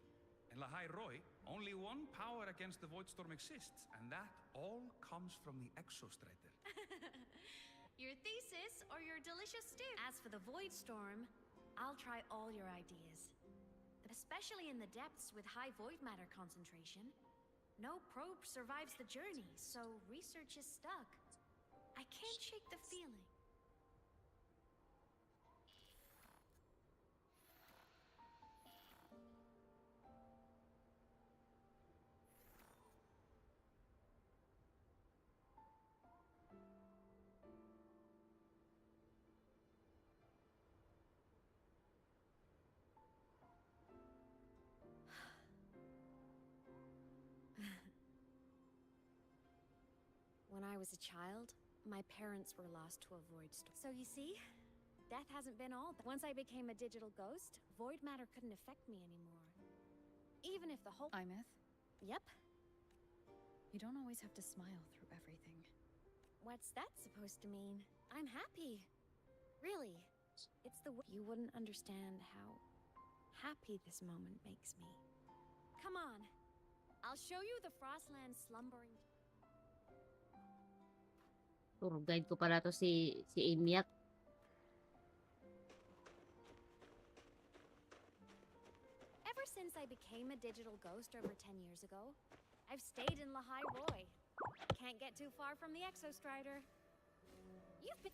In Lahai Roy, only one power against the Voidstorm exists, and that all comes from the Exostrider. Your thesis or your delicious stew? As for the Voidstorm, I'll try all your ideas. Especially in the depths with high void matter concentration. No probe survives the journey, so research is stuck. I can't shake the feeling. When I was a child, my parents were lost to a void storm. So you see, death hasn't been all that. Once I became a digital ghost, void matter couldn't affect me anymore. Even if the whole... Imeth? Yep. You don't always have to smile through everything. What's that supposed to mean? I'm happy. Really. It's the way... You wouldn't understand how happy this moment makes me. Come on. I'll show you the Frostland slumbering... Tour guide ko pala to si Imiat. Ever since I became a digital ghost over 10 years ago, I've stayed in Lahai Roy. Can't get too far from the Exostrider. You've been...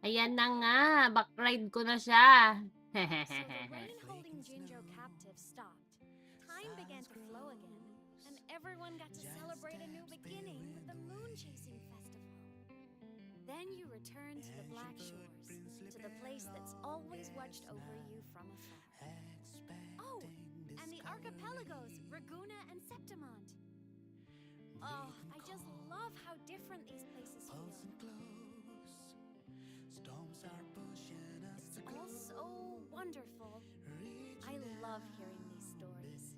Ayan na nga, backride ko na siya. So the rain holding Jinjo captive stopped. Time began to flow again, and everyone got to celebrate a new beginning with the Moon Chasing Festival. Then you return to the Black Shores, to the place that's always watched over you from afar. Oh, and the archipelagos, Raguna and Septimont. Oh, I just love how different these places feel. It's all so wonderful. I love hearing these stories.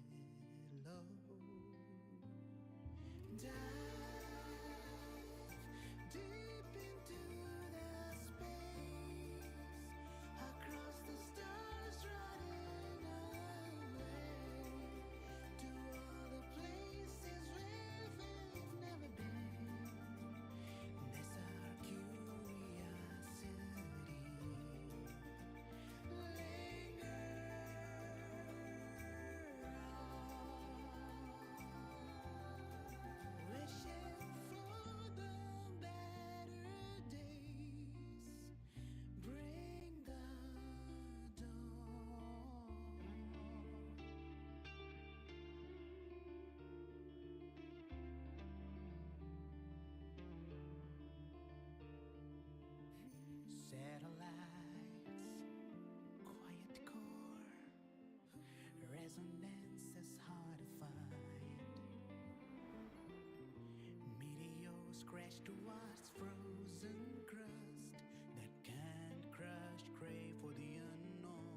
to what's frozen crust that can't crush, crave for the unknown.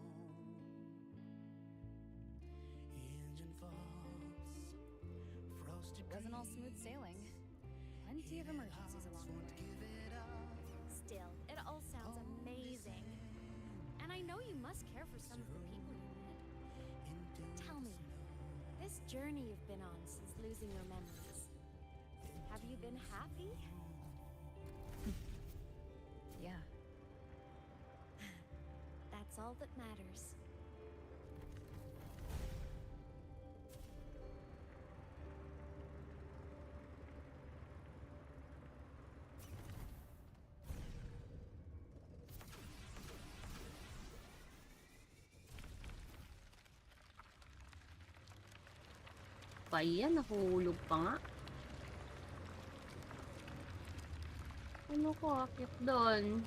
Engine falls, frosted. It wasn't all smooth sailing. Plenty of emergencies along the way. Still, it all sounds amazing. And I know you must care for some of the people you meet. Tell me, this journey you've been on since losing your memories, have you been happy? Yeah. That's all that matters. Pa yan, nahulog pa nga. Ano ko, akit doon?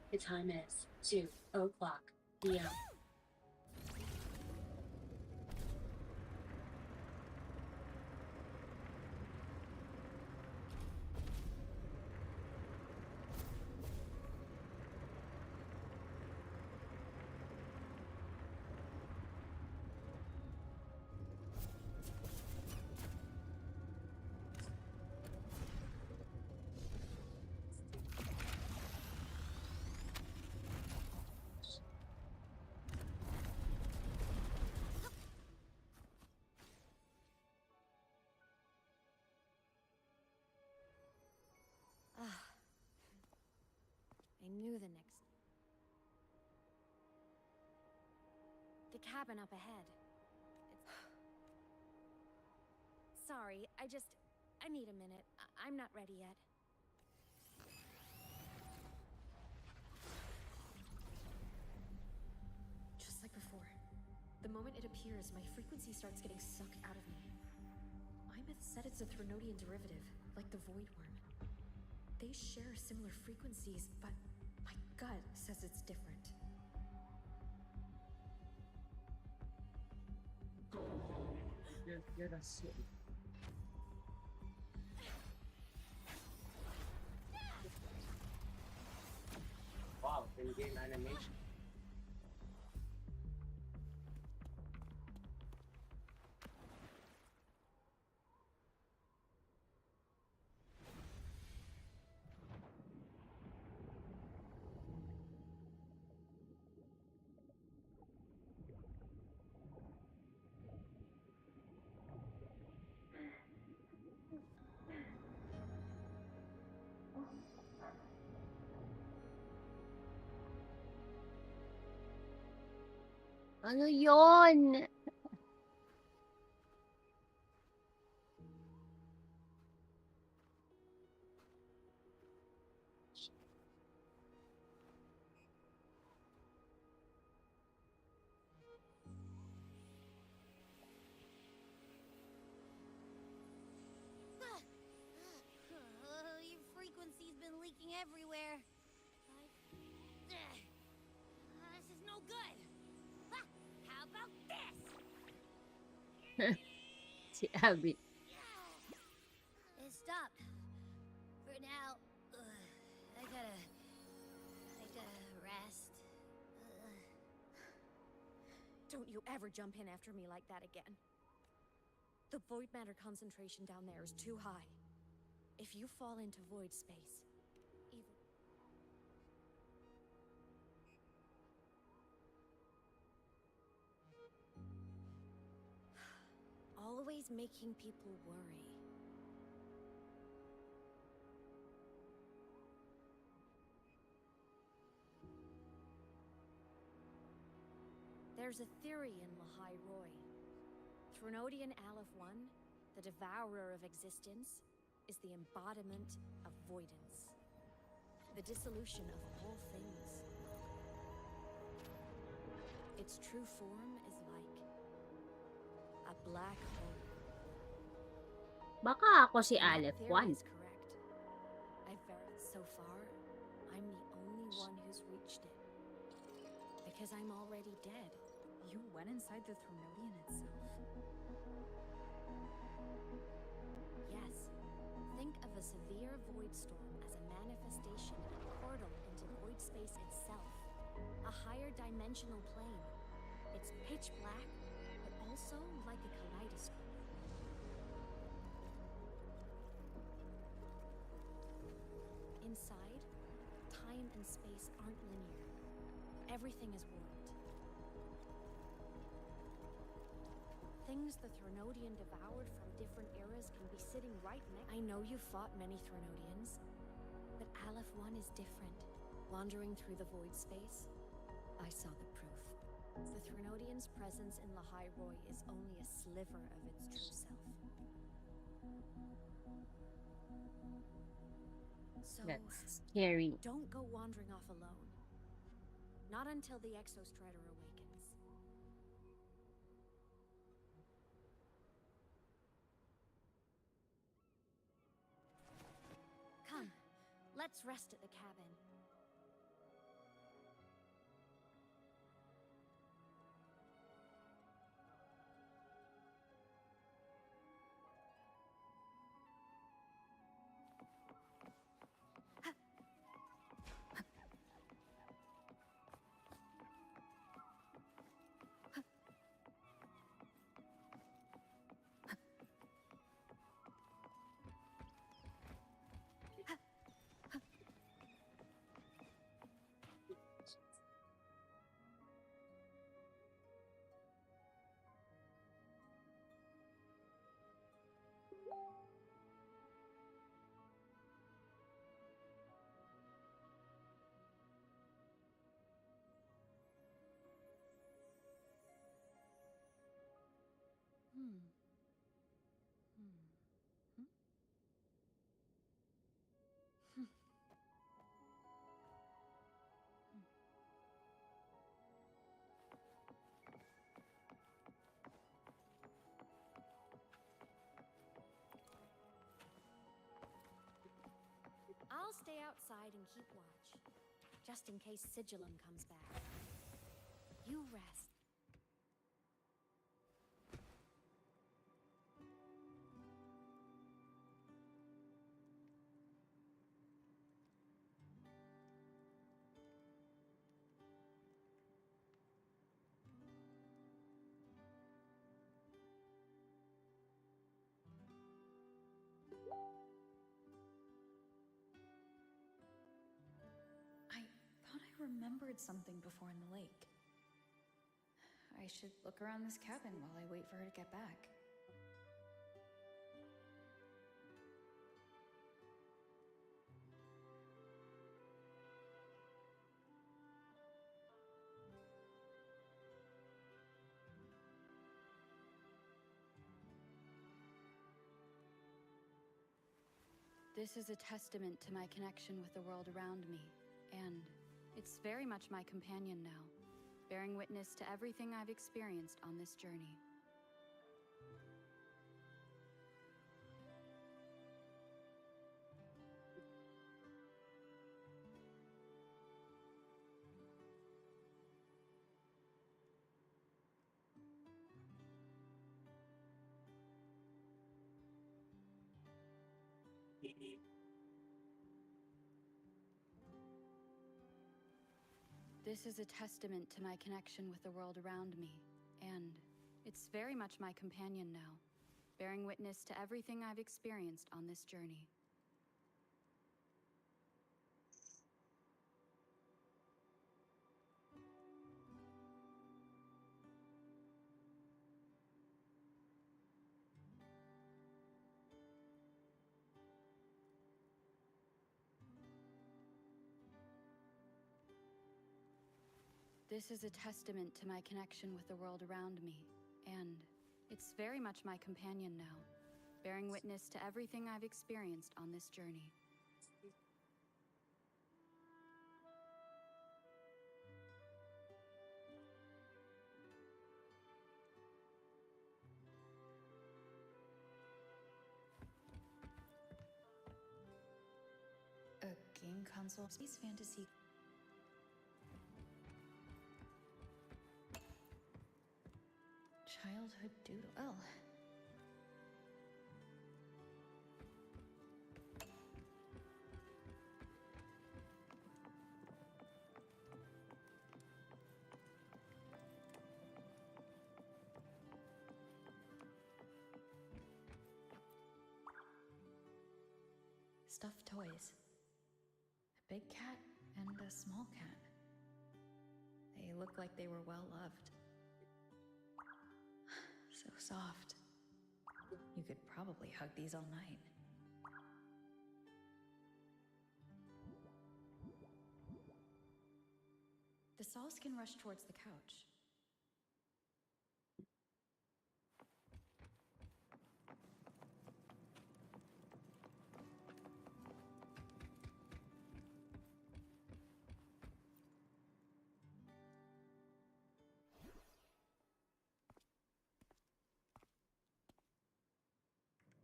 The time is 2:00 p.m. I knew the next. The cabin up ahead. Sorry, I need a minute. I'm not ready yet. Just like before. The moment it appears, my frequency starts getting sucked out of me. My myth said it's a Threnodian derivative, like the Void Worm. They share similar frequencies, but my gut says it's different. You're the shit. Wow, in-game animation. Ano yon? Your frequency's been leaking everywhere. This is no good. How about this? Si Abby. It stopped. For now, I gotta rest. Don't you ever jump in after me like that again. The void matter concentration down there is too high. If you fall into void space, even... Always making people worry. There's a theory in Lahai Roy. Threnodian Aleph One, the devourer of existence, is the embodiment of voidance. The dissolution of all things. Its true form is like a black hole. Baka ako si And that Aleph theory 1. is correct. So far, I'm the only one who's reached it. Because I'm already dead. You went inside the Threnodian itself? Yes. Think of a severe void storm as a manifestation of a portal into void space itself. A higher dimensional plane. It's pitch black, but also like a kaleidoscope. Inside, time and space aren't linear. Everything is warped. Things the Threnodian devoured from different eras can be sitting right next. I know you fought many Threnodians, but Aleph One is different. Wandering through the void space, I saw the proof. The Threnodian's presence in Lahai Roy is only a sliver of its true self. So, That's scary. don't go wandering off alone. Not until the Exostrider awakens. Come, let's rest at the cabin. I'll stay outside and keep watch, just in case Sigillum comes back. You rest. I thought I remembered something before in the lake. I should look around this cabin while I wait for her to get back. This is a testament to my connection with the world around me, and it's very much my companion now, bearing witness to everything I've experienced on this journey. This is a testament to my connection with the world around me, and it's very much my companion now, bearing witness to everything I've experienced on this journey. This is a testament to my connection with the world around me, and it's very much my companion now, bearing witness to everything I've experienced on this journey. A game console, space fantasy. Childhood doodle. Oh. Stuffed toys. A big cat and a small cat. They look like they were well loved. So soft. You could probably hug these all night. The Sawskin rushed towards the couch.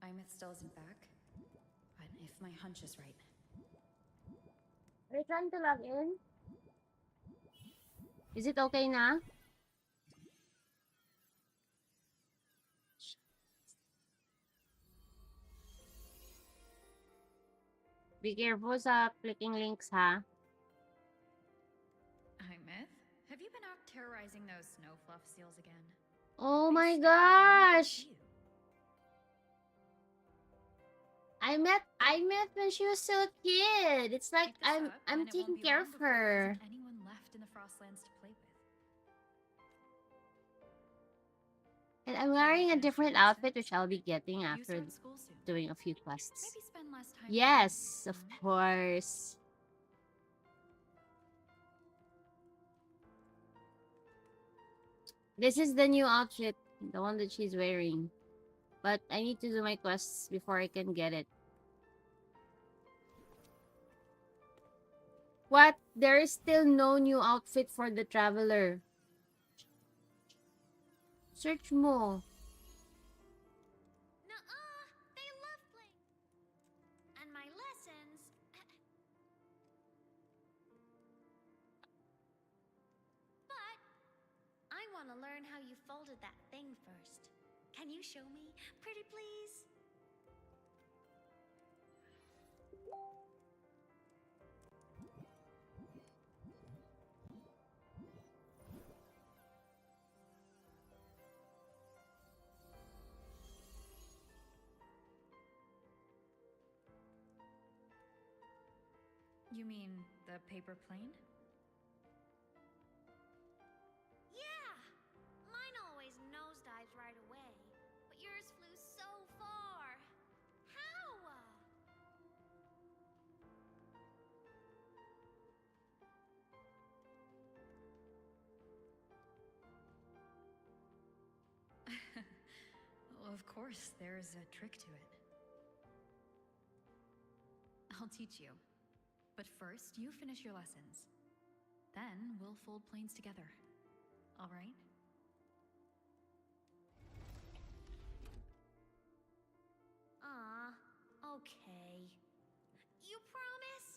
Imeth still isn't back, but if my hunch is right. Are you trying to log in? Is it okay na? Be careful sa clicking links, ha? Imeth, have you been out terrorizing those snow fluff seals again? Oh They my scared me when they gosh! see you. I met when she was still a kid. It's like Keep this up, I'm and it won't taking be care long of before there her. isn't anyone left in the Frostlands to play with. And I'm Have you wearing a finished your different outfit, lessons? which I'll be getting You after start school soon. doing a few quests. Maybe spend less time Yes, of playing, course. This is the new outfit, the one that she's wearing. But I need to do my quests before I can get it. What? There is still no new outfit for the traveler. Search mo. Nuh-uh! They love playing. And my lessons. But I want to learn how you folded that thing first. Can you show me, pretty please? You mean the paper plane? Yeah! Mine always nosedives right away, but yours flew so far. How? Well, of course, there's a trick to it. I'll teach you. But first, you finish your lessons. Then we'll fold planes together. All right? Okay. You promise?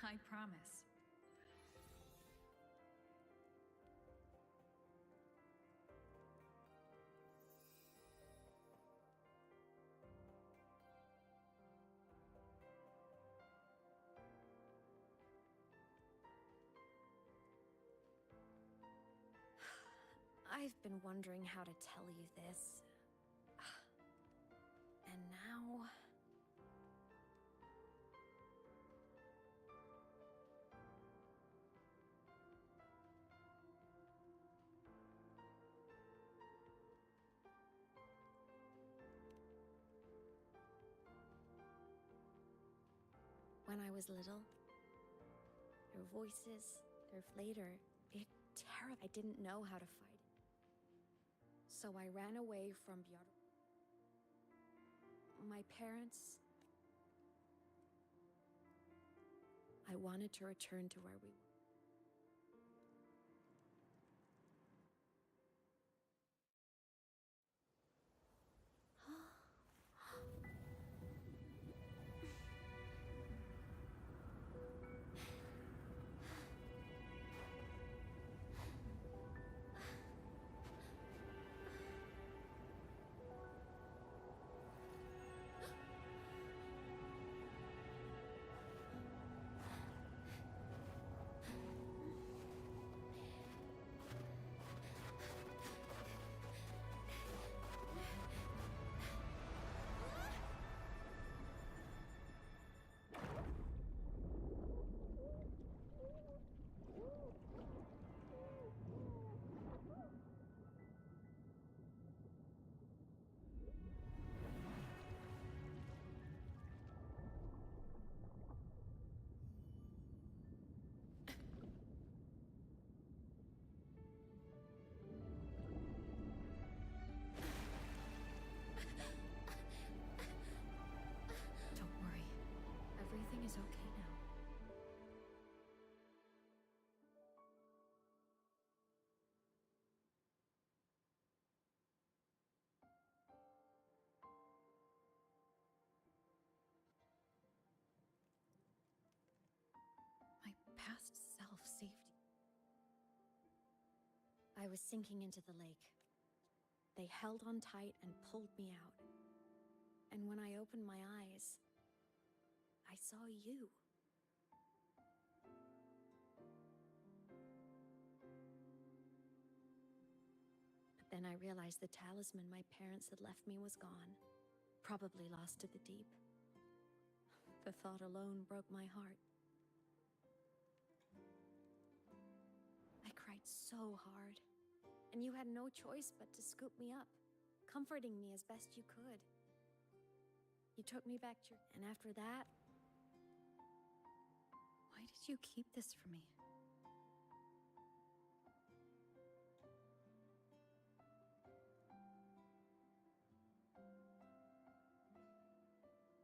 I promise. I've been wondering how to tell you this. And now... When I was little. Their voices, their later, it terrible. I didn't know how to fight it. So I ran away from Björn. My parents. I wanted to return to where we were. Don't worry. Everything is okay now. My past self saved you. I was sinking into the lake. They held on tight and pulled me out. And when I opened my eyes, I saw you. But then I realized the talisman my parents had left me was gone, probably lost to the deep. The thought alone broke my heart. I cried so hard, and you had no choice but to scoop me up, comforting me as best you could. You took me back to and after that, Why did you keep this from me?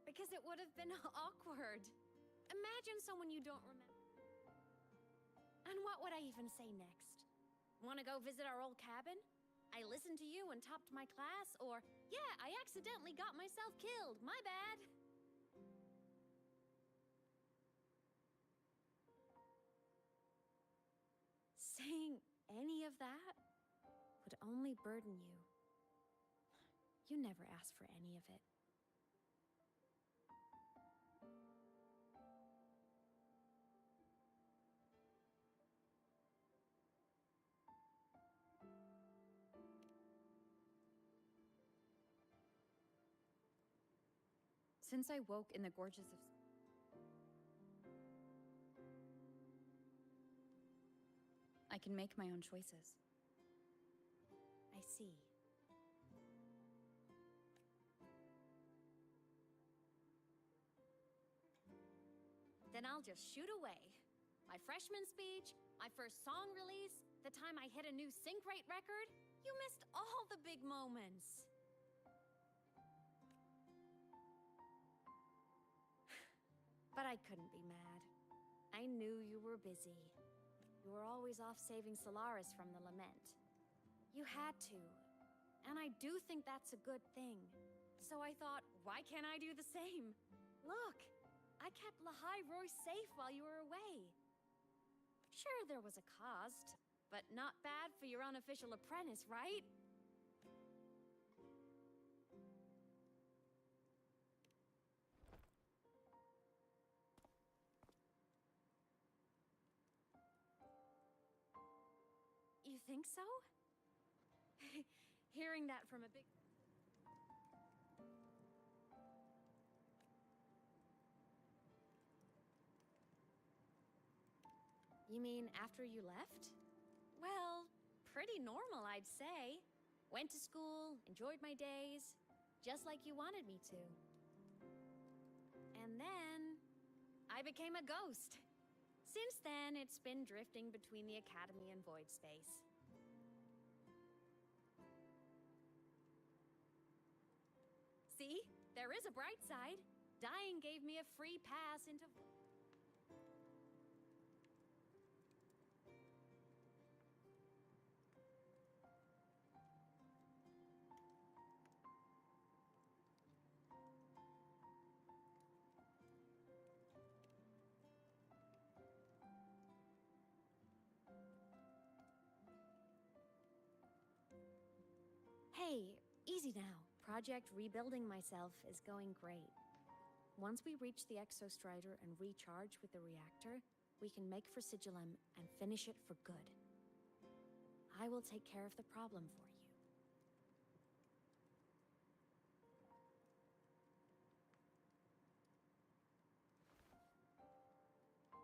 because it would have been awkward. Imagine someone you don't remember. And what would I even say next? Want to go visit our old cabin? I listened to you and topped my class, or, yeah, I accidentally got myself killed. My bad. Saying any of that would only burden you. You never asked for any of it. Since I woke in the gorges of... I can make my own choices. I see. Then I'll just shoot away. My freshman speech, my first song release, the time I hit a new sync rate record. You missed all the big moments. But I couldn't be mad. I knew you were busy. You were always off saving Solaris from the lament. You had to. And I do think that's a good thing. So I thought, why can't I do the same? Look, I kept Lahai Roy safe while you were away. Sure, there was a cost, but not bad for your unofficial apprentice, right? You think so? Hearing that from a big... You mean after you left? Well, pretty normal, I'd say. Went to school, enjoyed my days, just like you wanted me to. And then, I I became a ghost. Since then, it's been drifting between the Academy and void space. See? There is a bright side. Dying gave me a free pass into... Hey, easy now. Project Rebuilding Myself is going great. Once we reach the Exostrider and recharge with the reactor, we can make for Sigilum and finish it for good. I will take care of the problem for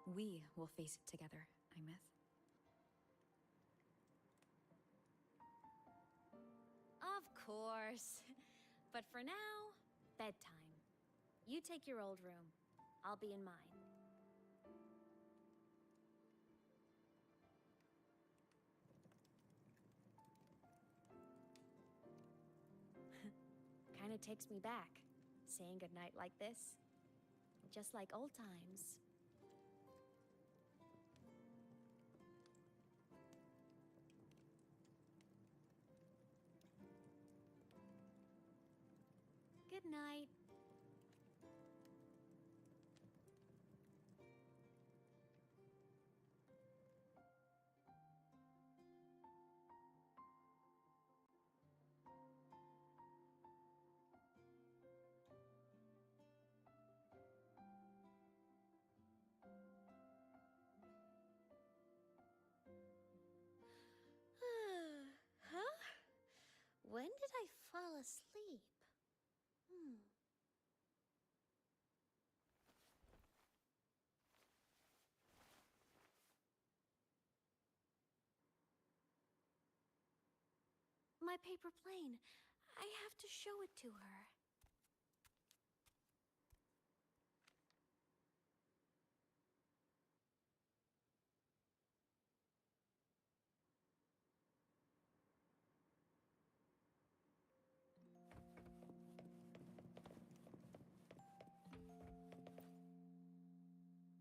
you. We will face it together, Imeth. Of course. But for now, bedtime. You take your old room. I'll be in mine. Kinda takes me back, saying goodnight like this. Just like old times. Good night. Huh? When did I fall asleep? My paper plane. I have to show it to her.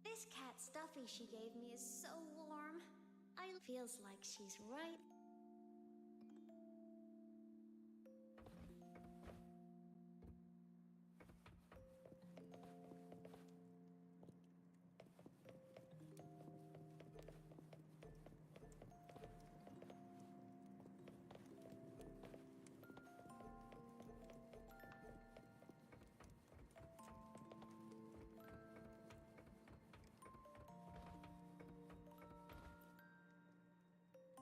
This cat stuffy she gave me is so warm. I feels like she's right.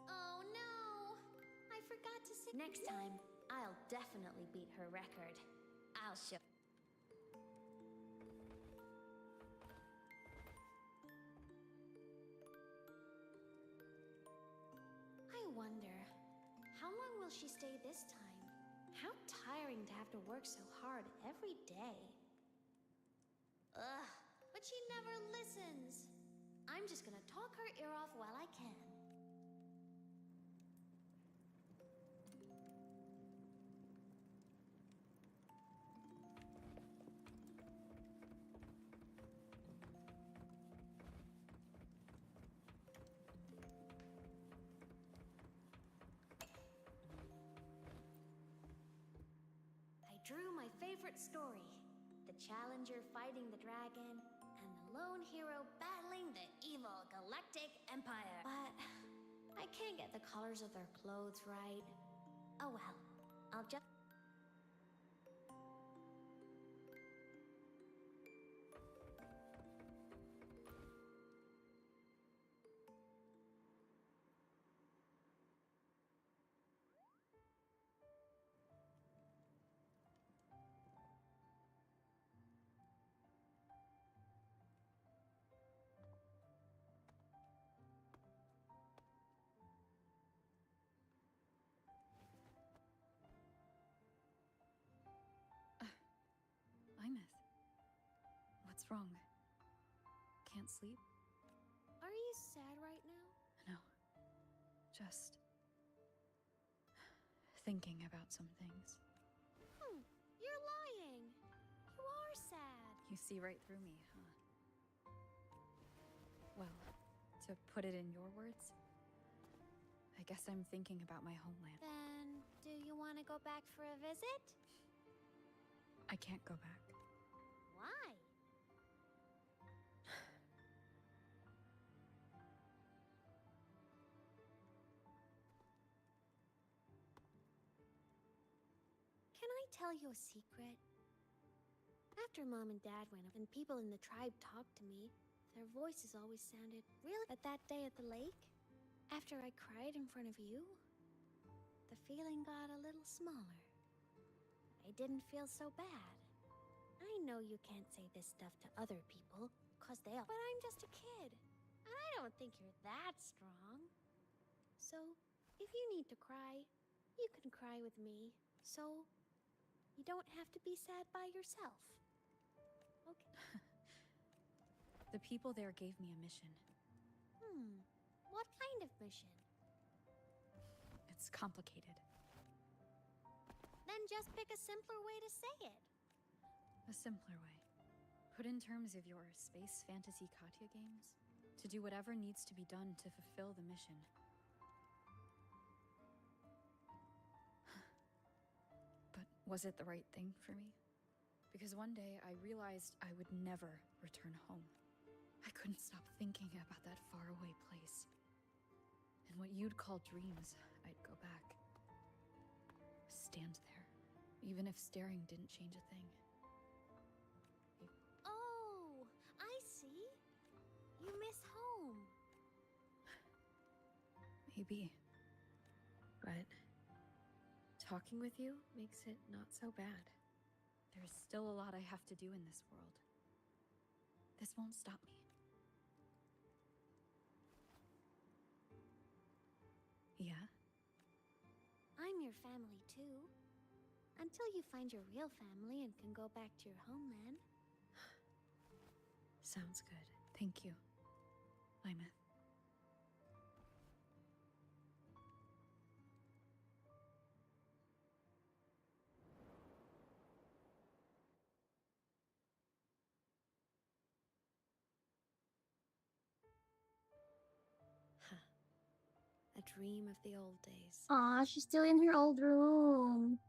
Oh no! I forgot to say. Next time, I'll definitely beat her record. I'll show. I wonder, how long will she stay this time? How tiring to have to work so hard every day. Ugh, but she never listens. I'm just gonna talk her ear off while I can. I drew my favorite story. The challenger fighting the dragon, and the lone hero battling the evil Galactic Empire. But I can't get the colors of their clothes right. Oh well, I'll just... Imeth. What's wrong? can't sleep? Are you sad right now? No. Just thinking about some things. You're lying. You are sad. You see right through me, huh? Well, to put it in your words, I guess I'm thinking about my homeland. Then, do you want to go back for a visit? I can't go back. Why? Can I tell you a secret? After Mom and Dad went up and people in the tribe talked to me, their voices always sounded really. But that day at the lake, after I cried in front of you, the feeling got a little smaller. I didn't feel so bad. I know you can't say this stuff to other people, cause they all. But I'm just a kid, and I don't think you're that strong. So, if you need to cry, you can cry with me. So, you don't have to be sad by yourself. Okay. The people there gave me a mission. What kind of mission? It's complicated. Then just pick a simpler way to say it. A simpler way. Put in terms of your space fantasy Katya games. To do whatever needs to be done to fulfill the mission. But was it the right thing for me? Because one day I realized I would never return home. I couldn't stop thinking about that faraway place. And what you'd call dreams, I'd go back. Stand there, even if staring didn't change a thing. Oh, I see. You miss home. Maybe. But talking with you makes it not so bad. There's still a lot I have to do in this world. This won't stop me. Yeah? I'm your family too. Until you find your real family and can go back to your homeland. Sounds good. Thank you, Lymeth. A dream of the old days. Aw, she's still in her old room.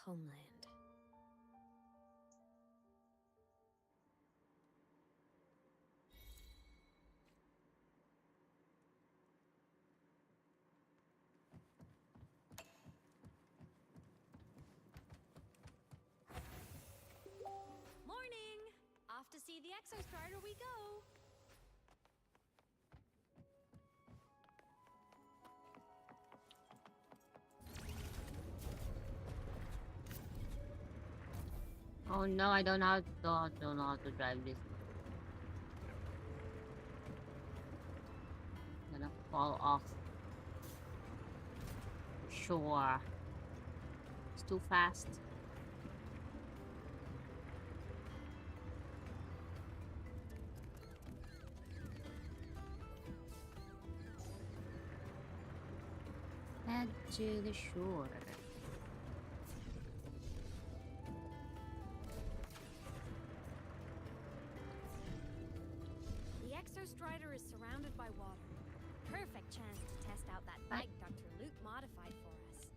Homeland. Morning! Off to see the Exostrider we go! Oh no, I don't know how to, don't know how to drive this. I'm gonna fall off. Sure. It's too fast. Head to the shore. The Exostrider is surrounded by water. Perfect chance to test out that bike Dr. Luke modified for us.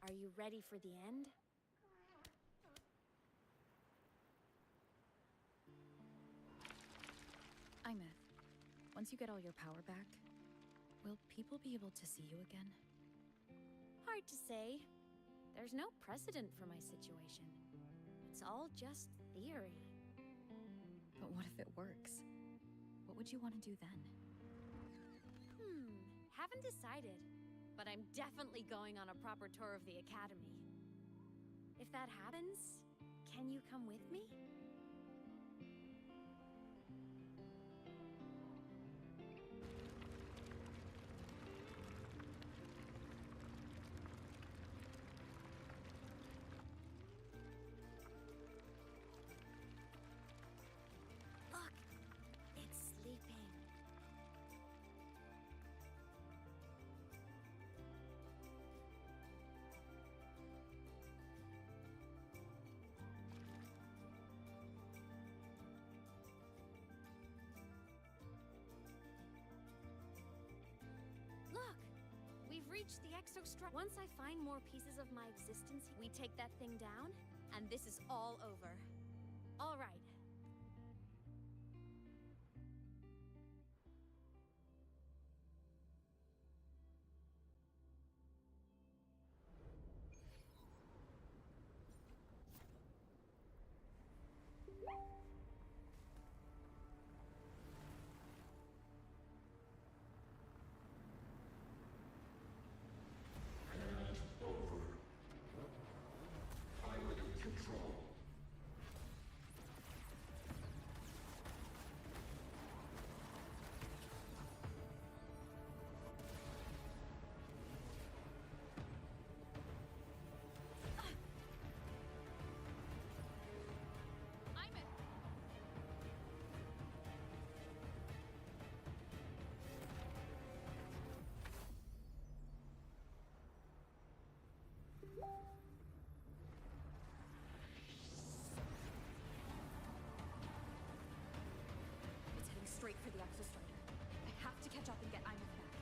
Are you ready for the end? Imeth, once you get all your power back, will people be able to see you again? Hard to say. There's no precedent for my situation. It's all just theory. But what if it works? What would you want to do then? Haven't decided. But I'm definitely going on a proper tour of the Academy. If that happens, can you come with me? Look, it's sleeping. Look! We've reached the exostructure. Once I find more pieces of my existence, we take that thing down, and this is all over. All right. It's heading straight for the exostrider. I have to catch up and get Imeth back.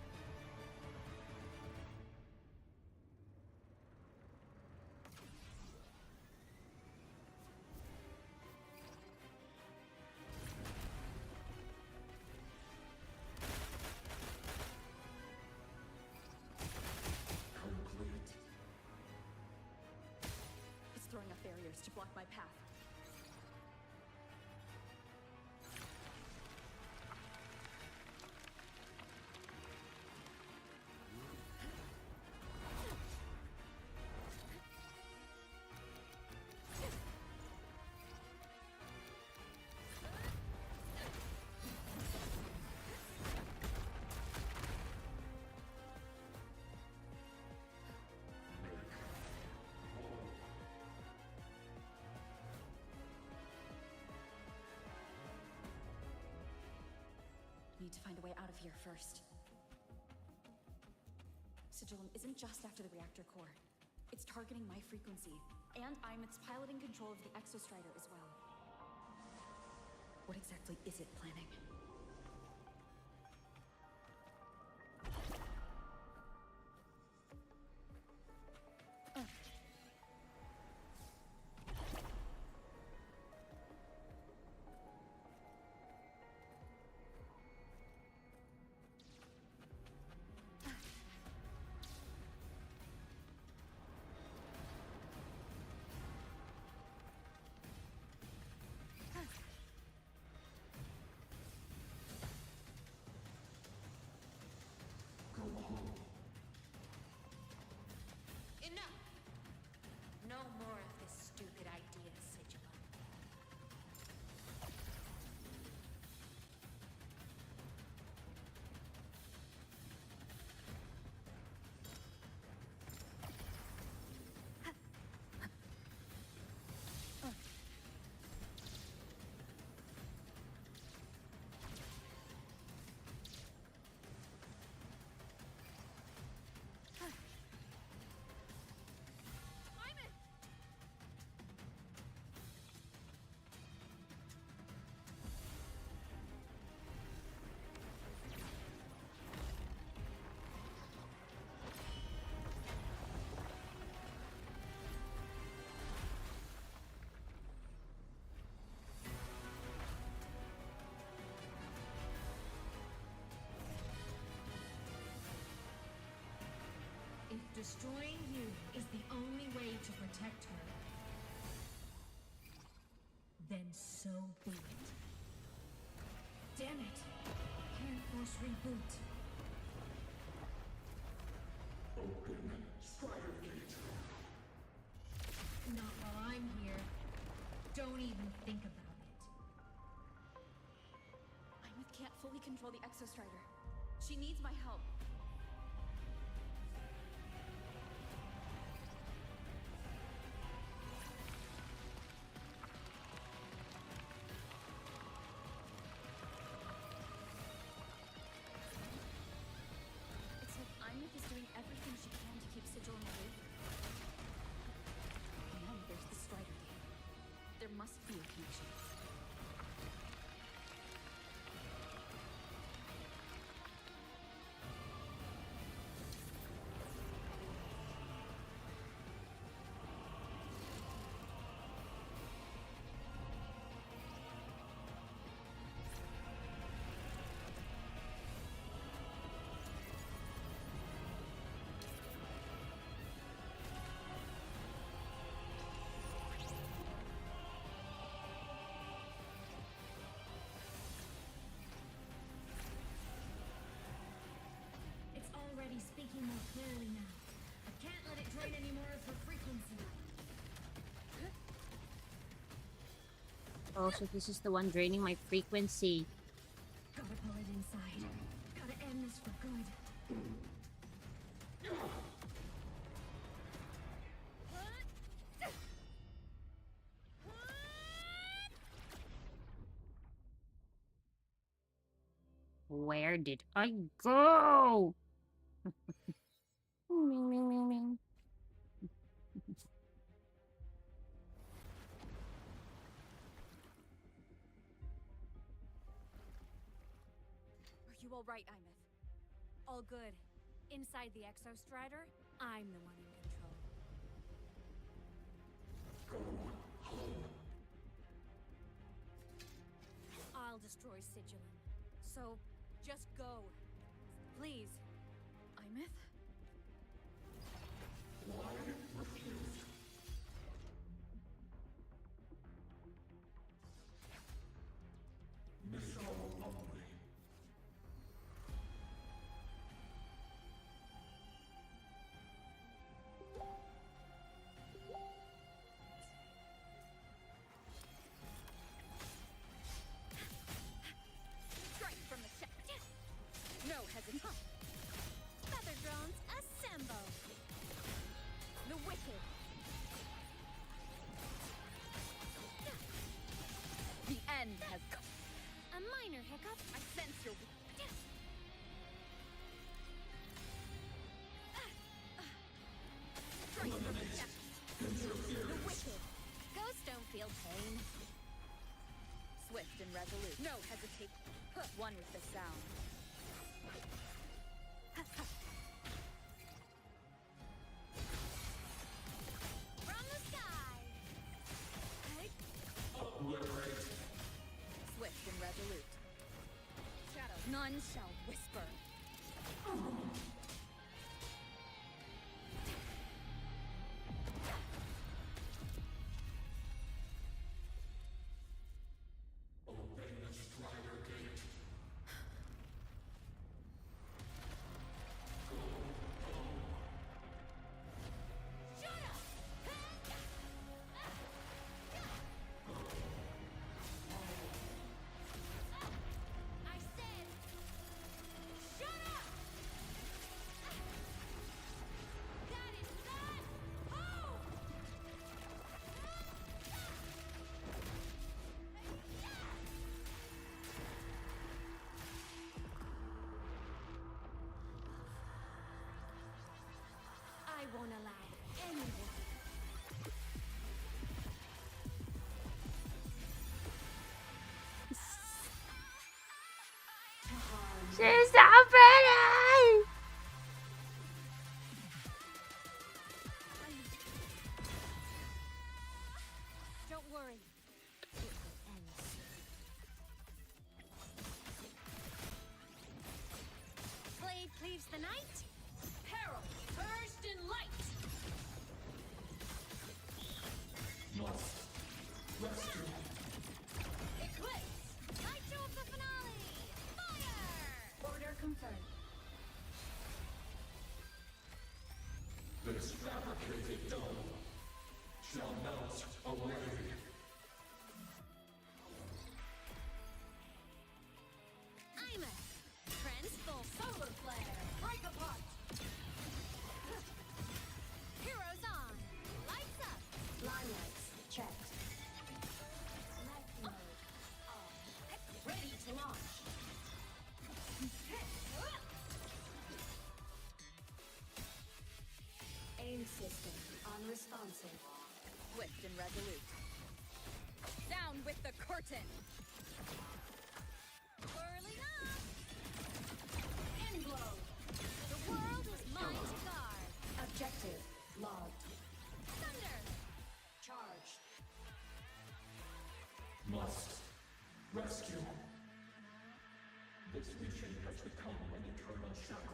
It's throwing up barriers to block my path. Need to find a way out of here first. Sigillum isn't just after the reactor core. It's targeting my frequency, and Imeth's piloting control of the exostrider as well. What exactly is it planning? Destroying you is the only way to protect her. Then so be it. Damn it! Can't force reboot. Open Strider Gate. Not while I'm here. Don't even think about it. Imith can't fully control the Exostrider. She needs my help. It's like Imith is doing everything she can to keep Sigil in the loop. And then there's the Strider Gate. There must be a connection. It's already speaking more clearly now. I can't let it drain any more of her frequency. Oh, so this is the one draining my frequency. Gotta pull it inside. Gotta end this for good. Where did I go? Ming, ming, ming, ming. Are you all right, Imith? All good. Inside the Exostrider, I'm the one in control. Go home. I'll destroy Sigilin. So, just go. Please. Imith? Why refuse? Missile only. Strike from the shaft. No hesitation. Feather drones assemble. The wicked. The end has come. A minor hiccup. I sense your Strike from the shaft. The wicked. Ghosts don't feel pain. Swift and resolute. No hesitate. One with the sound. From the sky. Obliterate. Swift and resolute. Shadow. None shall whisper. Open the Strider Gate. Go home. Shut up! I said, shut up! That is not home! I won't allow anyone. She's so pretty! Don't worry. It will end soon. Blade cleaves the night. Peril burst in light. This fabricated dome shall melt away. I'm a transform solar flare. Break apart. Heroes on. Lights up. Limelights checked. Light mode on. Ready to launch. Aim system unresponsive. Swift and resolute. Down with the curtain! Whirling up. Endblow. The world is mine to guard. Objective logged. Thunder. Charged. Must rescue. This mission has become an eternal shackle.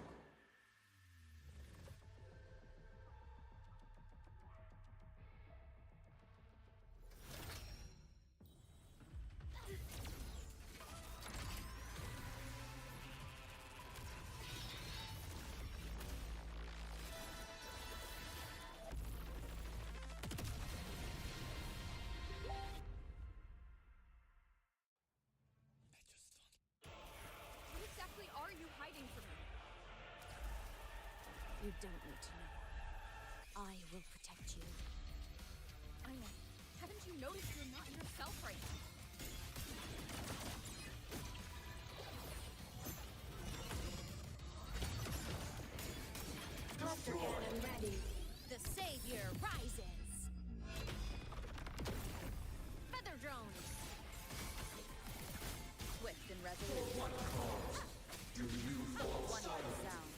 What exactly are you hiding from me? You don't need to know. I will protect you. Ina, haven't you noticed you're not yourself right now? Cluster cannon ready. The savior rises. Feather drones. Swift and resolute. What cause do you fall One with silent? sound.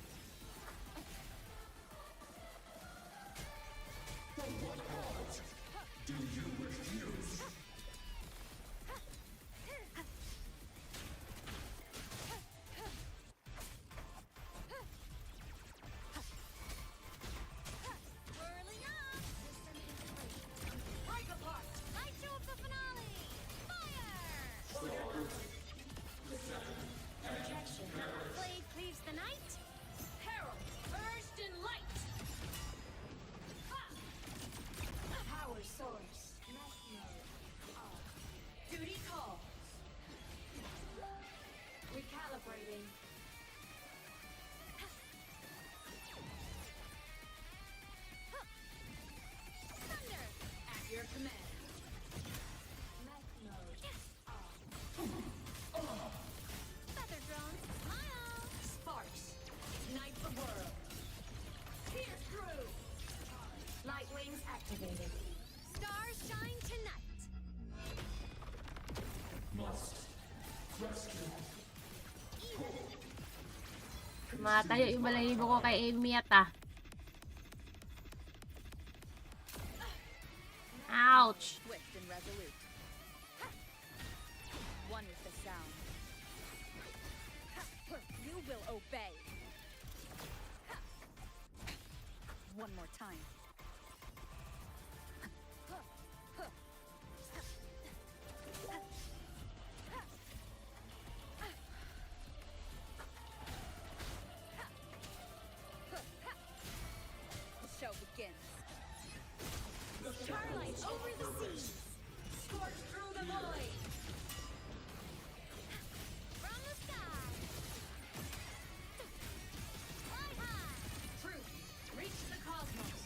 What cause do you refuse? Whirling up. Break apart. Light show of the finale. Fire. Projection. Blade cleaves the night. Herald. Burst in light. Power source. Mech mode off. Duty calls. Recalibrating. Thunder. At your command. Mech mode off. Feather drones. Smile. Sparks. Ignite the world. Pierce through. Light wings activated. Stars shine tonight. Must rescue. Matayo yung balahibo ko kay Amy at ah. Ouch! Swift and resolute. One with the sound. You will obey. One more time. The show begins. Starlight over the seas. Scorch through the void. From the sky. Fly high. Truth. Reach the cosmos.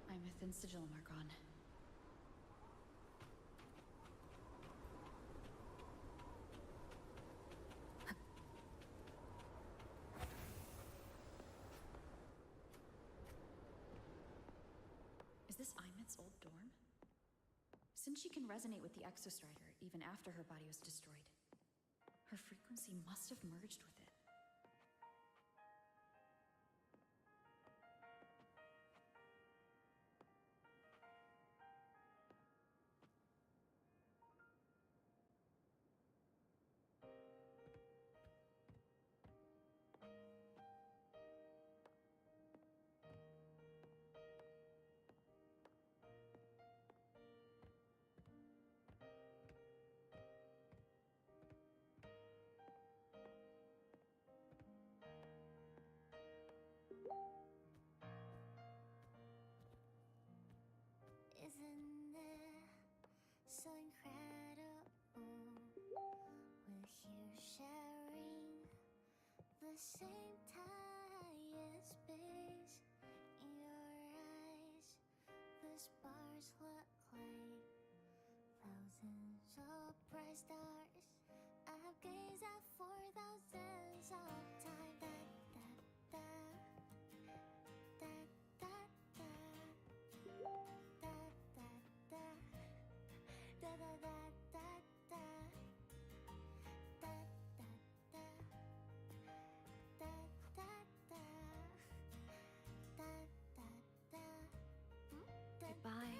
I'm a thin sigil, Margon. Alice's old dorm? Since she can resonate with the Exostrider even after her body was destroyed, her frequency must have merged with it. Isn't it so incredible? We're here sharing the same time and space. In your eyes, the spars look like thousands of bright stars. I've gazed at for thousands of time. Da, da, da. Da, da, da. Da, da, da. Da, da, da, da, da. Da, da, da. Da, da, da. Da, da, da. Goodbye.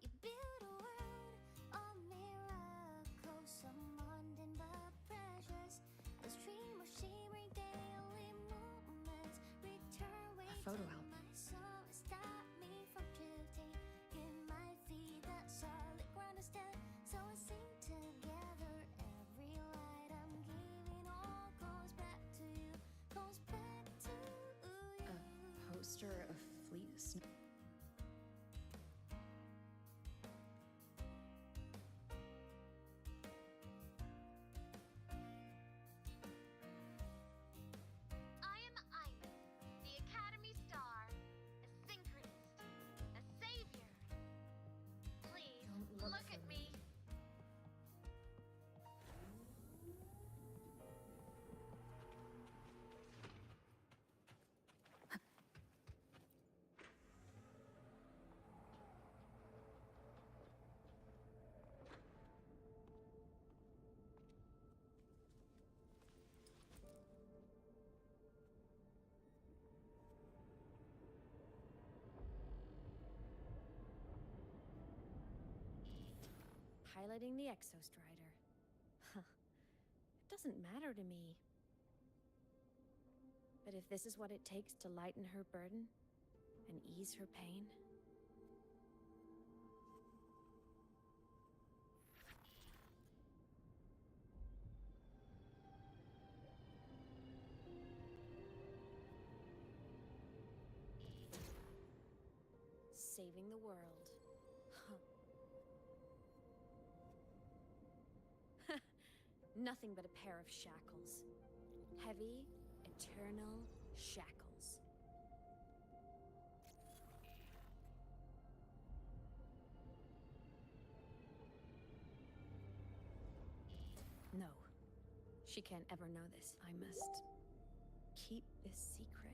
You build a world of miracles, so mundane but precious. A stream of shimmering daily movements. Return way A photo to album. my soul. Stop me from drifting. In my feet that solid ground instead. So I sing together. Every light I'm giving all goes back to you. Goes back to you. A poster of Fleet Snow. I am Ivan, the Academy Star, a synchronist, a savior. Please, Don't look look for at me. me. Piloting the Exostrider. Huh. It doesn't matter to me. But if this is what it takes to lighten her burden and ease her pain, saving the world. Huh. Nothing but a pair of shackles. Heavy, eternal shackles. No. She can't ever know this. I must keep this secret.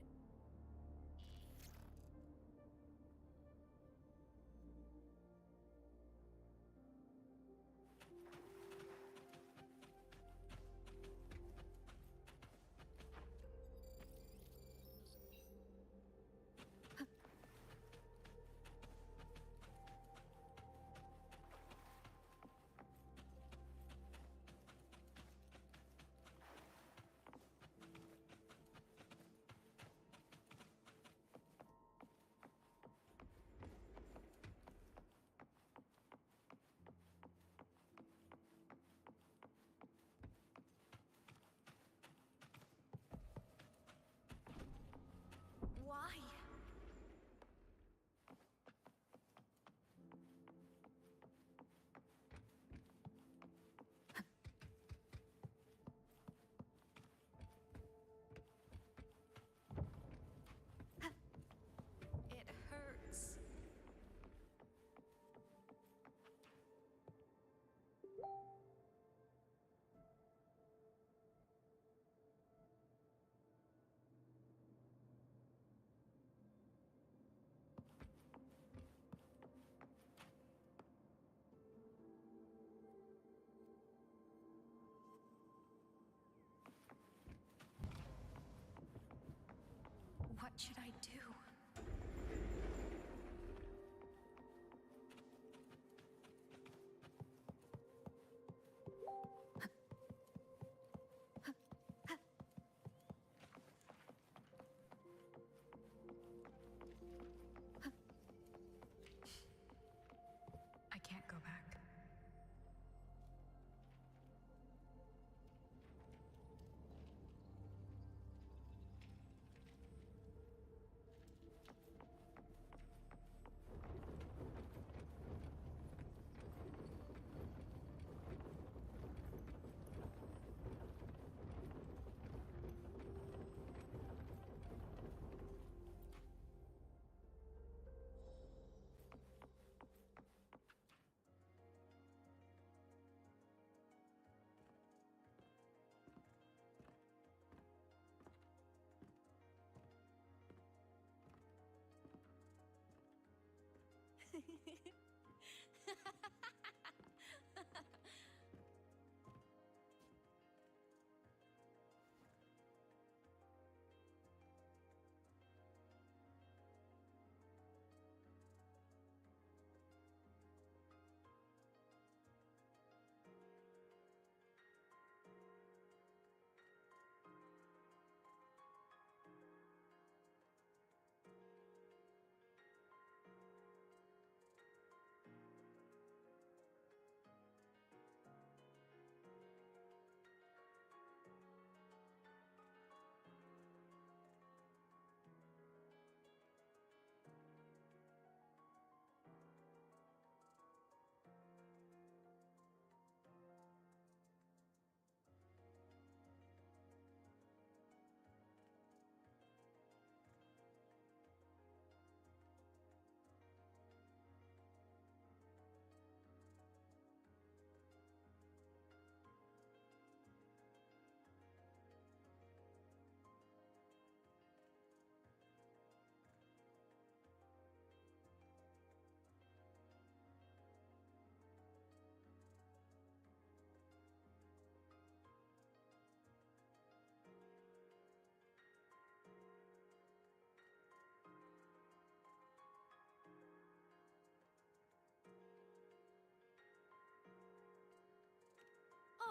What should I do? I can't go back.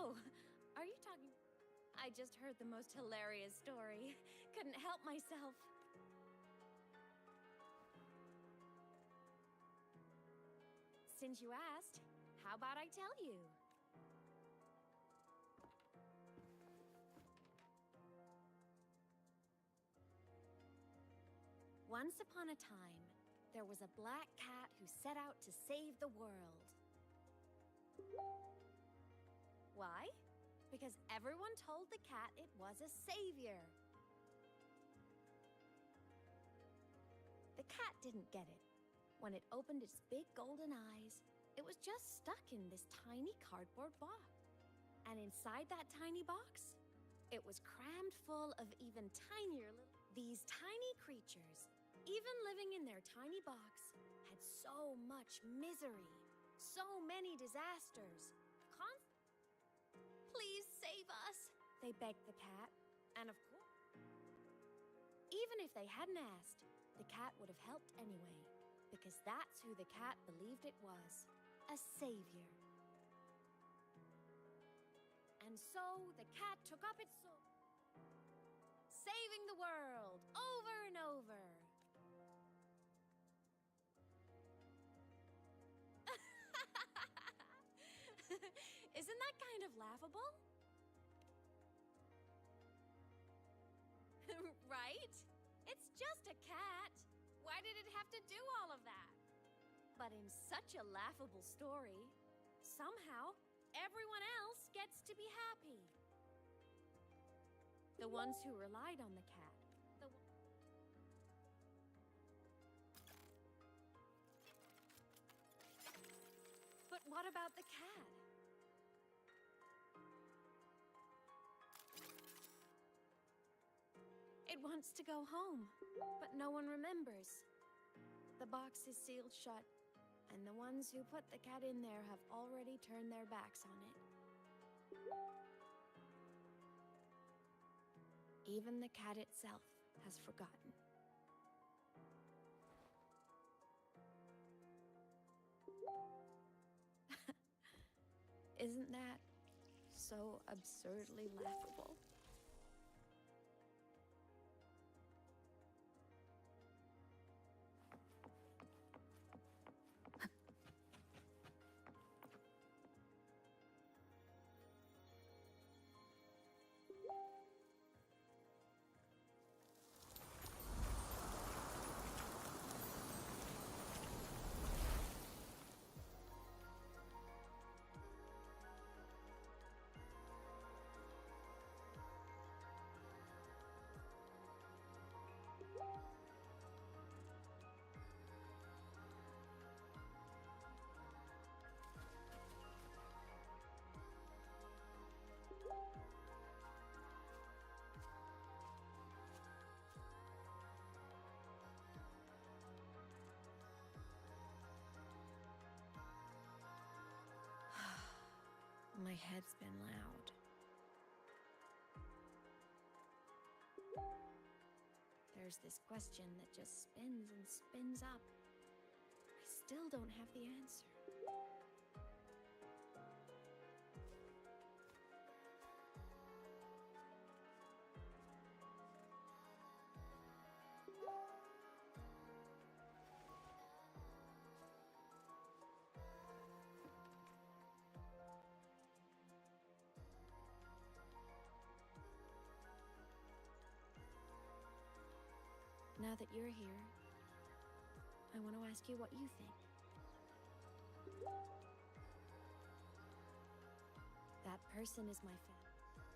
Oh, are you talking? I just heard the most hilarious story. Couldn't help myself. Since you asked, how about I tell you? Once upon a time, there was a black cat who set out to save the world. Why? Because everyone told the cat it was a savior. The cat didn't get it. When it opened its big golden eyes, it was just stuck in this tiny cardboard box. And inside that tiny box, it was crammed full of even tinier little... These tiny creatures, even living in their tiny box, had so much misery, so many disasters. Please save us, they begged the cat. And of course, even if they hadn't asked, the cat would have helped anyway, because that's who the cat believed it was, a savior. And so the cat took up its soul, saving the world over and over. Isn't that kind of laughable? Right? It's just a cat. Why did it have to do all of that? But in such a laughable story, somehow everyone else gets to be happy. The ones who relied on the cat. But what about the cat? It wants to go home, but no one remembers. The box is sealed shut, and the ones who put the cat in there have already turned their backs on it. Even the cat itself has forgotten. Isn't that so absurdly laughable? My head's been loud. There's this question that just spins and spins up. I still don't have the answer. Now that you're here, I want to ask you what you think. That person is my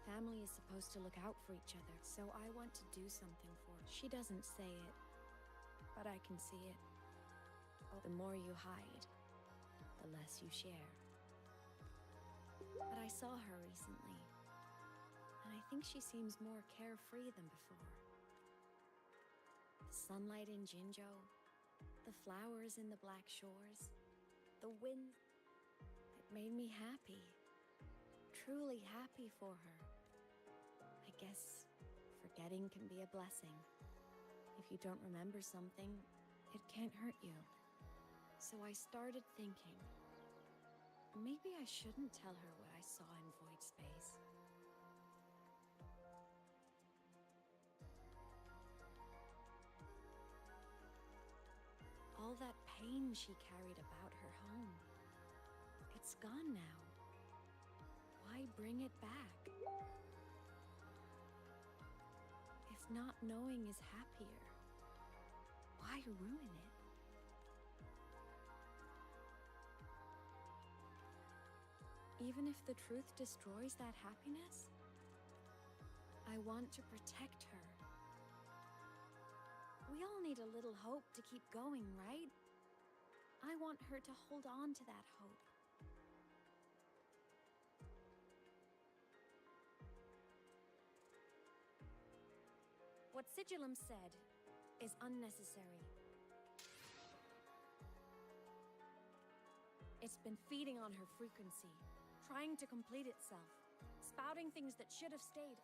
family is supposed to look out for each other, so I want to do something for her. She doesn't say it, but I can see it. The more you hide, the less you share. But I saw her recently, and I think she seems more carefree than before. The sunlight in Jinzhou, the flowers in the Black Shores, the wind. It made me happy. Truly happy for her. I guess forgetting can be a blessing. If you don't remember something, it can't hurt you. So I started thinking, maybe I shouldn't tell her what I saw in Void Space. All that pain she carried about her home, it's gone now. Why bring it back? If not knowing is happier, why ruin it? Even if the truth destroys that happiness, I want to protect her. We all need a little hope to keep going, right? I want her to hold on to that hope. What Sigillum said is unnecessary. It's been feeding on her frequency, trying to complete itself, spouting things that should have stayed.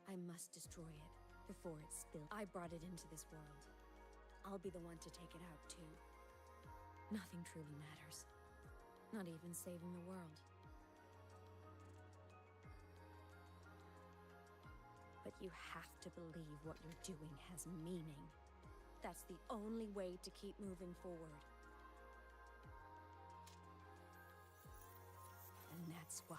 I must destroy it before it's spilled. I brought it into this world. I'll be the one to take it out, too. Nothing truly matters. Not even saving the world. But you have to believe what you're doing has meaning. That's the only way to keep moving forward. And that's why.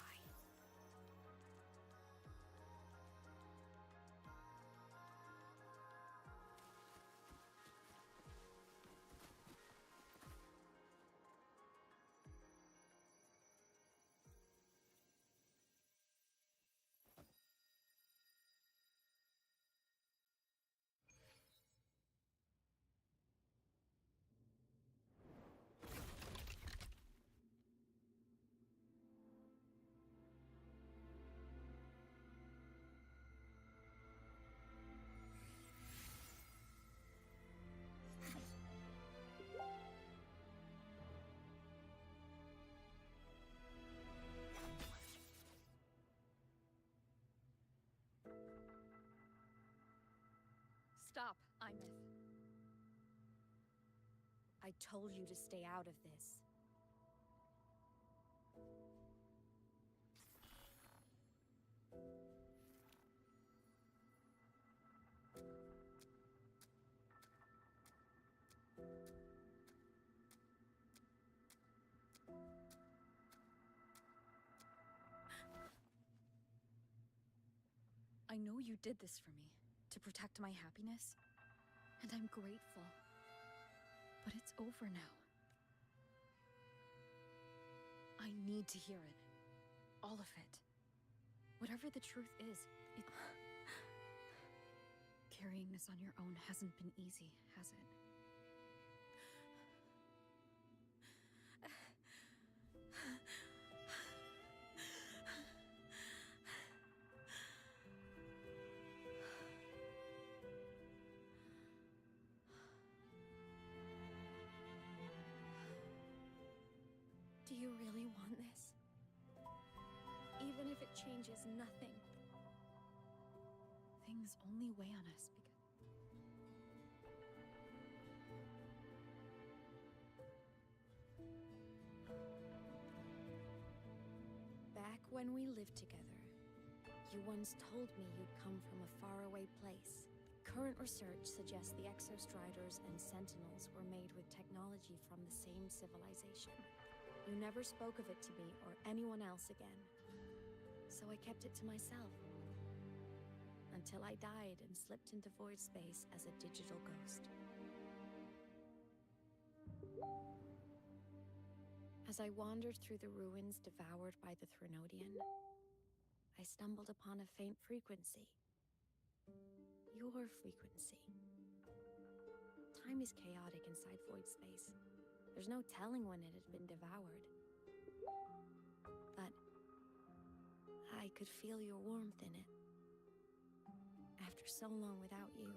I told you to stay out of this. I know you did this for me, to protect my happiness, and I'm grateful. But it's over now. I need to hear it. All of it. Whatever the truth is, it... Carrying this on your own hasn't been easy, has it? Do you really want this? Even if it changes nothing. Things only weigh on us because... Back when we lived together, you once told me you'd come from a faraway place. Current research suggests the Exostriders and Sentinels were made with technology from the same civilization. You never spoke of it to me or anyone else again. So I kept it to myself. Until I died and slipped into void space as a digital ghost. As I wandered through the ruins devoured by the Threnodian, I stumbled upon a faint frequency. Your frequency. Time is chaotic inside void space. There's no telling when it had been devoured. But I could feel your warmth in it. After so long without you,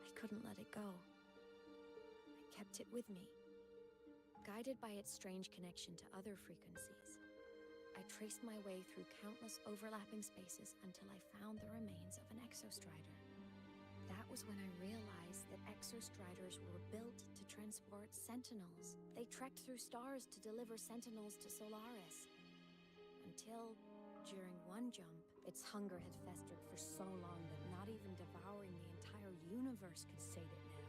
I couldn't let it go. I kept it with me. Guided by its strange connection to other frequencies, I traced my way through countless overlapping spaces until I found the remains of an Exostrider. That was when I realized that Exostriders were built to transport Sentinels. They trekked through stars to deliver Sentinels to Solaris. Until, during one jump, its hunger had festered for so long that not even devouring the entire universe could sate it now.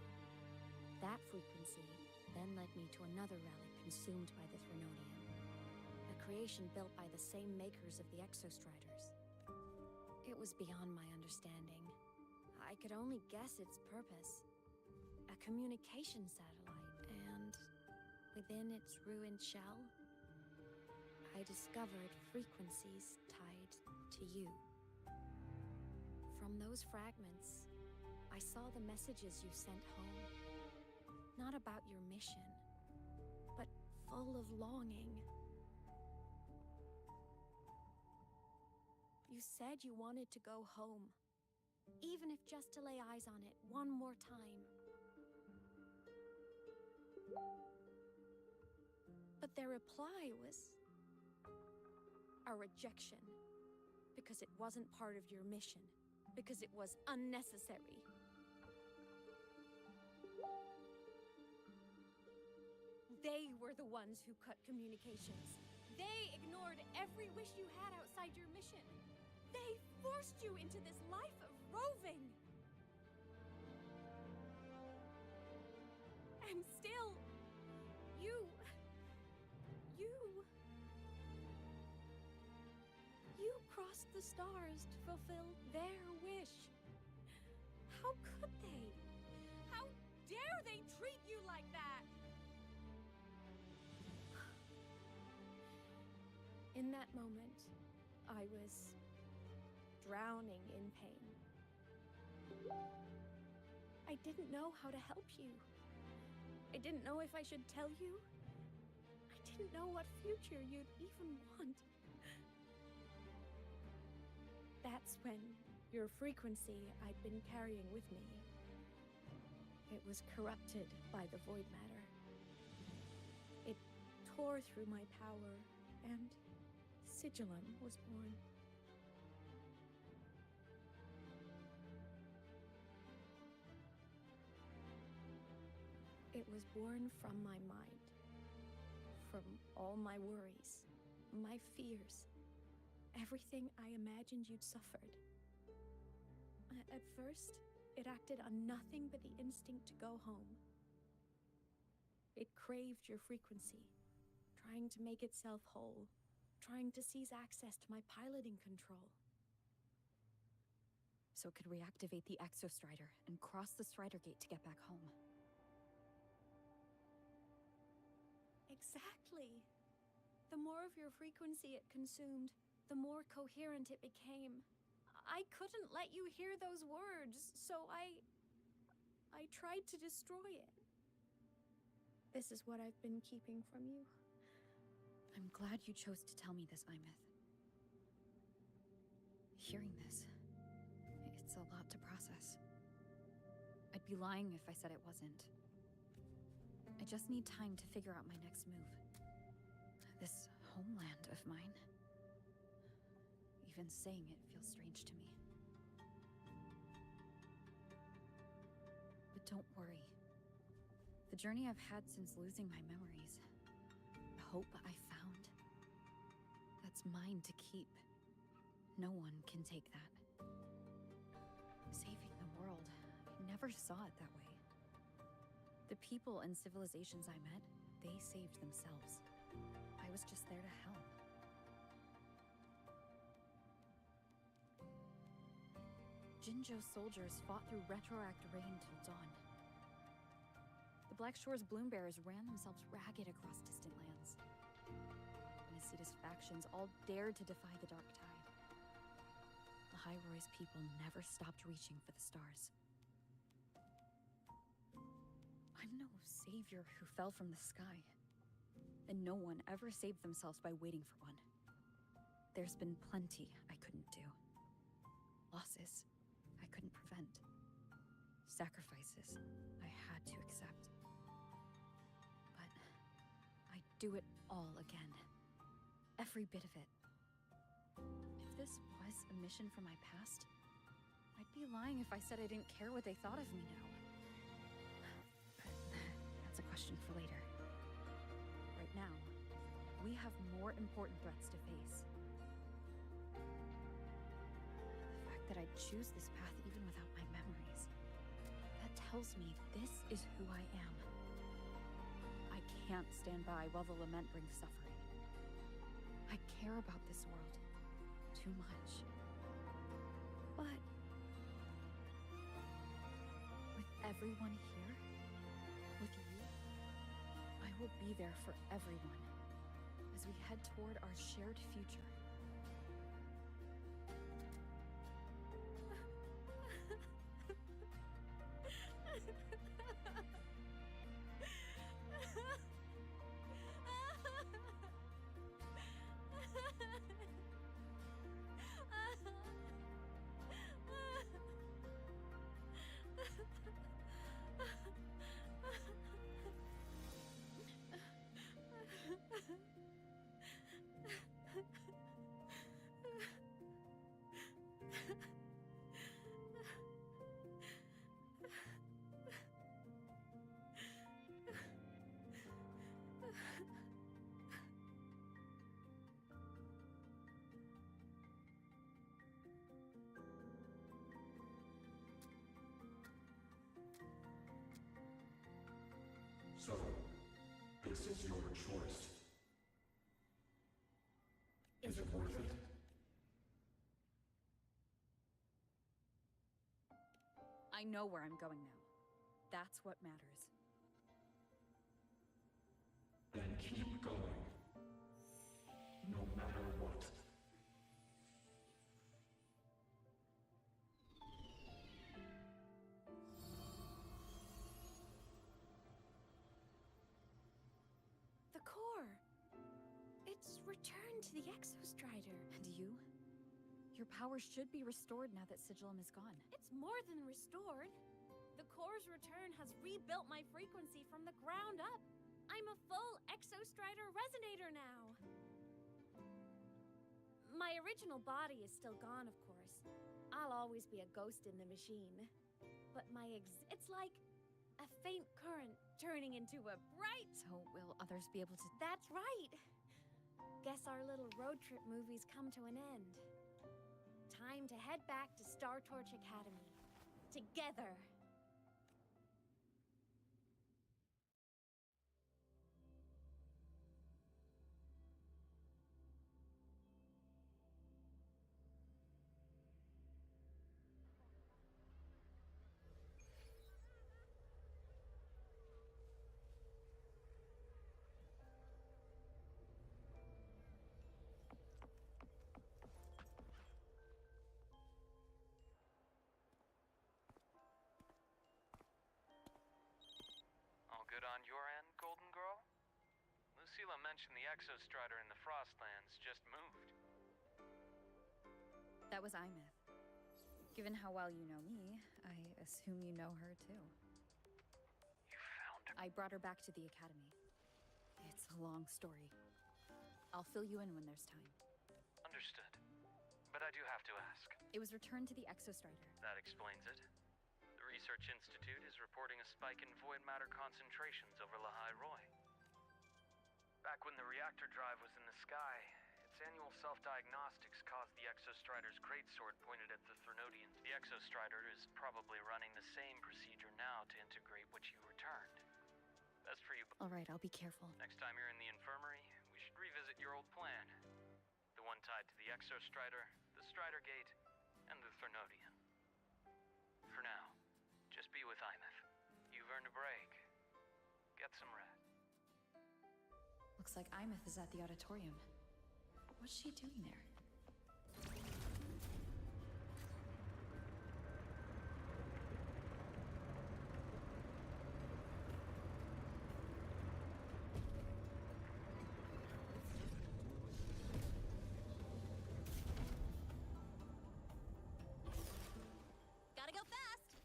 That frequency then led me to another relic consumed by the Threnodian, a creation built by the same makers of the Exostriders. It was beyond my understanding. I could only guess its purpose. A communication satellite, and within its ruined shell, I discovered frequencies tied to you. From those fragments, I saw the messages you sent home. Not about your mission, but full of longing. You said you wanted to go home, even if just to lay eyes on it one more time. But their reply was a rejection, because it wasn't part of your mission, because it was unnecessary. They were the ones who cut communications. They ignored every wish you had outside your mission. They forced you into this life of roving. And still, you crossed the stars to fulfill their wish. How could they? How dare they treat you like that? In that moment, I was drowning in pain. I didn't know how to help you. I didn't know if I should tell you. I didn't know what future you'd even want. That's when your frequency I'd been carrying with me, it was corrupted by the void matter. It tore through my power, and Sigillum was born. It was born from my mind. From all my worries, my fears, everything I imagined you'd suffered. At first, it acted on nothing but the instinct to go home. It craved your frequency, trying to make itself whole, trying to seize access to my piloting control. So it could reactivate the Exostrider and cross the Strider Gate to get back home. Exactly. The more of your frequency it consumed, the more coherent it became. I couldn't let you hear those words, so I tried to destroy it. This is what I've been keeping from you. I'm glad you chose to tell me this, Imeth. Hearing this, it's a lot to process. I'd be lying if I said it wasn't. I just need time to figure out my next move. This homeland of mine. Even saying it feels strange to me. But don't worry. The journey I've had since losing my memories, the hope I found, that's mine to keep. No one can take that. Saving the world, I never saw it that way. The people and civilizations I met, they saved themselves. I was just there to help. Jinzhou soldiers fought through retroact rain till dawn. The Black Shore's bloom bearers ran themselves ragged across distant lands. Nisida's factions all dared to defy the dark tide. The High Roy's people never stopped reaching for the stars. I'm no savior who fell from the sky. And no one ever saved themselves by waiting for one. There's been plenty I couldn't do. Losses I couldn't prevent. Sacrifices I had to accept. But I'd do it all again. Every bit of it. If this was a mission from my past, I'd be lying if I said I didn't care what they thought of me now. But that's a question for later. Right now, we have more important threats to face. The fact that I'd choose this path even without my memories, that tells me this is who I am. I can't stand by while the lament brings suffering. I care about this world too much. But with everyone here, with you, I will be there for everyone as we head toward our shared future. So, this is your choice. Is it worth it? I know where I'm going now. That's what matters. Then keep going. No matter what. The core! It's returned to the Exostrider. And you? Your powers should be restored now that Sigillum is gone. It's more than restored. The core's return has rebuilt my frequency from the ground up. I'm a full Exostrider resonator now. My original body is still gone, of course. I'll always be a ghost in the machine. But it's like a A faint current turning into a bright. So will others be able to? That's right. Guess our little road trip movie's come to an end. Time to head back to Star Torch Academy. Together. All good on your end, Golden Girl? Lucilla mentioned the Exostrider in the Frostlands just moved. That was Imeth. Given how well you know me, I assume you know her too. You found her? I brought her back to the academy. It's a long story. I'll fill you in when there's time. Understood. But I do have to ask. It was returned to the Exostrider. That explains it. The Research Institute is reporting a spike in void matter concentrations over Lahai Roy. Back when the reactor drive was in the sky, its annual self-diagnostics caused the Exostrider's greatsword pointed at the Threnodians. The Exostrider is probably running the same procedure now to integrate what you returned. Best for you. All right, I'll be careful. Next time you're in the infirmary, we should revisit your old plan. The one tied to the Exostrider, the Strider Gate, and the Threnodian. For now, just be with Imeth. You've earned a break. Get some rest. Looks like Imeth is at the auditorium. What's she doing there? Gotta go fast.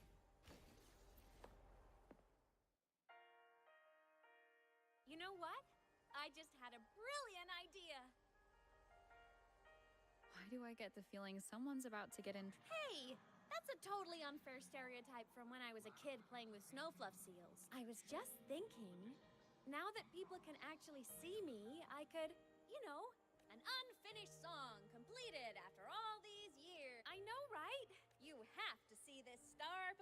You know what? I just had a brilliant idea. Why do I get the feeling someone's about to get in? Hey, that's a totally unfair stereotype from when I was a kid playing with snowfluff seals. I was just thinking, now that people can actually see me, I could, you know, an unfinished song completed after all these years. I know, right? You have to see this star.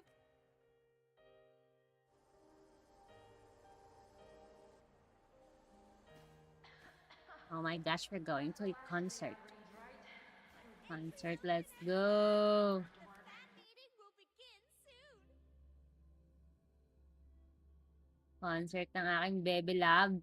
Oh my gosh, we're going to a concert. Concert, let's go! Concert ng aking baby loves.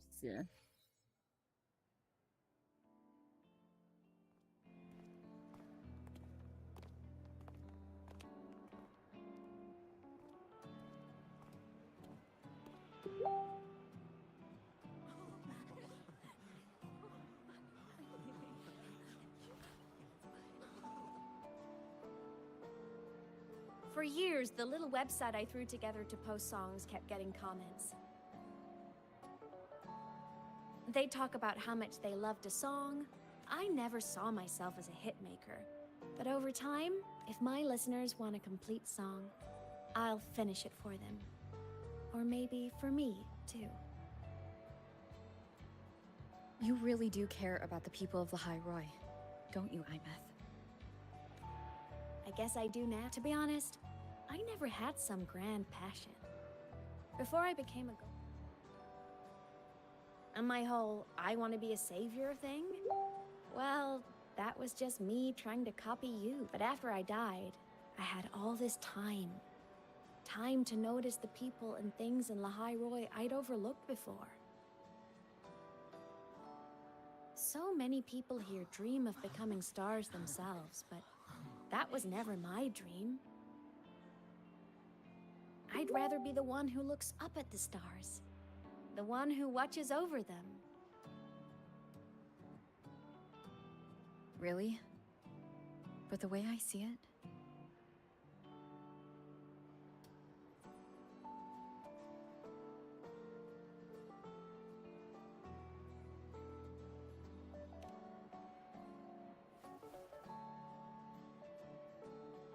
For years, the little website I threw together to post songs kept getting comments. They'd talk about how much they loved a song. I never saw myself as a hit maker. But over time, if my listeners want a complete song, I'll finish it for them. Or maybe for me, too. You really do care about the people of Lahai Roy, don't you, Imeth? I guess I do now. To be honest, I never had some grand passion. Before I became a girl. And my whole I want to be a savior thing? Well, that was just me trying to copy you. But after I died, I had all this time. Time to notice the people and things in Lahai Roy I'd overlooked before. So many people here dream of becoming stars themselves, but that was never my dream. I'd rather be the one who looks up at the stars. The one who watches over them. Really? But the way I see it,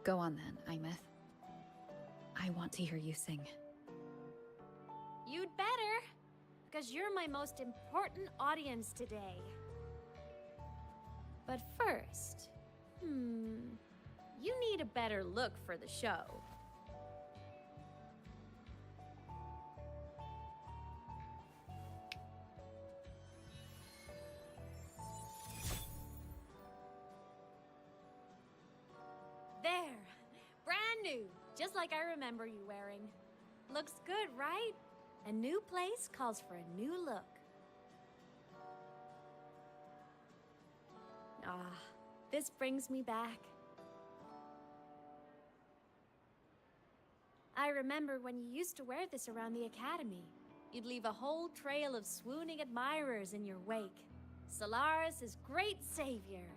go on then, Imeth. I want to hear you sing. You'd better, because you're my most important audience today. But first, you need a better look for the show. There, brand new, just like I remember you wearing. Looks good, right? A new place calls for a new look. Ah, this brings me back. I remember when you used to wear this around the academy. You'd leave a whole trail of swooning admirers in your wake. Solaris' great savior.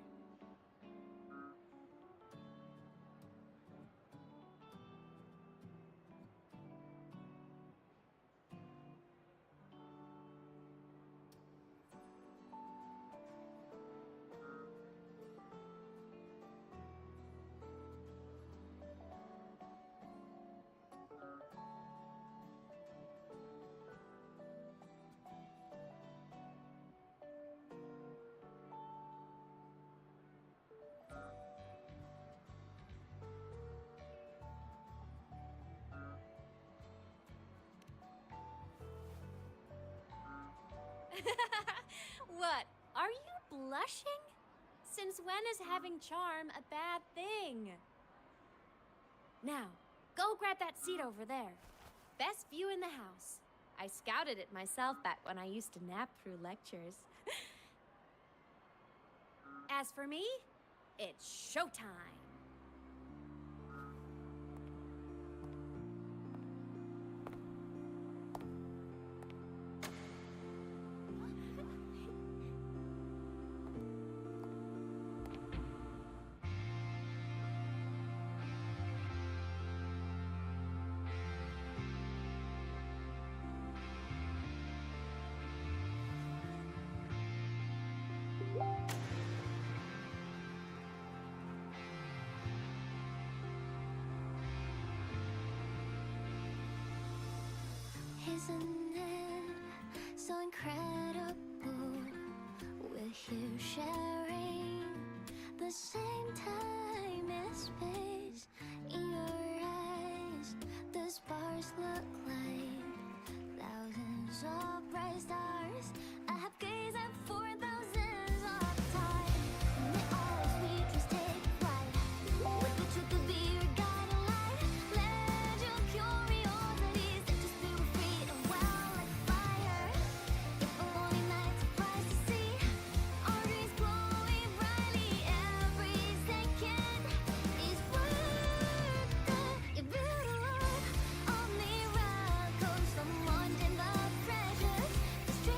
What? Are you blushing? Since when is having charm a bad thing? Now, go grab that seat over there. Best view in the house. I scouted it myself back when I used to nap through lectures. As for me, it's showtime. Isn't it so incredible? We're here sharing the same time and space. In your eyes, the sparks look like thousands of bright stars. I have gazed at for thousands of time. May all sweetness take flight. With the truth to be your guiding light. Let your curiosity set your spirit free and well like fire. If a lonely night surprised to see our dreams glowing brightly, every second is worth it. You build a world of miracles from mundane love treasures. The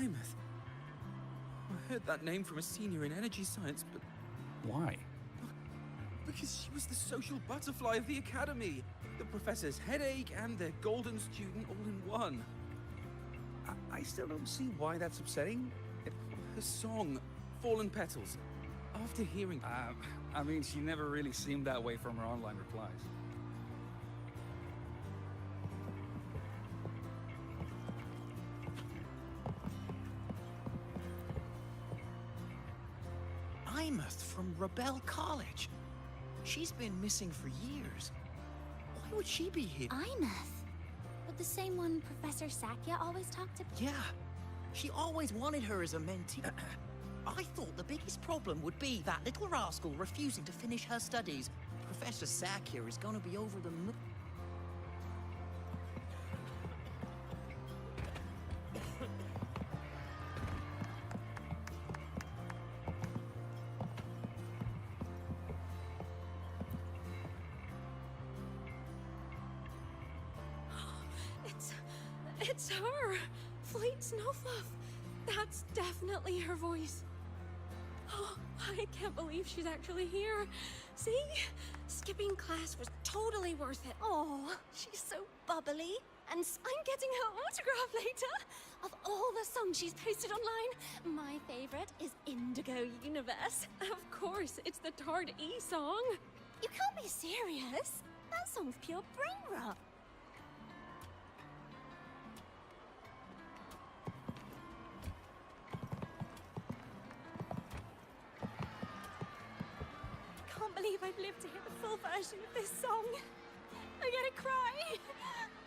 Imeth. I heard that name from a senior in energy science, but Why? because she was the social butterfly of the academy, the professor's headache and their golden student all in one. I still don't see why that's upsetting. Her song, Fallen Petals. After hearing... I mean, she never really seemed that way from her online replies. Imeth from Rebel College. She's been missing for years. Why would she be here? Imeth? But the same one Professor Sakya always talked about? Yeah. She always wanted her as a mentee. I thought the biggest problem would be that little rascal refusing to finish her studies. Professor Sakya is gonna be over the moon. It's her! Fleet Snowfluff! That's definitely her voice. Oh, I can't believe she's actually here. See? Skipping class was totally worth it. Oh, she's so bubbly. And I'm getting her autograph later. Of all the songs she's posted online, my favorite is Indigo Universe. Of course, it's the Tard E song. You can't be serious. That song's pure brain rot. I can't believe I've lived to hear the full version of this song. I'm gonna cry.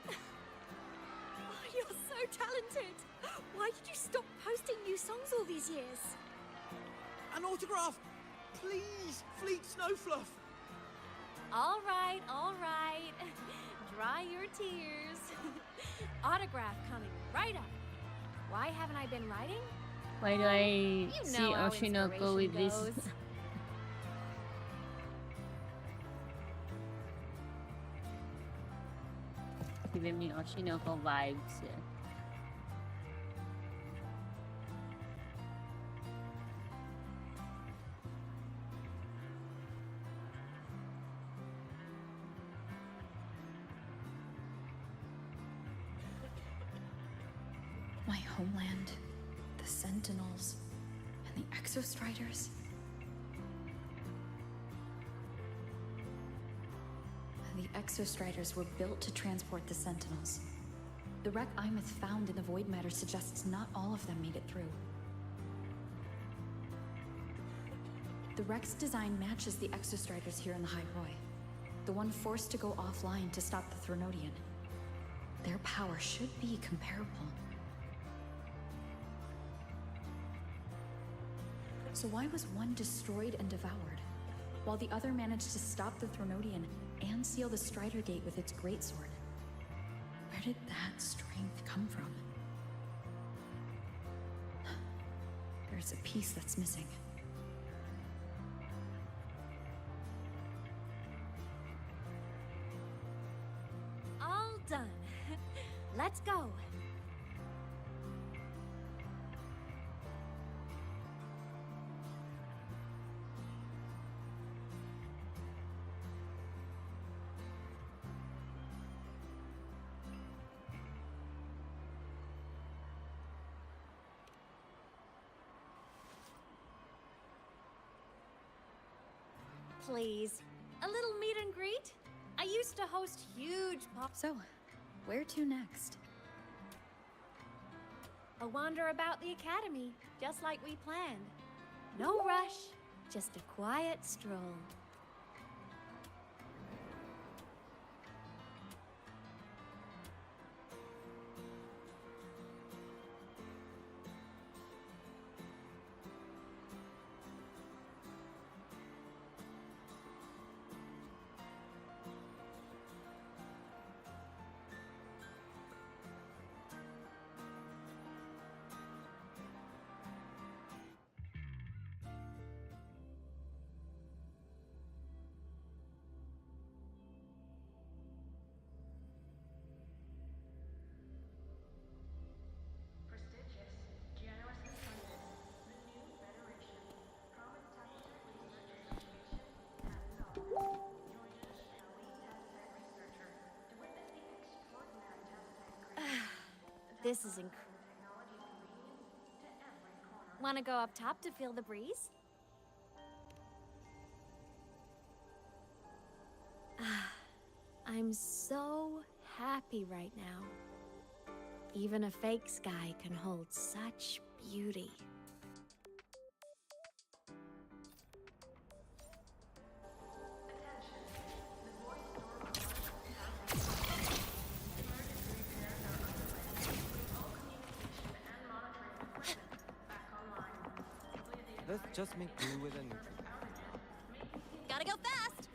Oh, you're so talented. Why did you stop posting new songs all these years? An autograph! Please, Fleet Snowfluff! All right, all right. Dry your tears. Autograph coming right up. Why haven't I been writing? Why do I You see know how Oshinoko with this? inspiration goes. Giving me Oshinoko vibes. My homeland, the Sentinels, and the Exostriders. The Exostriders were built to transport the Sentinels. The wreck Imeth found in the void matter suggests not all of them made it through. The wreck's design matches the Exostriders here in the High Roy, the one forced to go offline to stop the Thronodian. Their power should be comparable. So why was one destroyed and devoured, while the other managed to stop the Thronodian and seal the Strider Gate with its greatsword? Where did that strength come from? There's a piece that's missing. All done. Let's go. Please, a little meet and greet? I used to host huge pop. So, where to next? A wander about the academy, just like we planned. No rush, just a quiet stroll. This is incredible. Want to go up top to feel the breeze? I'm so happy right now. Even a fake sky can hold such beauty. Let's just make do with a neutral. Gotta go fast!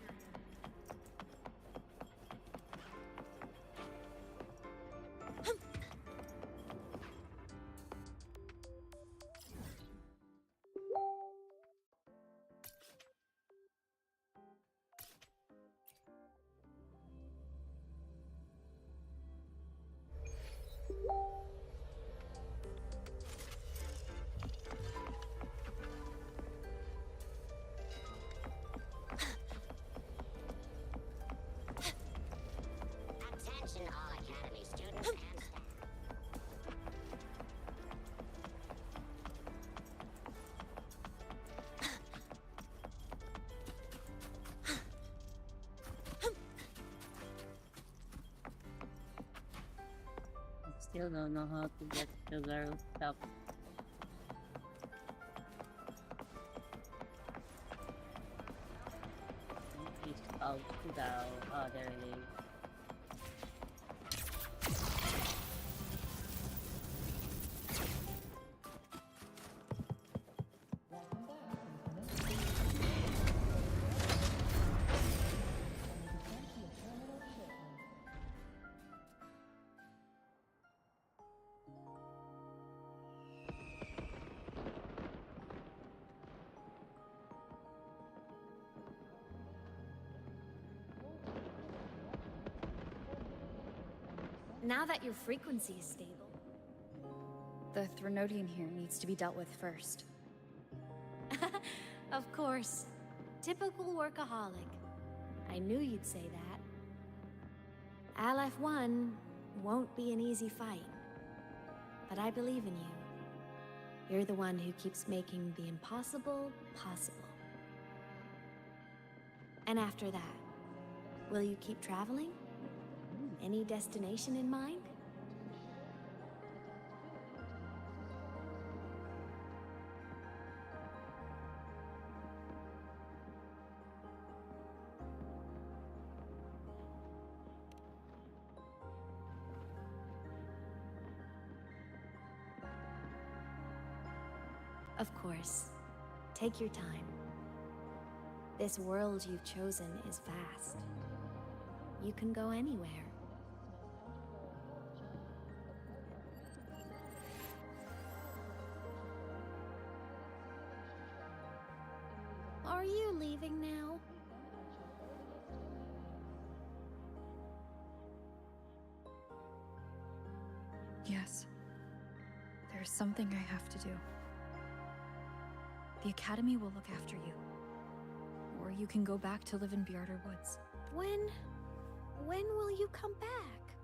Attention all Academy students and staff. Still don't know how to get sugar stuff. It's out to the other way. Now that your frequency is stable. The Threnodian here needs to be dealt with first. Of course. Typical workaholic. I knew you'd say that. LF1 won't be an easy fight. But I believe in you. You're the one who keeps making the impossible possible. And after that, will you keep traveling? Any destination in mind? Of course. Take your time. This world you've chosen is vast. You can go anywhere. Are you leaving now? Yes. There's something I have to do. The Academy will look after you. Or you can go back to live in Bjarter Woods. When will you come back?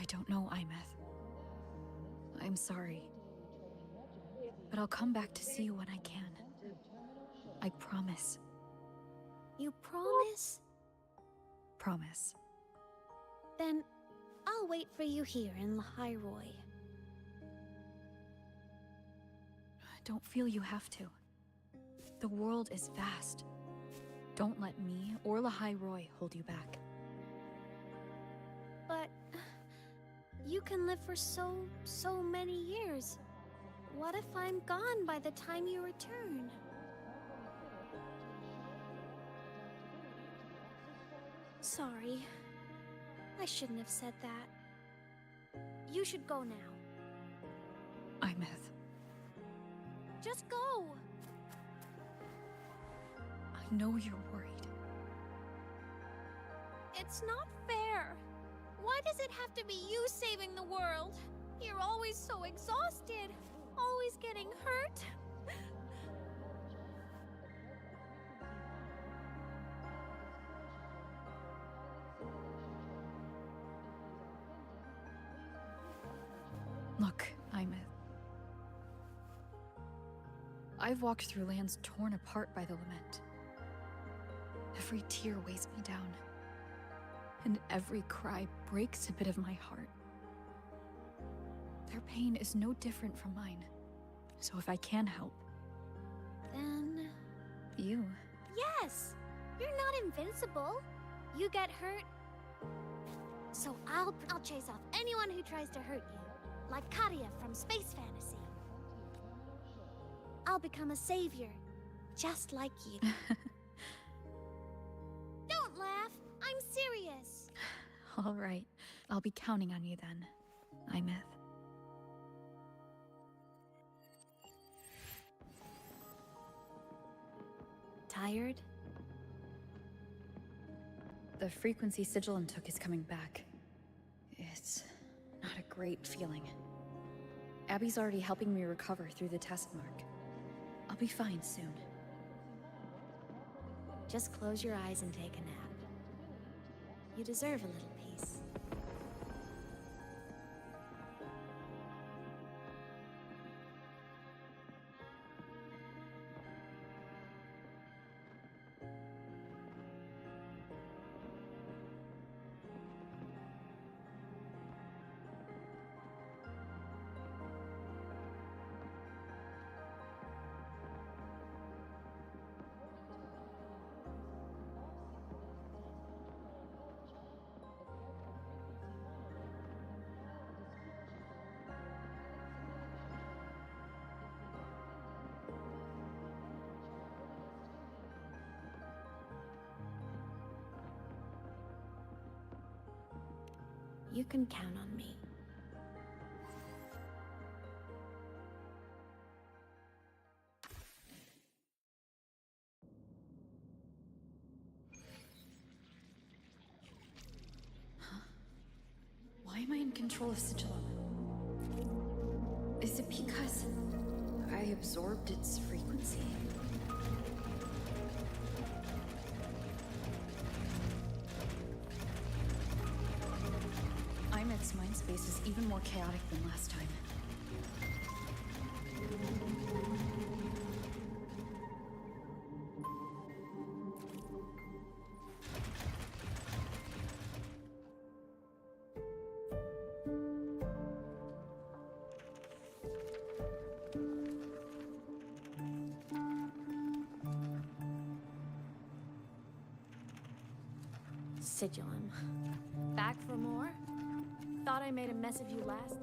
I don't know, Imeth. I'm sorry. But I'll come back to see you when I can. I promise. You promise? Promise. Then I'll wait for you here in Lahairoi. Don't feel you have to. The world is vast. Don't let me or Lahairoi hold you back. But you can live for so many years. What if I'm gone by the time you return? Sorry. I shouldn't have said that. You should go now. Imeth. Just go! I know you're worried. It's not fair. Why does it have to be you saving the world? You're always so exhausted. Always getting hurt. Look, Imeth. I've walked through lands torn apart by the lament. Every tear weighs me down, and every cry breaks a bit of my heart. Their pain is no different from mine, so if I can help... Then... You. Yes! You're not invincible. You get hurt, so I'll chase off anyone who tries to hurt you, like Katia from Space Fantasy. I'll become a savior, just like you. Don't laugh! I'm serious! All right, I'll be counting on you then, Imeth. Tired? The frequency Sigilum took is coming back. It's not a great feeling. Abby's already helping me recover through the test mark. I'll be fine soon. Just close your eyes and take a nap. You deserve a little peace. You can count on me. Huh? Why am I in control of Sigilum? Is it because I absorbed its frequency? Imeth's mind space is even more chaotic than last time. Sigilum. Back for more? Thought I made a mess of you last?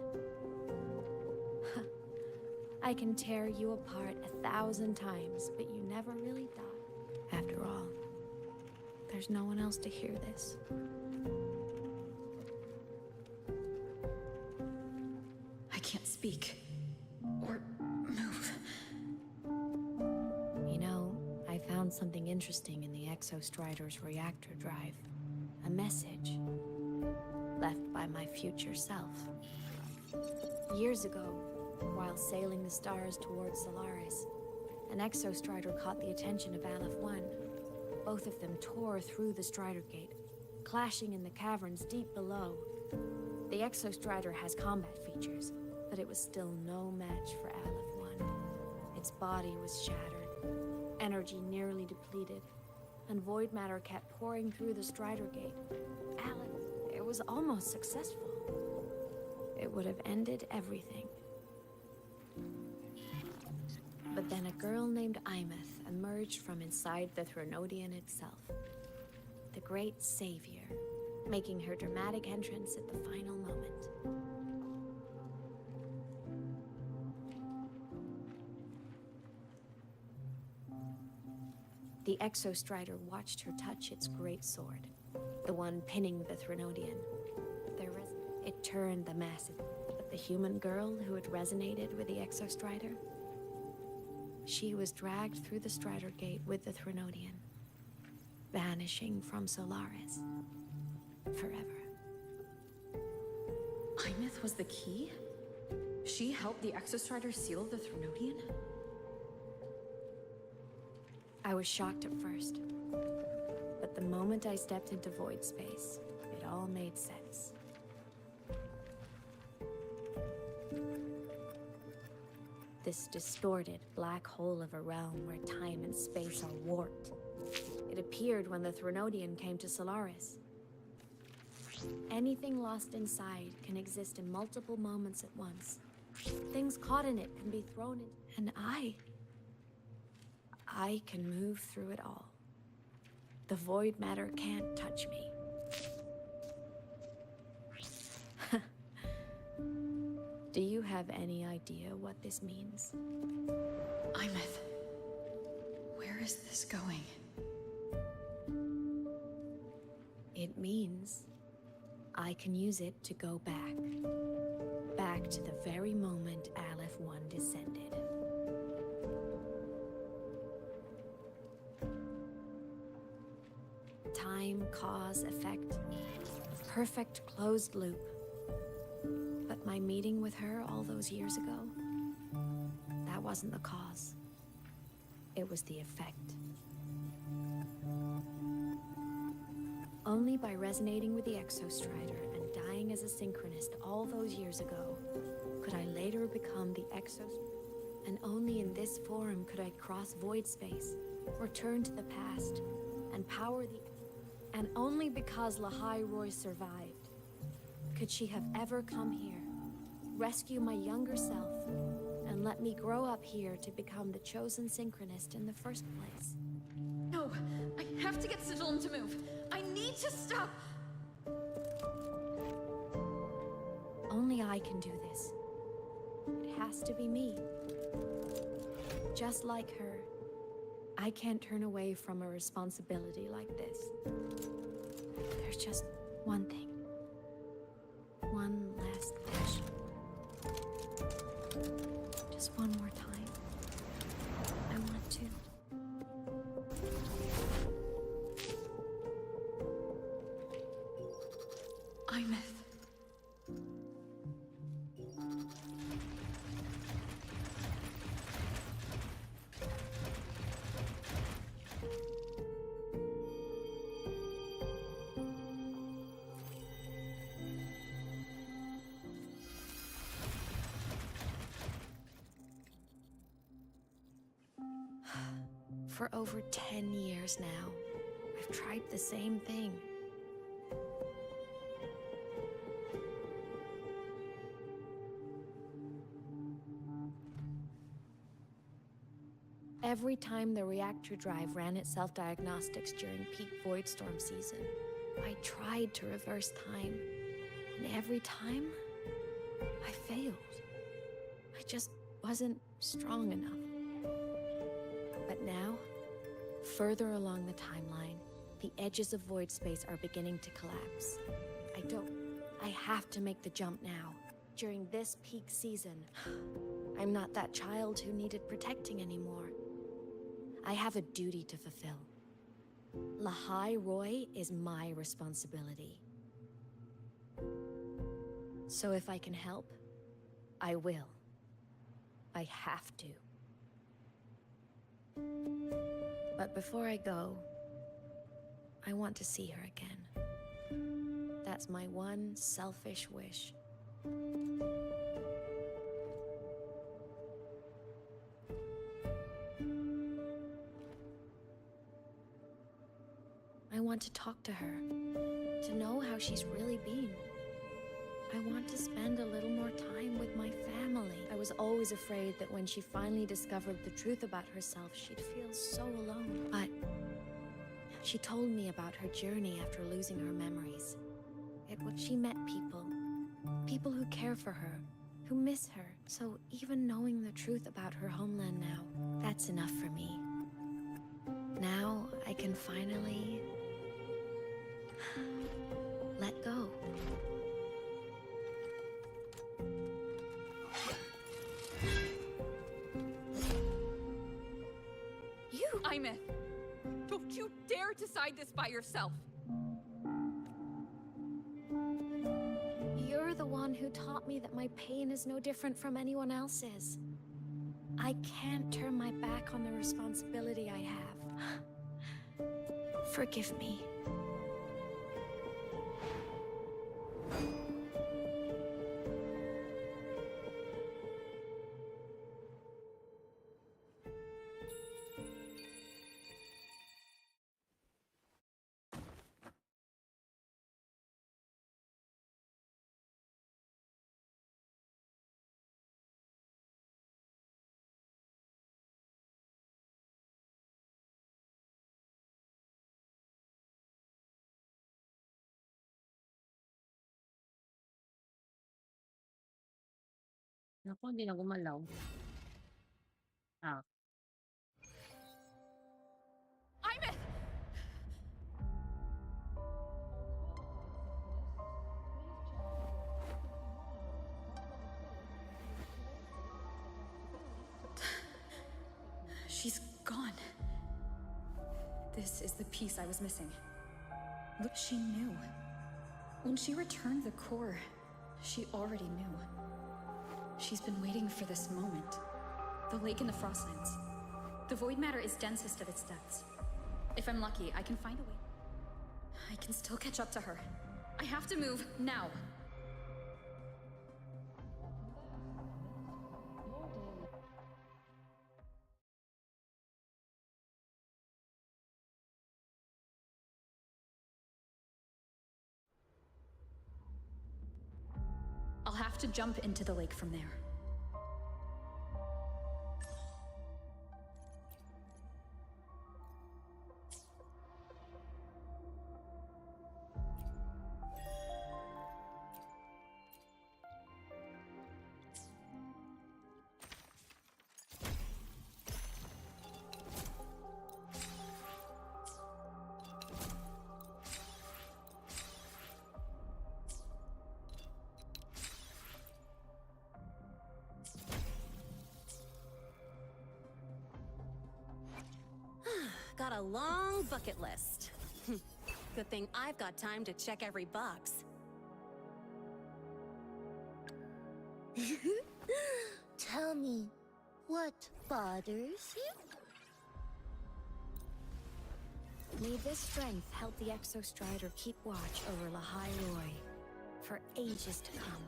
I can tear you apart 1,000 times, but you never really die. After all, there's no one else to hear this. I can't speak. Or move. You know, I found something interesting in the Exostrider's reactor drive. A message left by my future self. Years ago, while sailing the stars towards Solaris, an Exostrider caught the attention of Aleph 1. Both of them tore through the Strider Gate, clashing in the caverns deep below. The Exostrider has combat features, but it was still no match for Aleph 1. Its body was shattered, energy nearly depleted, and void matter kept pouring through the Strider Gate. Aleph, it was almost successful. It would have ended everything. But then a girl named Imeth emerged from inside the Threnodian itself. The great savior, making her dramatic entrance at the final moment. The Exostrider watched her touch its great sword, the one pinning the Threnodian. It turned the massive, but the human girl who had resonated with the Exostrider, she was dragged through the Strider Gate with the Threnodian, vanishing from Solaris forever. Imeth was the key? She helped the Exostrider seal the Threnodian? I was shocked at first, but the moment I stepped into void space, it all made sense. this distorted black hole of a realm where time and space are warped. It appeared when the Threnodian came to Solaris. Anything lost inside can exist in multiple moments at once. Things caught in it can be thrown in, and I can move through it all. The void matter can't touch me. Do you have any idea what this means? Imeth, where is this going? It means I can use it to go back. Back to the very moment Aleph 1 descended. Time, cause, effect. Perfect closed loop. But my meeting with her all those years ago, that wasn't the cause. It was the effect. Only by resonating with the Exostrider and dying as a synchronist all those years ago could I later become the Exostrider. And only in this form could I cross void space, return to the past, and power the... And only because Lahai Roy survived could she have ever come here, rescue my younger self, and let me grow up here to become the chosen synchronist in the first place. No, I have to get Sigillum to move. I need to stop. Only I can do this. It has to be me. Just like her, I can't turn away from a responsibility like this. There's just one thing. One last push. Just one more time. I want to. Imeth. For over 10 years now, I've tried the same thing. Every time the reactor drive ran its self-diagnostics during peak Voidstorm season, I tried to reverse time. And every time, I failed. I just wasn't strong enough. But now, further along the timeline, the edges of void space are beginning to collapse. I have to make the jump now. During this peak season, I'm not that child who needed protecting anymore. I have a duty to fulfill. Lahai Roy is my responsibility. So if I can help, I will. I have to. But before I go, I want to see her again. That's my one selfish wish. I want to talk to her, to know how she's really been. I want to spend a little more time with my family. I was always afraid that when she finally discovered the truth about herself, she'd feel so alone. But she told me about her journey after losing her memories. She met people who care for her, who miss her. So even knowing the truth about her homeland now, that's enough for me. Now I can finally let go. You, Imeth! Don't you dare decide this by yourself! You're the one who taught me that my pain is no different from anyone else's. I can't turn my back on the responsibility I have. Forgive me. Naku, hindi na gumalaw. Ah. Imeth! She's gone. This is the piece I was missing. Look, she knew. When she returned the core, she already knew. She's been waiting for this moment. The lake in the Frostlands. The void matter is densest at its depths. If I'm lucky, I can find a way. I can still catch up to her. I have to move now. I'll have to jump into the lake from there. Got a long bucket list. Good thing I've got time to check every box. Tell me, what bothers you? May this strength help the Exostrider keep watch over Lahai Roy for ages to come.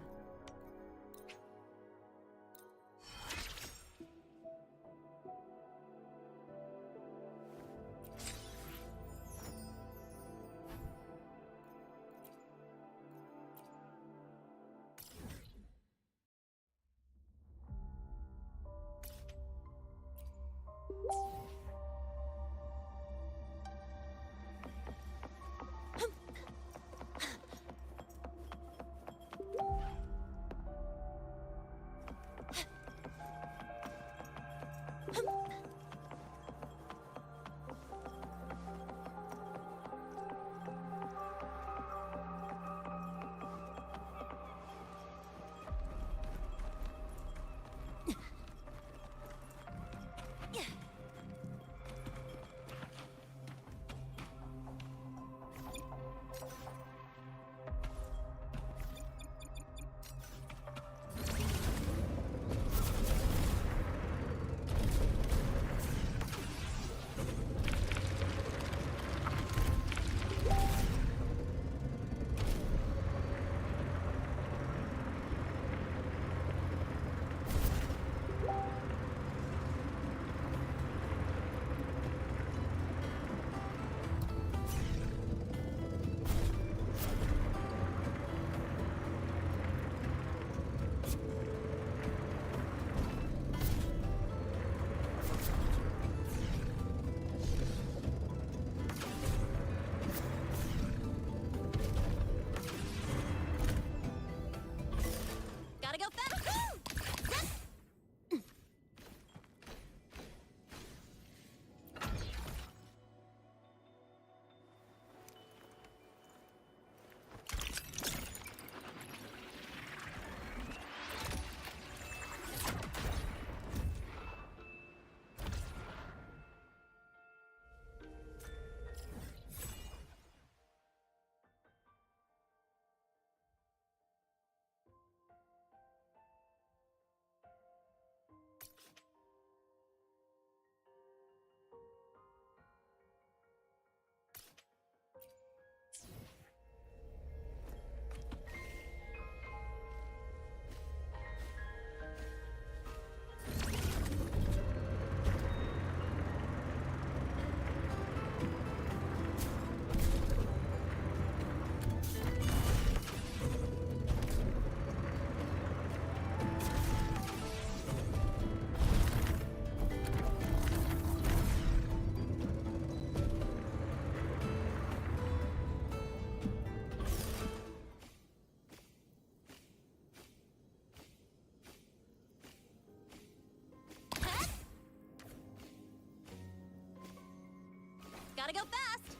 Gotta go fast!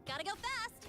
Gotta go fast!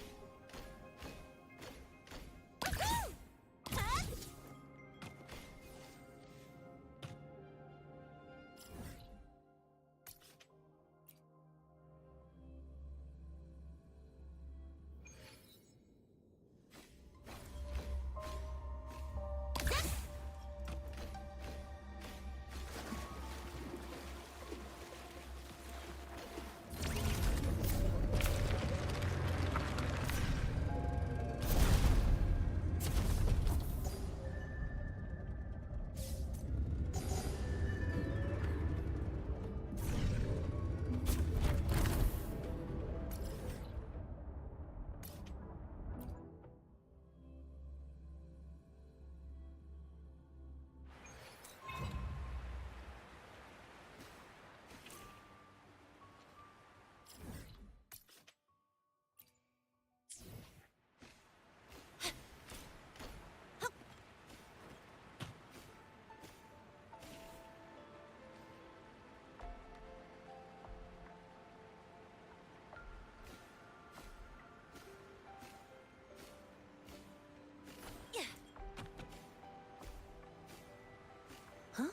Huh?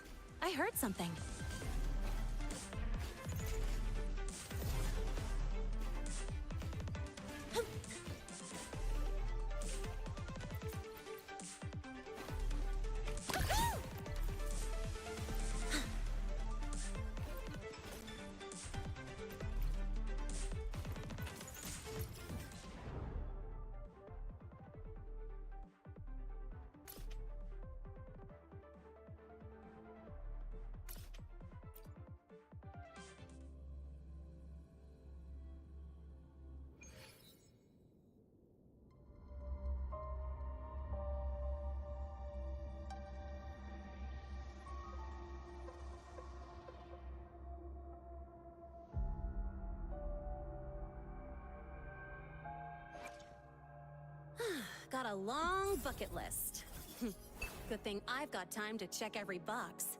I heard something. Got a long bucket list. Good thing I've got time to check every box.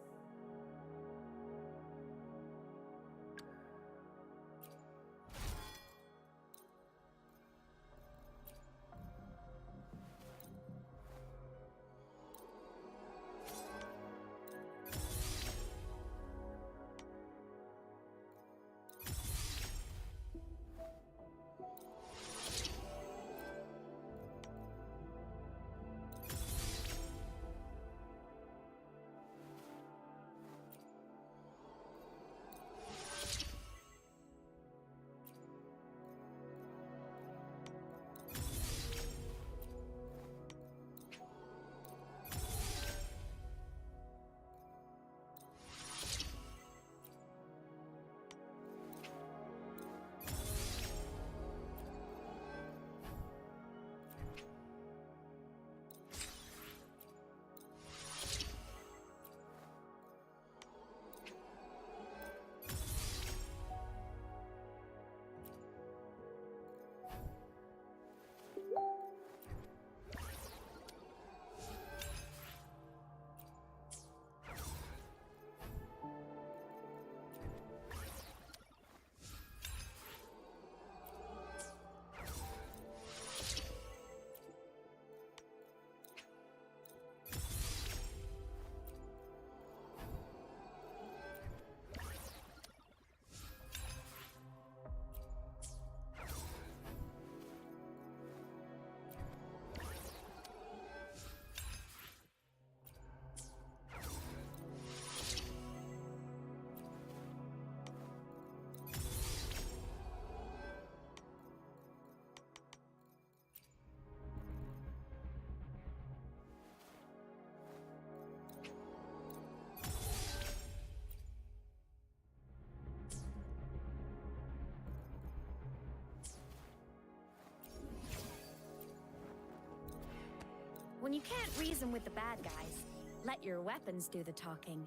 When you can't reason with the bad guys, let your weapons do the talking.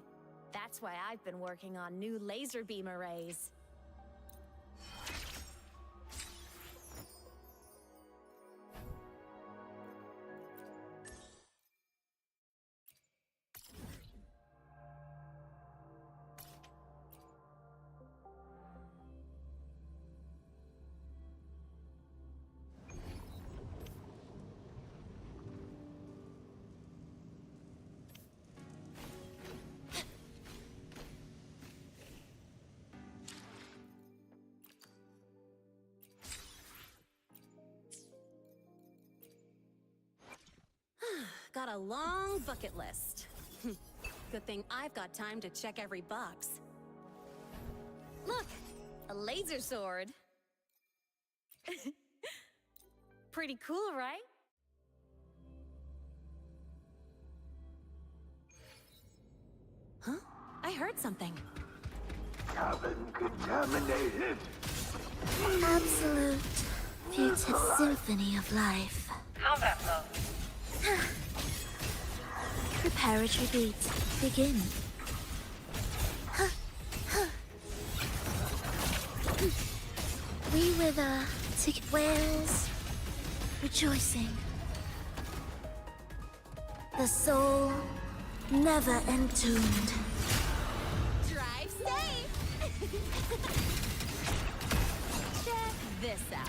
That's why I've been working on new laser beam arrays. Got a long bucket list. Good thing I've got time to check every box. Look, a laser sword. Pretty cool, right? Huh? I heard something. Cabin contaminated. Absolute future symphony of life. Combat mode. Preparatory beats begin. We wither to whales rejoicing. The soul never entombed. Drive safe! Check this out.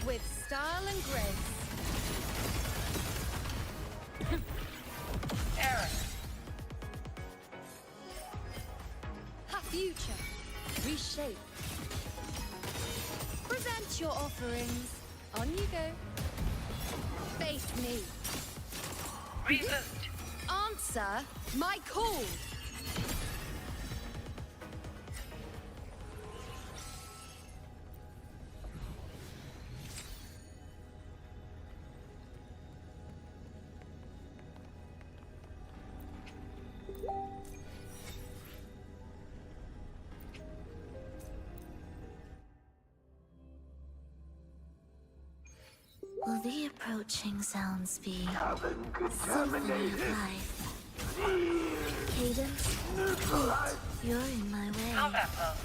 With style and grace. Error. Future. Reshape. Present your offerings. On you go. Face me. Reboot. Answer my call. Will the approaching sounds be Cabin symphony of contaminated. life? Cadence, Neutralized. beat, you're in my way. Combat mode.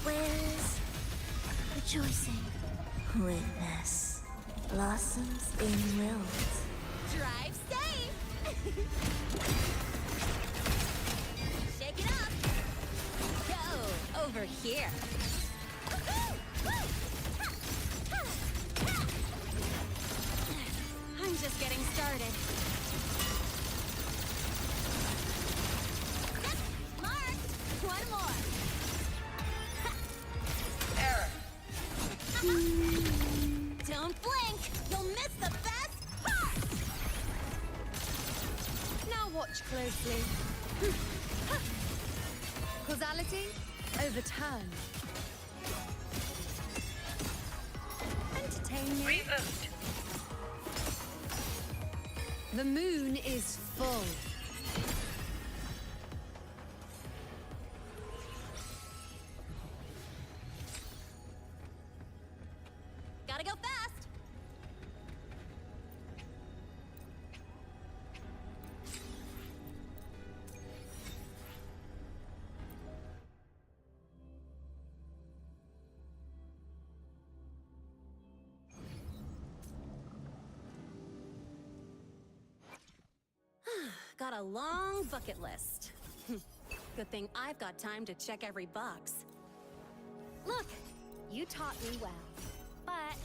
Where's rejoicing? Witness blossoms in wilt. Drive safe! Shake it up! Go over here! I'm just getting started. Mark! One more! Error. Don't blink! You'll miss the best part! Now watch closely. Causality overturned. Entertain me. Reboot. The moon is full. Gotta go fast! Got a long bucket list. Good thing I've got time to check every box. Look, you taught me well. But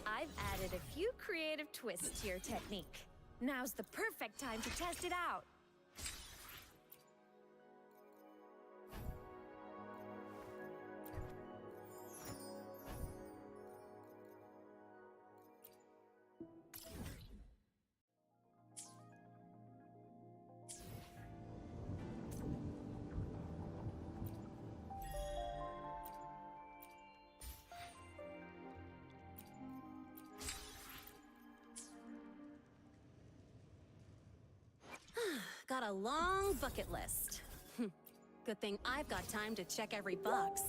I've added a few creative twists to your technique. Now's the perfect time to test it out. long bucket list. Good thing I've got time to check every box.